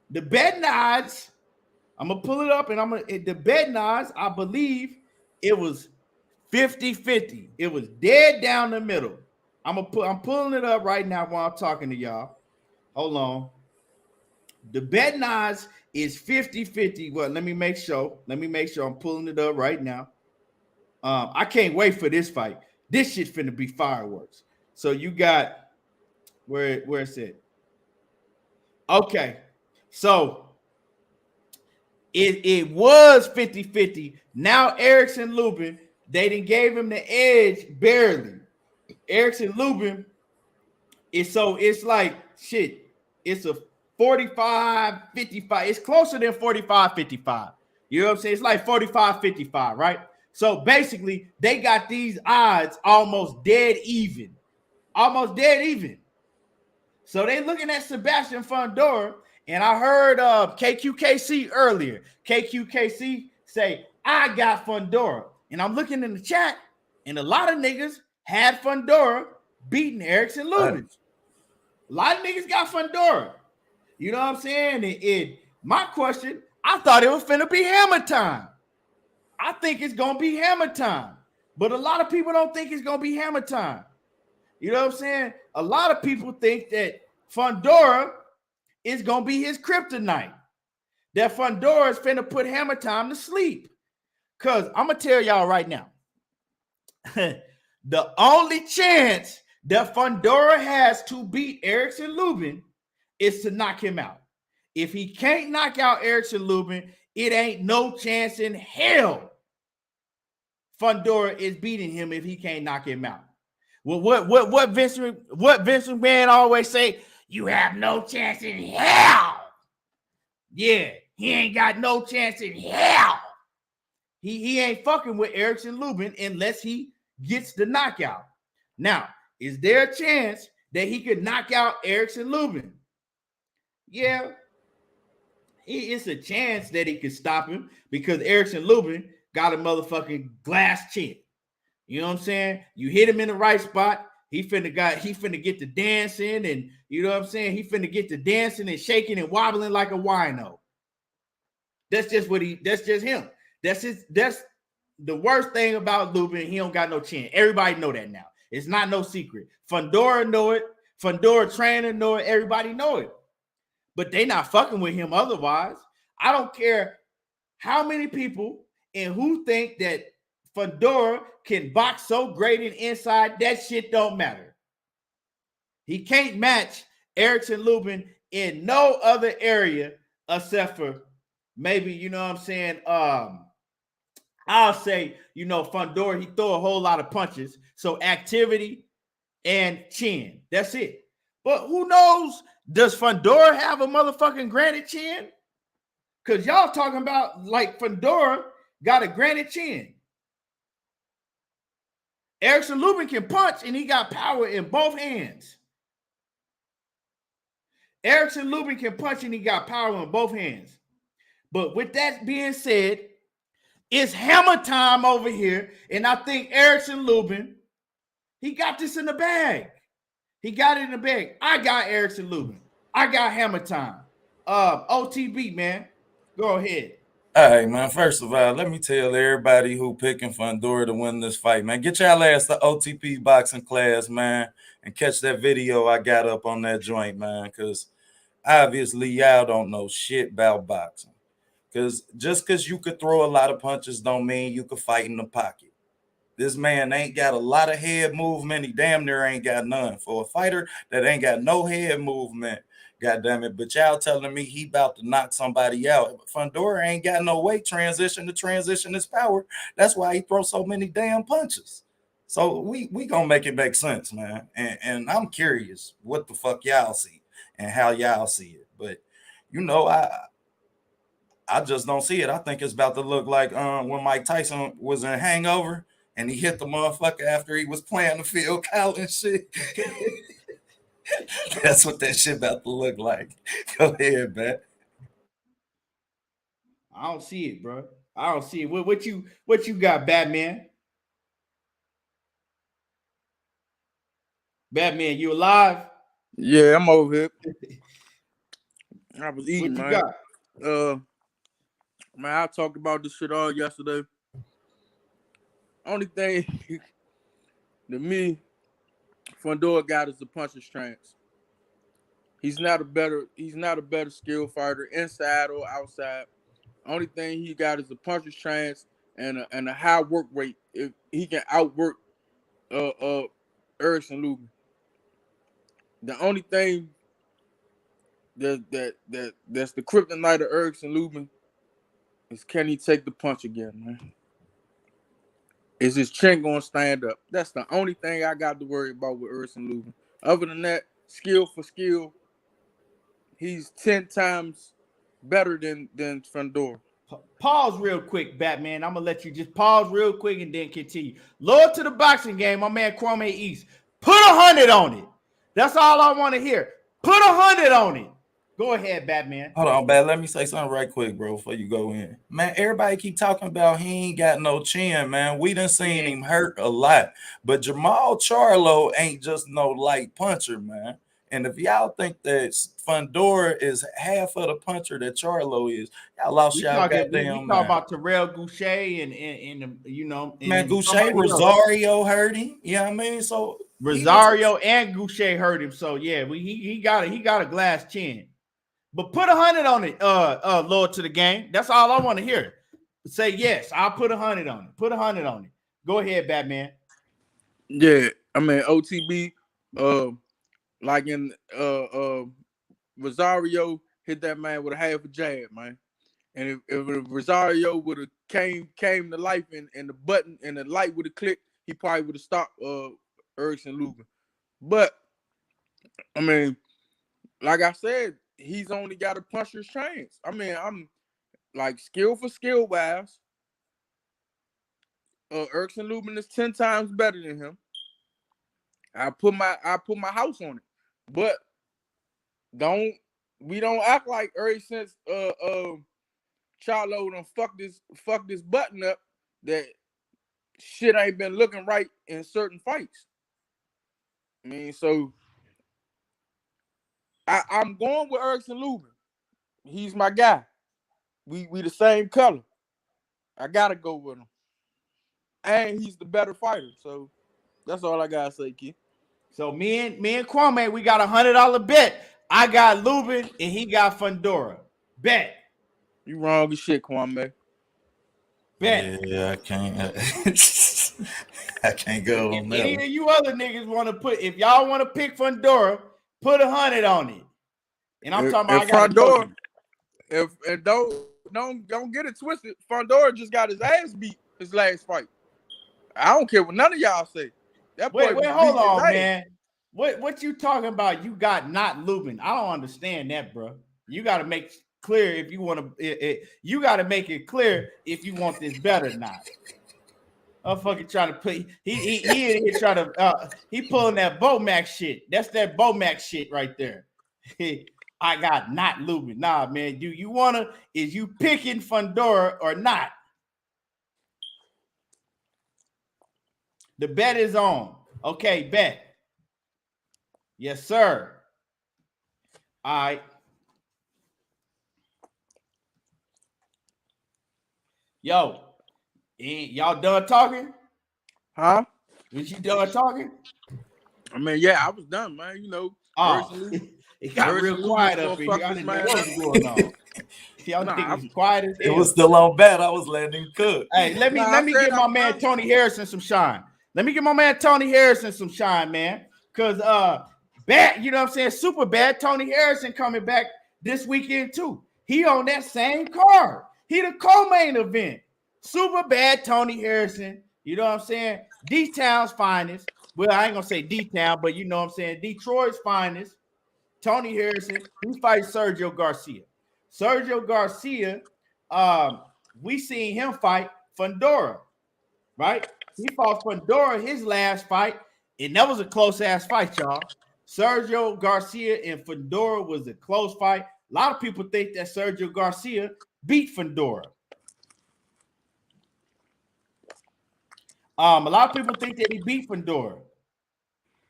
The betting odds, I'm gonna pull it up, and the betting odds, I believe it was 50-50. It was dead down the middle. I'm pulling it up right now while I'm talking to y'all. Hold on. The betting odds is 50-50. Well, let me make sure. I'm pulling it up right now. I can't wait for this fight. This shit finna be fireworks. So you got where's it? Okay. So it was 50-50. Now Erickson Lubin, they done gave him the edge barely. Erickson Lubin it's like shit. It's a 45-55. It's closer than 45-55. You know what I'm saying? It's like 45-55, right? So basically, they got these odds almost dead even. So they looking at Sebastian Fundora, and I heard KQKC earlier. KQKC say, I got Fundora. And I'm looking in the chat, and a lot of niggas had Fundora beating Erickson Lubin. A lot of niggas got Fundora. You know what I'm saying? My question, I thought it was finna be hammer time. I think it's gonna be hammer time. But a lot of people don't think it's gonna be hammer time. You know what I'm saying? A lot of people think that Fundora is gonna be his kryptonite. That Fundora is finna put hammer time to sleep. Cause I'm gonna tell y'all right now. The only chance that Fundora has to beat Erickson Lubin is to knock him out. If he can't knock out Erickson Lubin, it ain't no chance in hell Fundora is beating him if he can't knock him out. Well, what Vincent McMahon always say? You have no chance in hell. Yeah, he ain't got no chance in hell. He ain't fucking with Erickson Lubin unless he gets the knockout. Now, is there a chance that he could knock out Erickson Lubin? Yeah. It's a chance that he could stop him because Erickson Lubin got a motherfucking glass chin. You know what I'm saying? You hit him in the right spot, he finna get to dancing, and you know what I'm saying? He finna get to dancing and shaking and wobbling like a wino. That's just him. That's the worst thing about Lubin. He don't got no chin. Everybody know that now. It's not no secret. Fundora know it. Fundora trainer know it. Everybody know it. But they not fucking with him otherwise. I don't care how many people and who think that Fundora can box so great and inside. That shit don't matter. He can't match Erickson Lubin in no other area except for maybe, you know what I'm saying? I'll say, Fundora, he throw a whole lot of punches. So activity and chin. That's it. But who knows? Does Fundora have a motherfucking granite chin? Because y'all talking about like Fundora got a granite chin. Erickson Lubin can punch and he got power in both hands. Erickson Lubin can punch and he got power in both hands. But with that being said, it's hammer time over here. And I think Erickson Lubin, he got this in the bag. He got it in the bag. I got Erickson Lubin. I got hammer time. OTB, man. Go ahead. All right, man. First of all, let me tell everybody who picking Fundora to win this fight, man. Get y'all ass to OTP boxing class, man, and catch that video I got up on that joint, man, because obviously y'all don't know shit about boxing. Because just because you could throw a lot of punches don't mean you could fight in the pocket. This man ain't got a lot of head movement. He damn near ain't got none. For a fighter that ain't got no head movement, goddamn it. But y'all telling me he about to knock somebody out. Fundora ain't got no weight transition to transition his power. That's why he throws so many damn punches. So we gonna make it make sense, man. And I'm curious what the fuck y'all see and how y'all see it. But you know, I just don't see it. I think it's about to look like when Mike Tyson was in Hangover and he hit the motherfucker after he was playing the Phil Collins shit. That's what that shit about to look like. Go ahead, man. I don't see it, bro. I don't see it. What you got, Batman? Batman, you alive? Yeah, I'm over here. I was eating, What you man. Man, I talked about this shit all yesterday. Only thing to me, Fundora got is the puncher's stance. He's not a better skill fighter inside or outside. Only thing he got is the puncher's stance and a high work rate. If he can outwork Erickson Lubin. The only thing that's the kryptonite of Erickson Lubin is, can he take the punch again, man? Is his chin gonna stand up? That's the only thing I got to worry about with Erickson Lubin. Other than that, skill for skill, he's 10 times better than Fundora. Pause real quick, Batman. I'm gonna let you just pause real quick and then continue. Lower to the boxing game, my man Kwame East. Put 100 on it. That's all I want to hear. Put 100 on it. Go ahead, Batman. Hold on, Bat. Let me say something right quick, bro, before you go in. Man, everybody keep talking about he ain't got no chin, man. We done seen him hurt a lot. But Jamal Charlo ain't just no light puncher, man. And if y'all think that Fundora is half of the puncher that Charlo is, y'all lost y'all goddamn we talk about Terrell Goucher and you know, man, Goucher, Rosario hurt him. You know what I mean? So Rosario and Goucher hurt him. So yeah, he got a glass chin. But put 100 on it, Lord to the game. That's all I want to hear. Say yes, I'll put 100 on it. Put 100 on it. Go ahead, Batman. Yeah, I mean OTB, like in Rosario hit that man with a half a jab, man. And if Rosario would have came to life and the button and the light would have clicked, he probably would have stopped Erickson Lubin. But I mean, like I said, he's only got a puncher's chance. I mean, I'm like skill for skill wise. Erickson Lubin is 10 times better than him. I put my house on it. But we don't act like ever since Charlo done fuck this button up that shit ain't been looking right in certain fights. I mean, so I'm going with Erickson Lubin. He's my guy. We the same color. I gotta go with him. And he's the better fighter. So that's all I gotta say, kid. So me and Kwame, we got $100 bet. I got Lubin and he got Fundora. Bet. You wrong as shit, Kwame. Bet. Yeah, I can't. I can't go on that. Any of you other niggas want to put, if y'all want to pick Fundora, put 100 on it. And I'm talking about Fundora. And don't get it twisted. Fundora just got his ass beat his last fight. I don't care what none of y'all say. Wait, hold on, man. What you talking about? You got not Lubin. I don't understand that, bro. You got to make clear if you want to. You got to make it clear if you want this bet or not. I'm fucking trying to put. He trying to. He pulling that Bomax shit. That's that Bomax shit right there. I got not Lubin. Nah, man. Do you wanna? Is you picking Fundora or not? The bet is on. Okay, bet. Yes, sir. All right. Yo, y'all done talking? Huh? Was you done talking? I mean, yeah, I was done, man. You know, Oh, it got real quiet up in here. I didn't know what was going on. Y'all niggas quiet as It hell. was still on bat. I was letting him cook. Hey, let me give my man Tony Harrison some shine. Let me give my man Tony Harrison some shine, man. Cause bad, you know what I'm saying? Super bad. Tony Harrison coming back this weekend too. He on that same card. He the co-main event. Super bad Tony Harrison. You know what I'm saying? D-Town's finest. Well, I ain't gonna say D-Town, but you know what I'm saying? Detroit's finest. Tony Harrison. He fights Sergio Garcia. Sergio Garcia, we seen him fight Fundora, right? He fought Fundora his last fight, and that was a close-ass fight, y'all. Sergio Garcia and Fundora was a close fight. A lot of people think that Sergio Garcia beat Fundora. A lot of people think that he beat Fundora.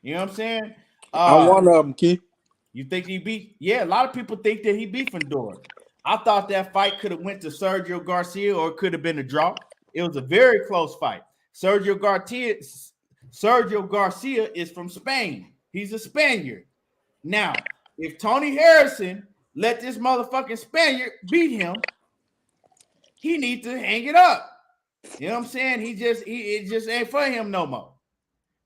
You know what I'm saying? I'm one of them, Keith. You think he beat? Yeah, a lot of people think that he beat Fundora. I thought that fight could have went to Sergio Garcia or it could have been a draw. It was a very close fight. Sergio Garcia is from Spain. He's a Spaniard. Now, if Tony Harrison let this motherfucking Spaniard beat him, he needs to hang it up. You know what I'm saying? It just ain't for him no more.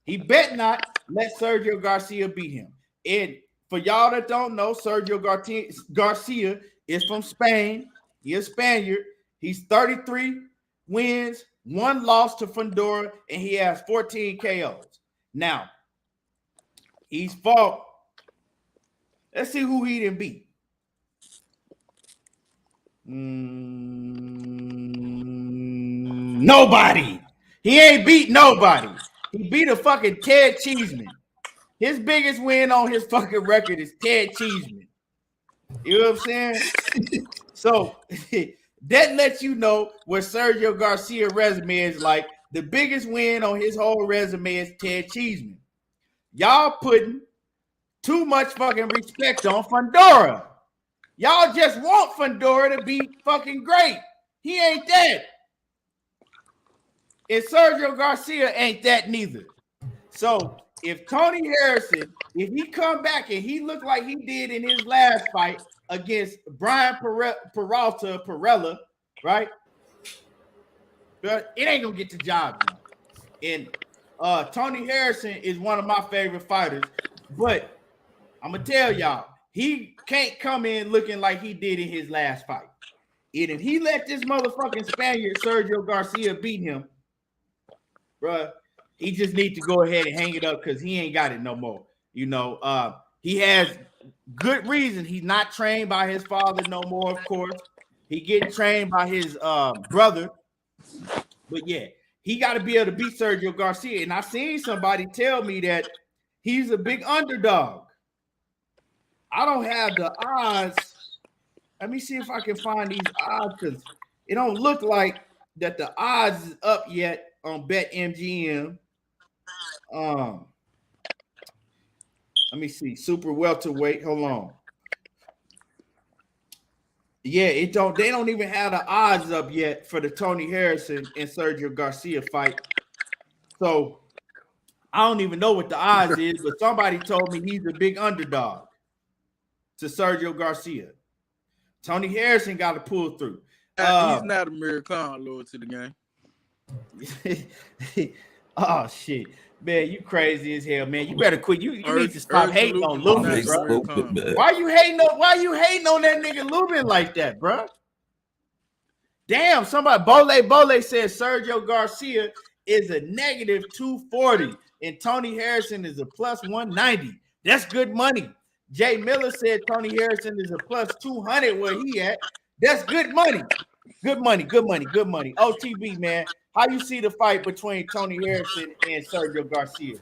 He bet not let Sergio Garcia beat him. And for y'all that don't know, Sergio Garcia is from Spain. He is Spaniard. He's 33 wins, 1 loss to Fundora, and he has 14 KOs. Now, he's fought. Let's see who he didn't beat. Nobody. He ain't beat nobody. He beat a fucking Ted Cheeseman. His biggest win on his fucking record is Ted Cheeseman. You know what I'm saying? So that lets you know what Sergio Garcia's resume is like. The biggest win on his whole resume is Ted Cheeseman. Y'all putting too much fucking respect on Fundora. Y'all just want Fundora to be fucking great. He ain't that. And Sergio Garcia ain't that neither. So if Tony Harrison, if he come back and he look like he did in his last fight against Brian Perella, right? But it ain't gonna get the job done. And Tony Harrison is one of my favorite fighters, but I'm gonna tell y'all, he can't come in looking like he did in his last fight. And if he let this motherfucking Spaniard Sergio Garcia beat him, bruh, he just needs to go ahead and hang it up because he ain't got it no more. You know, he has good reason. He's not trained by his father no more, of course. He getting trained by his brother. But yeah, he got to be able to beat Sergio Garcia. And I seen somebody tell me that he's a big underdog. I don't have the odds. Let me see if I can find these odds because it don't look like that the odds is up yet on BetMGM. Let me see. Super welterweight. Hold on. Yeah, they don't even have the odds up yet for the Tony Harrison and Sergio Garcia fight. So I don't even know what the odds is, but somebody told me he's a big underdog to Sergio Garcia. Tony Harrison got to pull through. He's not American, Lord, to the game. Oh shit, man, you crazy as hell, man. You better quit. You need to stop hating on Lubin, bro. Why you hating on that nigga Lubin like that, bro? Damn, somebody Bole says Sergio Garcia is a negative 240 and Tony Harrison is a plus 190. That's good money. Jay Miller said Tony Harrison is a plus 200 where he at. That's good money. Good money. OTB, man. How you see the fight between Tony Harrison and Sergio Garcia?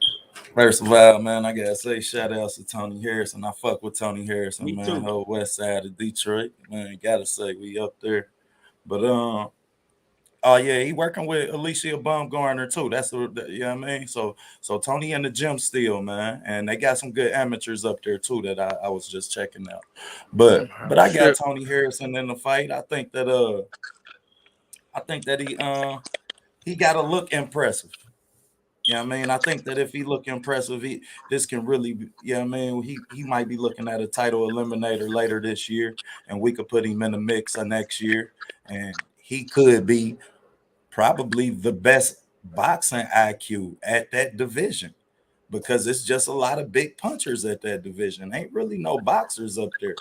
First of all, man, I gotta say shout outs to Tony Harrison. I fuck with Tony Harrison, Me man. too. Whole west side of Detroit. Man, gotta say we up there. But oh yeah, he working with Alicia Baumgartner too. That's the you know what I mean. So Tony in the gym still, man, and they got some good amateurs up there too that I was just checking out. But I got Shit. Tony Harrison in the fight. I think that he got to look impressive. You know what I mean? I think that if he look impressive, this can really be, you know what I mean? He might be looking at a title eliminator later this year, and we could put him in the mix next year, and he could be probably the best boxing IQ at that division because it's just a lot of big punchers at that division. Ain't really no boxers up there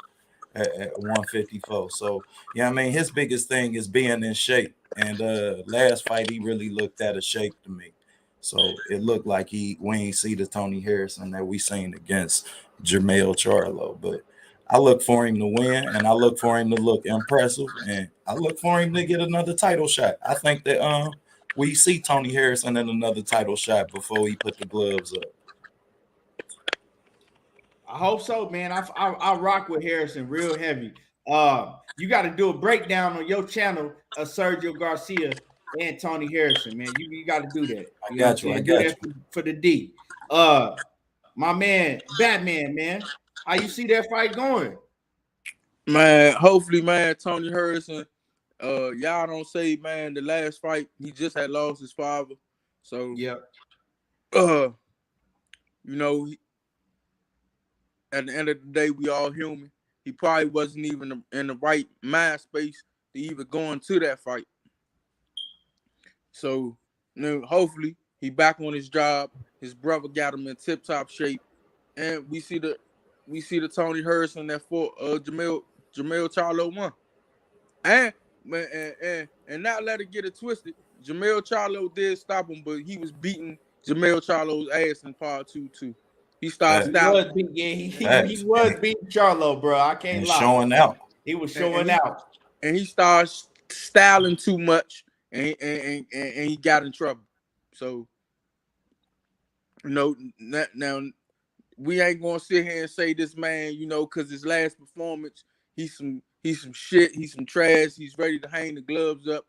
at 154. So, yeah, I mean, his biggest thing is being in shape. And last fight, he really looked out of shape to me. So it looked like we ain't see the Tony Harrison that we seen against Jermell Charlo. But I look for him to win, and I look for him to look impressive, and I look for him to get another title shot. I think that we see Tony Harrison in another title shot before he put the gloves up. I hope so, man. I rock with Harrison real heavy. You got to do a breakdown on your channel of Sergio Garcia and Tony Harrison, man. You got to do that. I You know what I'm got you. I saying? Do got that you. for the D. My man, Batman, man. How you see that fight going? Man, hopefully, man, Tony Harrison. Y'all don't say, man, the last fight he just had lost his father. So Yeah. you know, at the end of the day, we all human. He probably wasn't even in the right mind space to even go into that fight. So, hopefully, he back on his job. His brother got him in tip top shape, and we see the Tony Harrison that fought Jamel Charlo won, and not let it get it twisted. Jamel Charlo did stop him, but he was beating Jamel Charlo's ass in part 2 too. He started Facts. styling, He was beating Charlo, bro. I can't And lie. showing out. He was and showing out. he started styling too much, and he got in trouble. So, now we ain't gonna sit here and say this man, because his last performance, he's some shit, he's some trash, he's ready to hang the gloves up.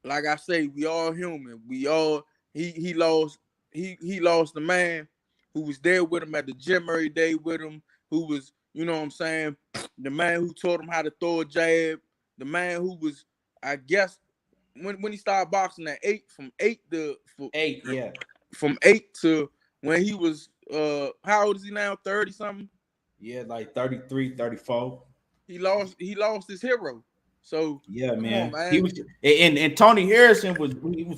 Like I say, we all human. We all he lost the man who was there with him at the gym every day with him, who was, you know what I'm saying, the man who taught him how to throw a jab, the man who was, I guess, when he started boxing at 8, from 8 to when he was how old is he now? 30 something? Yeah, like 33, 34. He lost his hero. So Yeah, come man. on, man. He was and Tony Harrison was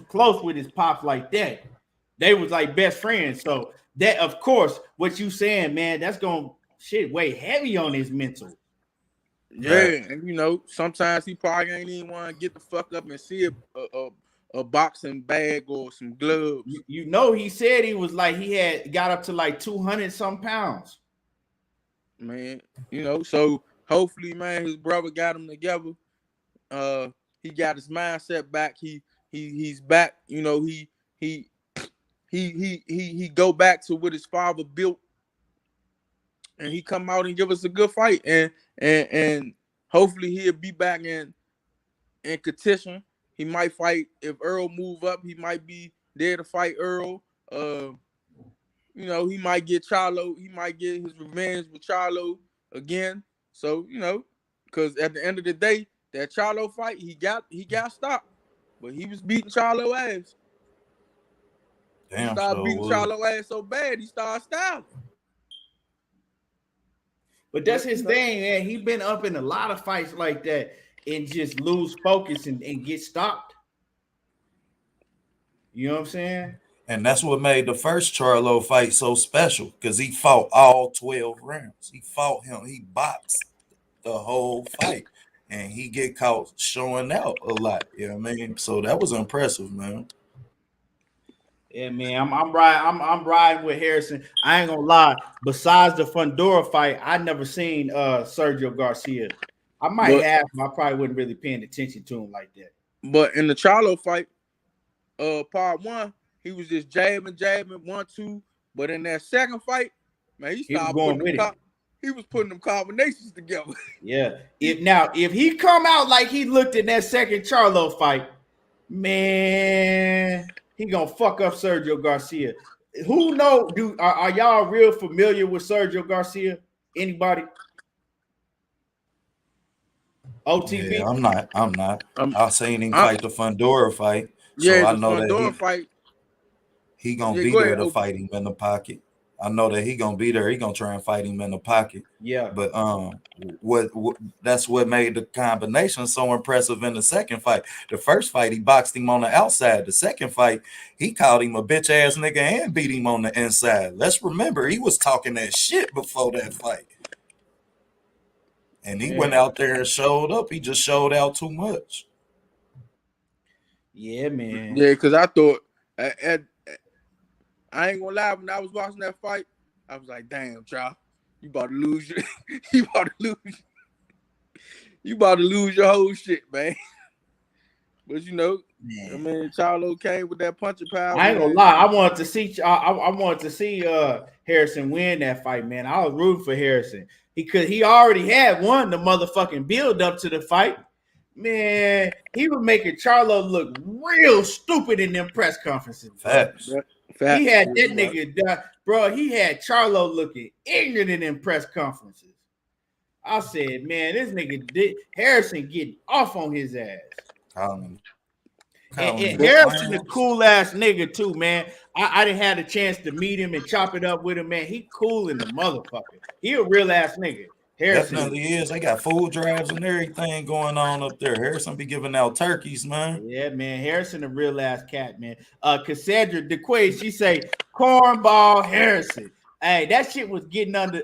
close with his pops like that. They was like best friends. So that, of course, what you saying, man, that's gonna weigh heavy on his mental. Yeah, and sometimes he probably ain't even want to get the fuck up and see a boxing bag or some gloves. He said he was like he had got up to like 200 some pounds. Man, so hopefully, man, his brother got him together. He got his mindset back. He's back. He go back to what his father built, and he come out and give us a good fight, and hopefully he'll be back in contention. He might fight if Earl move up. He might be there to fight Earl. He might get Charlo. He might get his revenge with Charlo again. So because at the end of the day, that Charlo fight, he got stopped, but he was beating Charlo ass. He started beating Charlo ass so bad, he started styling. But that's his thing, man. He been up in a lot of fights like that and just lose focus and get stopped. You know what I'm saying? And that's what made the first Charlo fight so special, because he fought all 12 rounds. He fought him. He boxed the whole fight. And he get caught showing out a lot. You know what I mean? So that was impressive, man. Yeah, man. I'm riding with Harrison. I ain't gonna lie. Besides the Fundora fight, I never seen Sergio Garcia. I might have. I probably wasn't really paying attention to him like that. But in the Charlo fight, part 1, he was just jabbing, 1-2. But in that second fight, man, he started going with it. He was putting them combinations together. Yeah. If he come out like he looked in that second Charlo fight, man, he gonna fuck up Sergio Garcia. Who know? Are y'all real familiar with Sergio Garcia? Anybody? OTP? Yeah, I'm not. I seen him fight the Fundora fight. Yeah, so I the know Fundora that fight. he gonna be there to fight him in the pocket. I know that he gonna be there. He gonna try and fight him in the pocket. Yeah. But what that's what made the combination so impressive in the second fight. The first fight he boxed him on the outside. The second fight he called him a bitch ass nigga and beat him on the inside. Let's remember he was talking that shit before that fight. And he went out there and showed up. He just showed out too much. Yeah, man. Yeah, because I thought I ain't gonna lie, when I was watching that fight, I was like, damn, child, you about to lose you about to lose your whole shit, man. But I mean, Charlo came with that punching power. I ain't gonna lie, I wanted to see Harrison win that fight, man. I was rooting for Harrison. He already had won the motherfucking build up to the fight. Man, he was making Charlo look real stupid in them press conferences. Facts. He had that nigga, bro. He had Charlo looking ignorant in them press conferences. I said, man, this nigga Harrison getting off on his ass. And Harrison, a cool ass nigga too, man. I didn't have the chance to meet him and chop it up with him, man. He cool in the motherfucker. He a real ass nigga. Harrison definitely is. They got food drives and everything going on up there. Harrison be giving out turkeys, man. Yeah, man. Harrison a real ass cat, man. Cassandra DeQuaid, she say cornball Harrison. Hey, that shit was getting under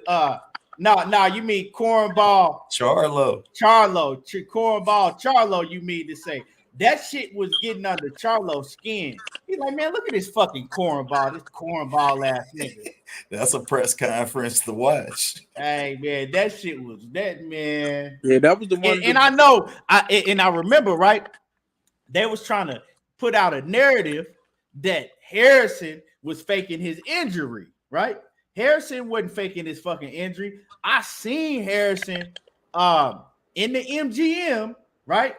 no, you mean cornball Charlo. Cornball Charlo, you mean to say. That shit was getting under Charlo's skin. He's like, man, look at this fucking cornball, this cornball ass nigga. That's a press conference to watch. Hey, man, that shit was that, man. Yeah, that was the one. And I know, I remember, right? They was trying to put out a narrative that Harrison was faking his injury, right? Harrison wasn't faking his fucking injury. I seen Harrison in the MGM, right?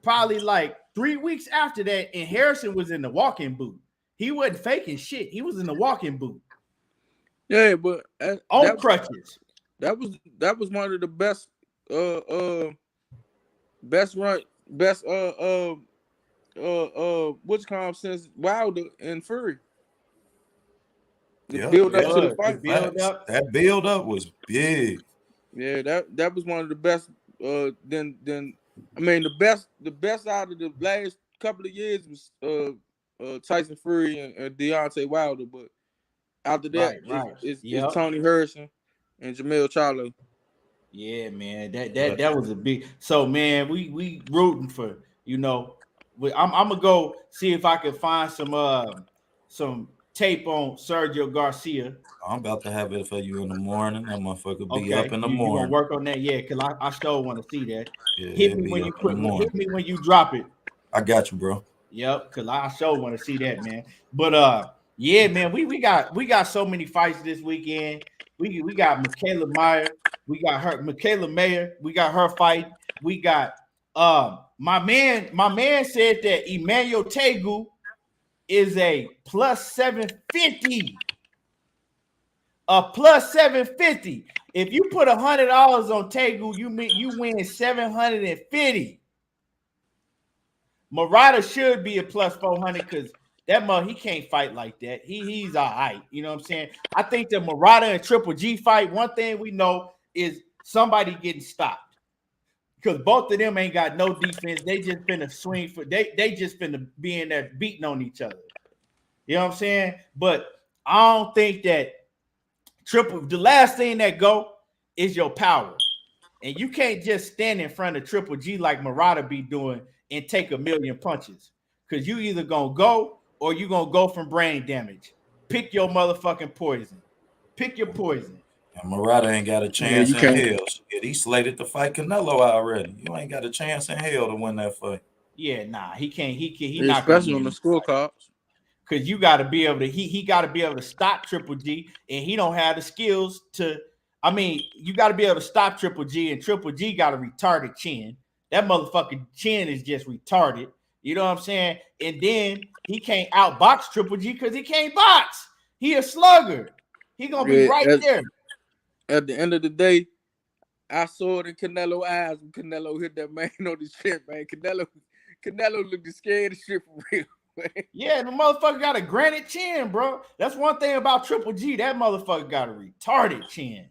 Probably like 3 weeks after that, and Harrison was in the walking boot. He wasn't faking shit. He was in the walking boot. Yeah, but on crutches. That was one of the best what's called since Wilder and Fury. The build up to the fight. That build up was big. Yeah, that was one of the best. Then I mean the best out of the last couple of years was Tyson Fury and Deontay Wilder, but after that it's Tony Harrison and Jamel Charlo. Yeah, man, that was a big. So man, we rooting for I'm gonna go see if I can find some tape on Sergio Garcia. I'm about to have it for you in the morning. That motherfucker be up in the morning. You gonna work on that? Yeah, because I still want to see that. Yeah, hit me when you drop it. I got you, bro. Yep, because I sure want to see that, man. But yeah, man, we got so many fights this weekend. We got Michaela Mayer, we got her fight. We got my man said that Emmanuel Tegu is a plus 750. A plus 750. If you put $100 on Tegu, you win 750. Murata should be a plus 400 because that he can't fight like that. He's all right. You know what I'm saying? I think the Murata and Triple G fight, one thing we know is somebody getting stopped. Because both of them ain't got no defense. They just finna swing for they just finna be in there beating on each other. You know what I'm saying? But I don't think that the last thing that go is your power. And you can't just stand in front of Triple G like Murata be doing and take a million punches. Because you either gonna go or you gonna go from brain damage. Pick your motherfucking poison. Pick your poison. And Murata ain't got a chance in hell. He slated to fight Canelo already. You ain't got a chance in hell to win that fight. Yeah, nah, he can't. He not especially on the scorecards. because you got to be able to he got to be able to stop Triple G, and he don't have the skills to. I mean, you got to be able to stop Triple G, and Triple G got a retarded chin. That motherfucking chin is just retarded. You know what I'm saying? And then he can't outbox Triple G because he can't box. He a slugger. He gonna be right there. At the end of the day, I saw it in Canelo eyes when Canelo hit that man on his chin, man. Canelo looked scared as shit for real, man. Yeah, the motherfucker got a granite chin, bro. That's one thing about Triple G. That motherfucker got a retarded chin.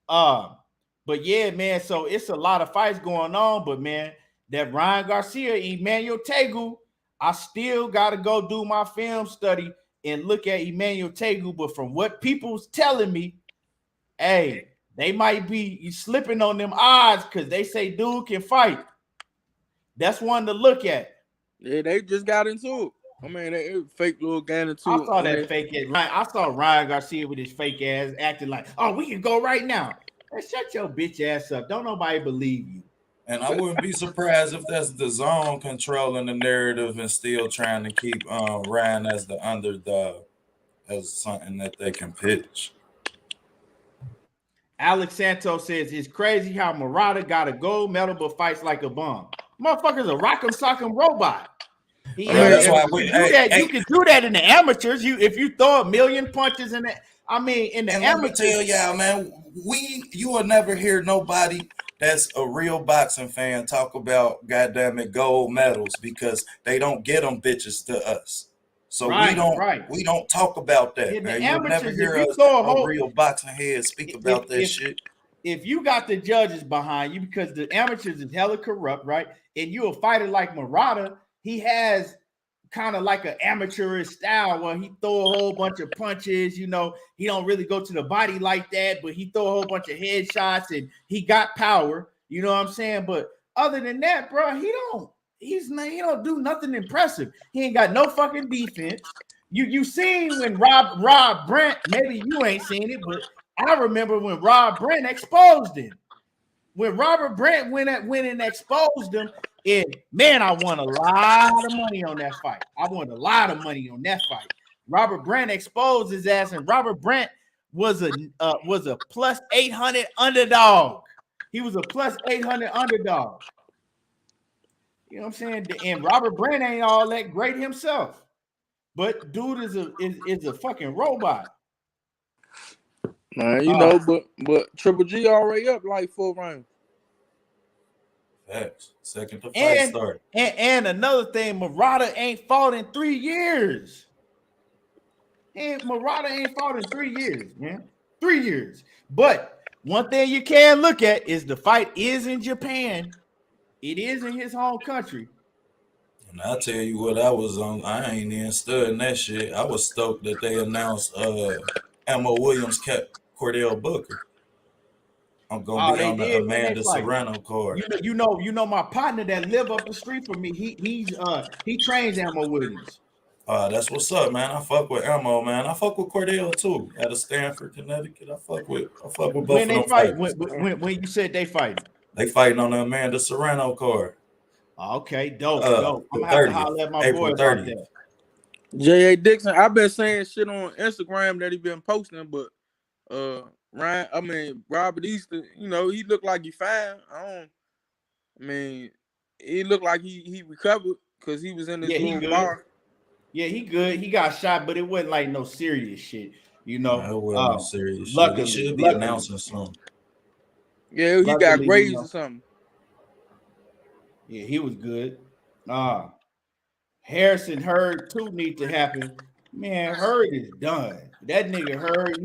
But yeah, man, so it's a lot of fights going on, but man, that Ryan Garcia, Emmanuel Tegu, I still got to go do my film study and look at Emmanuel Tegu, but from what people's telling me, hey, they might be slipping on them odds because they say dude can fight. That's one to look at. Yeah, they just got into it. I mean, they fake little got into it. I saw that fake ass. I saw Ryan Garcia with his fake ass acting like, oh, we can go right now. Hey, shut your bitch ass up. Don't nobody believe you. And I wouldn't be surprised if that's the zone controlling the narrative and still trying to keep Ryan as the underdog, as something that they can pitch. Alex Santos says it's crazy how Murata got a gold medal but fights like a bum. Motherfucker's a rock'em sock'em robot. You can do that in the amateurs. If you throw a million punches in it, I mean, in the amateurs. Let me tell y'all, man, you will never hear nobody that's a real boxing fan talk about goddamn it gold medals because they don't get them bitches to us. So we don't talk about that. In man. the You'll amateurs, never hear a real boxing head speak about that shit. If you got the judges behind you, because the amateurs is hella corrupt, right? And you a fighter like Murata, he has kind of like an amateurish style where he throw a whole bunch of punches. You know, he don't really go to the body like that, but he throw a whole bunch of headshots and he got power. You know what I'm saying? But other than that, bro, he don't do nothing impressive. He ain't got no fucking defense. You seen when Rob Brant, maybe you ain't seen it, but I remember when Rob Brant exposed him. When Robert Brant went and exposed him, and man, I won a lot of money on that fight. Robert Brant exposed his ass, and Robert Brant was a plus 800 underdog. He was a plus 800 underdog. You know what I'm saying? And Robert Brant ain't all that great himself, but dude is a fucking robot. You know, but Triple G already up like 4 rounds. Facts. Second to fight start. And another thing, Murata ain't fought in 3 years. Murata ain't fought in 3 years, man. 3 years. But one thing you can look at is the fight is in Japan. It is in his home country. And I'll tell you what I was on. I ain't even studying that shit. I was stoked that they announced Emma Williams kept Cordell Booker. I'm gonna be on the Amanda Serrano card. You know my partner that live up the street from me. He trains Emma Williams. That's what's up, man. I fuck with Emma, man. I fuck with Cordell too. Out of Stanford, Connecticut. I fuck with both when of them. Fight, when you said they fighting? They fighting on the Amanda Serrano card. Okay, dope. I'm gonna have to holler at my April boy 30th. about that. J.A. Dixon, I've been saying shit on Instagram that he been posting, but Robert Easter, you know, he looked like he fine. He looked like he recovered because he was in this little bar. Yeah, he good. He got shot, but it wasn't like no serious shit. You know, no, it wasn't no serious shit. He should be announcing something. Yeah, he got grades or something. Yeah, he was good. Harrison Hurd too need to happen. Man, Hurd is done. That nigga Hurd,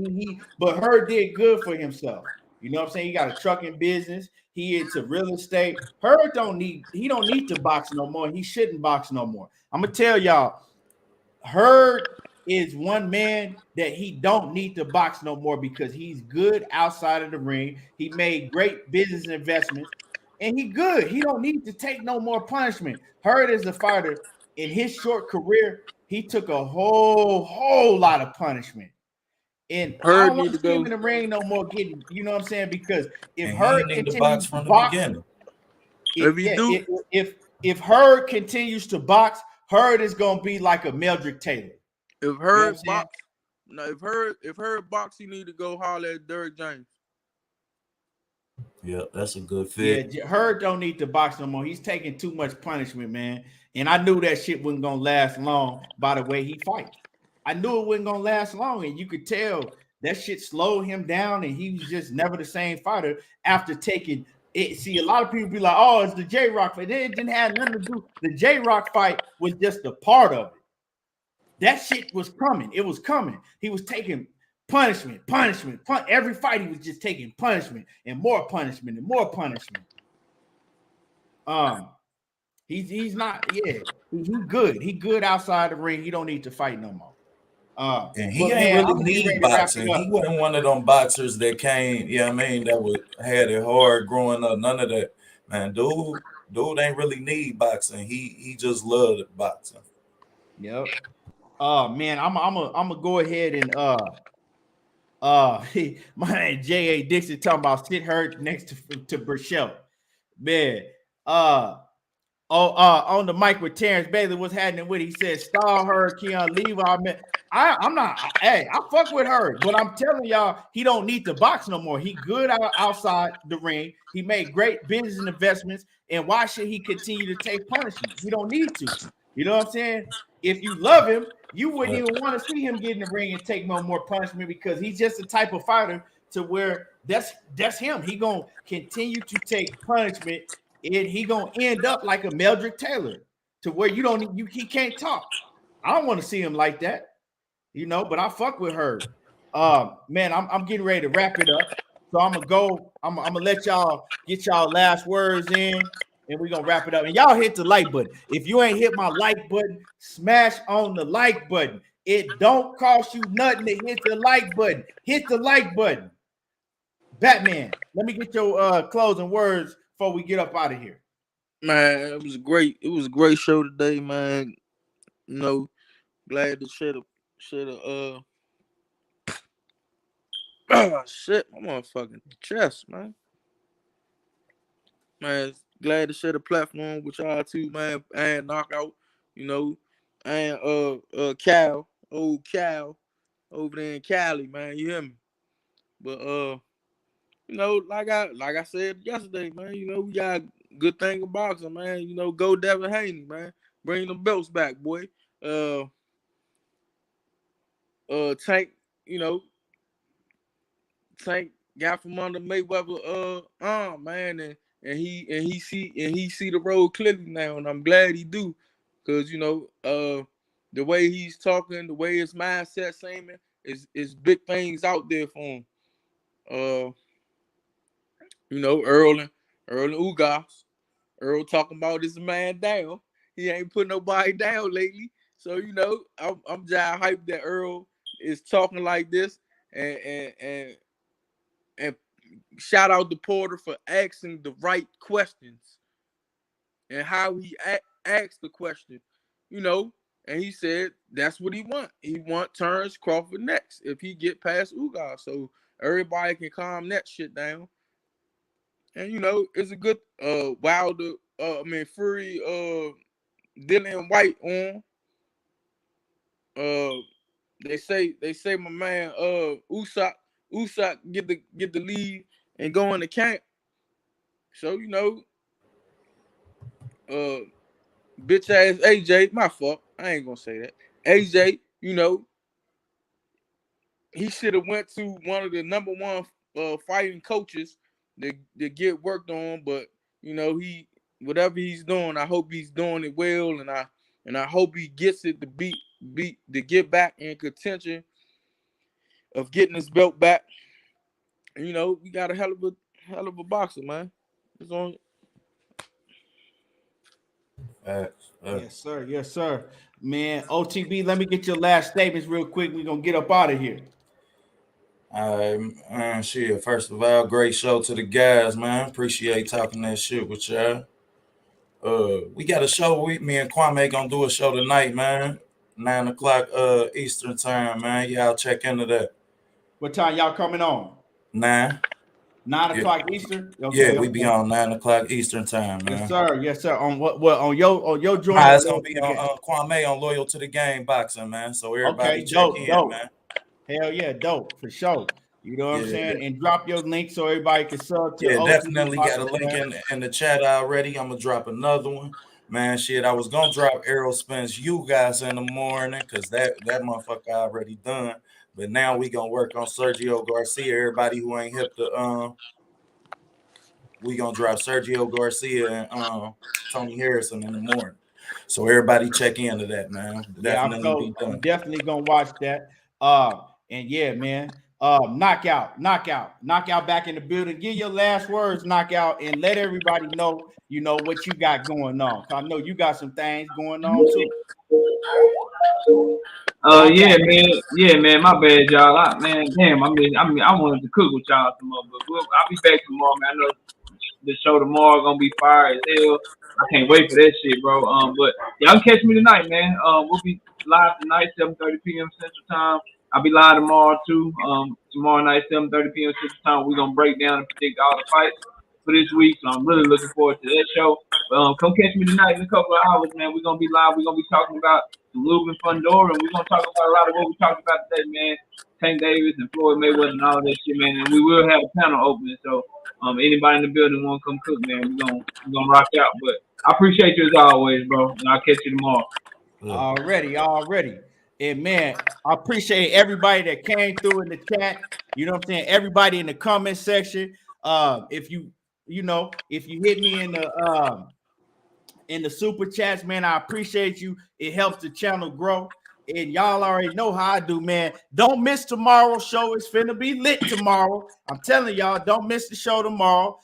but Hurd did good for himself. You know what I'm saying? He got a trucking business. He into real estate. Hurd don't need to box no more. He shouldn't box no more. I'm gonna tell y'all, Hurd is one man that he don't need to box no more because he's good outside of the ring. He made great business investments, and he good. He don't need to take no more punishment. Hurd is a fighter. In his short career, he took a whole lot of punishment. And I don't want to see him in the ring no more getting, you know what I'm saying? Because if Hurd continues to box, if Hurd continues to box, Hurd is gonna be like a Meldrick Taylor. If You know what I'm Herb saying? box, no, if Herb box, he need to go holler at Derrick James. Yeah, that's a good Yeah, fit. Hurd don't need to box no more. He's taking too much punishment, man. And I knew that shit wasn't gonna last long by the way he fight. I knew it wasn't gonna last long, and you could tell that shit slowed him down, and he was just never the same fighter after taking it. See, a lot of people be like, "Oh, it's the J Rock fight." It didn't have nothing to do. The J Rock fight was just a part of it. That shit was coming. It was coming. He was taking punishment. Every fight he was just taking punishment and more punishment and more punishment. He's not. Yeah, he's good. He good outside the ring. He don't need to fight no more. And he But ain't man, really I'm gonna get need ready to wrap boxing. it He up. wasn't one of them boxers that came, I mean, that would had it hard growing up. None of that. Man, dude ain't really need boxing. He just loved boxing. Yep. Man, I'm gonna go ahead and my man J.A. Dixon talking about sit hurt next to Burchell. Man, on the mic with Terrence Bailey, what's happening with it? He said, Star Hurd, Keon Levi. I'm not, hey, I fuck with her, but I'm telling y'all, he don't need to box no more. He good outside the ring. He made great business investments, and why should he continue to take punishment? He don't need to. You know what I'm saying? If you love him, you wouldn't even want to see him get in the ring and take no more punishment because he's just the type of fighter to where that's him. He gonna continue to take punishment and he gonna end up like a Meldrick Taylor to where he can't talk. I don't want to see him like that, but I fuck with her. Man, I'm getting ready to wrap it up. So I'm gonna go, I'm gonna let y'all get y'all last words in, and we're gonna wrap it up. And y'all hit the like button. If you ain't hit my like button, smash on the like button. It don't cost you nothing to hit the like button. Hit the like button. Batman, let me get your closing words before we get up out of here. Man, it was great. It was a great show today, man. Glad to share a shit, my motherfucking chest, man. Man, glad to share the platform with y'all too, man. And knockout, and Cal, old Cal over there in Cali, man. You hear me? But like I said yesterday, man, we got good thing in boxing, man. Go Devin Haney, man. Bring them belts back, boy. Tank, Tank got from under Mayweather arm, man, and he see the road clearly now, and I'm glad he do, because the way he's talking, the way his mindset seeming is big things out there for him. Earl and Ugas. Earl talking about this man down. He ain't put nobody down lately. So I'm just hyped that Earl is talking like this, and shout out to Porter for asking the right questions and how he asked the question, and he said that's what he want. He want Terrence Crawford next if he get past Ugas, so everybody can calm that shit down. And it's a good Wilder, Fury, Dillian White on. They say my man Usyk get the lead and go in the camp. So bitch ass AJ, my fault. I ain't gonna say that. AJ, he should have went to one of the number one fighting coaches to get worked on, but he whatever he's doing, I hope he's doing it well, and I hope he gets it to get back in contention of getting his belt back. And, we got a hell of a boxer, man. It's on. Yes, sir. Man, OTB, let me get your last statements real quick. We're gonna get up out of here. Shit. First of all, great show to the guys, man. Appreciate talking that shit with y'all. We got a show with me and Kwame gonna do a show tonight, man. 9:00 Eastern time, man. Y'all check into that. What time y'all coming on? 9. 9 Yeah. o'clock Eastern. Okay, Yeah, we be on 9 o'clock Eastern time, man. Yes, sir. Yes, sir. On what? On your joint? Nah, it's gonna be on Kwame on Loyal to the Game Boxing, man. So everybody Okay, check dope, in, dope. man. Hell yeah, dope for sure. You know what I'm Yeah. saying? And drop your link so everybody can sub to Yeah, OTB definitely got a Boxing, link man. in the chat already. I'm gonna drop another one. Man, shit, I was gonna drop Errol Spence you guys in the morning because that motherfucker already done. But now we gonna work on Sergio Garcia. Everybody who ain't hip to we gonna drop Sergio Garcia and Tony Harrison in the morning. So everybody check into that, man. Yeah, Definitely be I'm done. definitely gonna watch that. And yeah, man. Knockout back in the building. Give your last words, knockout, and let everybody know, you know, what you got going on. I know you got some things going on too. Yeah, man. My bad, y'all. Damn. I wanted to cook with y'all some more, but I'll be back tomorrow, man. I know the show tomorrow gonna be fire as hell. I can't wait for that shit, bro. But y'all can catch me tonight, man. We'll be live tonight, 7:30 p.m. Central Time. I'll be live tomorrow too. Tomorrow night, 7:30 p.m. Central Time. We're gonna break down and predict all the fights for this week. So I'm really looking forward to that show. Come catch me tonight in a couple of hours, man. We're gonna be live. We're gonna be talking about some Lubin Fundora, and we're gonna talk about a lot of what we talked about today, man. Tank Davis and Floyd Mayweather and all that shit, man. And we will have a panel opening. So anybody in the building want to come cook, man, we're gonna rock out. But I appreciate you as always, bro. And I'll catch you tomorrow. Already. And man, I appreciate everybody that came through in the chat. You know what I'm saying? Everybody in the comment section. If you hit me in the super chats, man, I appreciate you. It helps the channel grow. And y'all already know how I do, man. Don't miss tomorrow's show. It's finna be lit tomorrow. I'm telling y'all, don't miss the show tomorrow.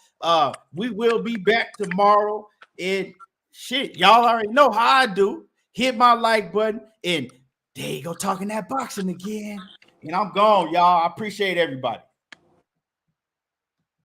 We will be back tomorrow. And shit, y'all already know how I do. Hit my like button, and there you go, talking that boxing again. And I'm gone, y'all. I appreciate everybody.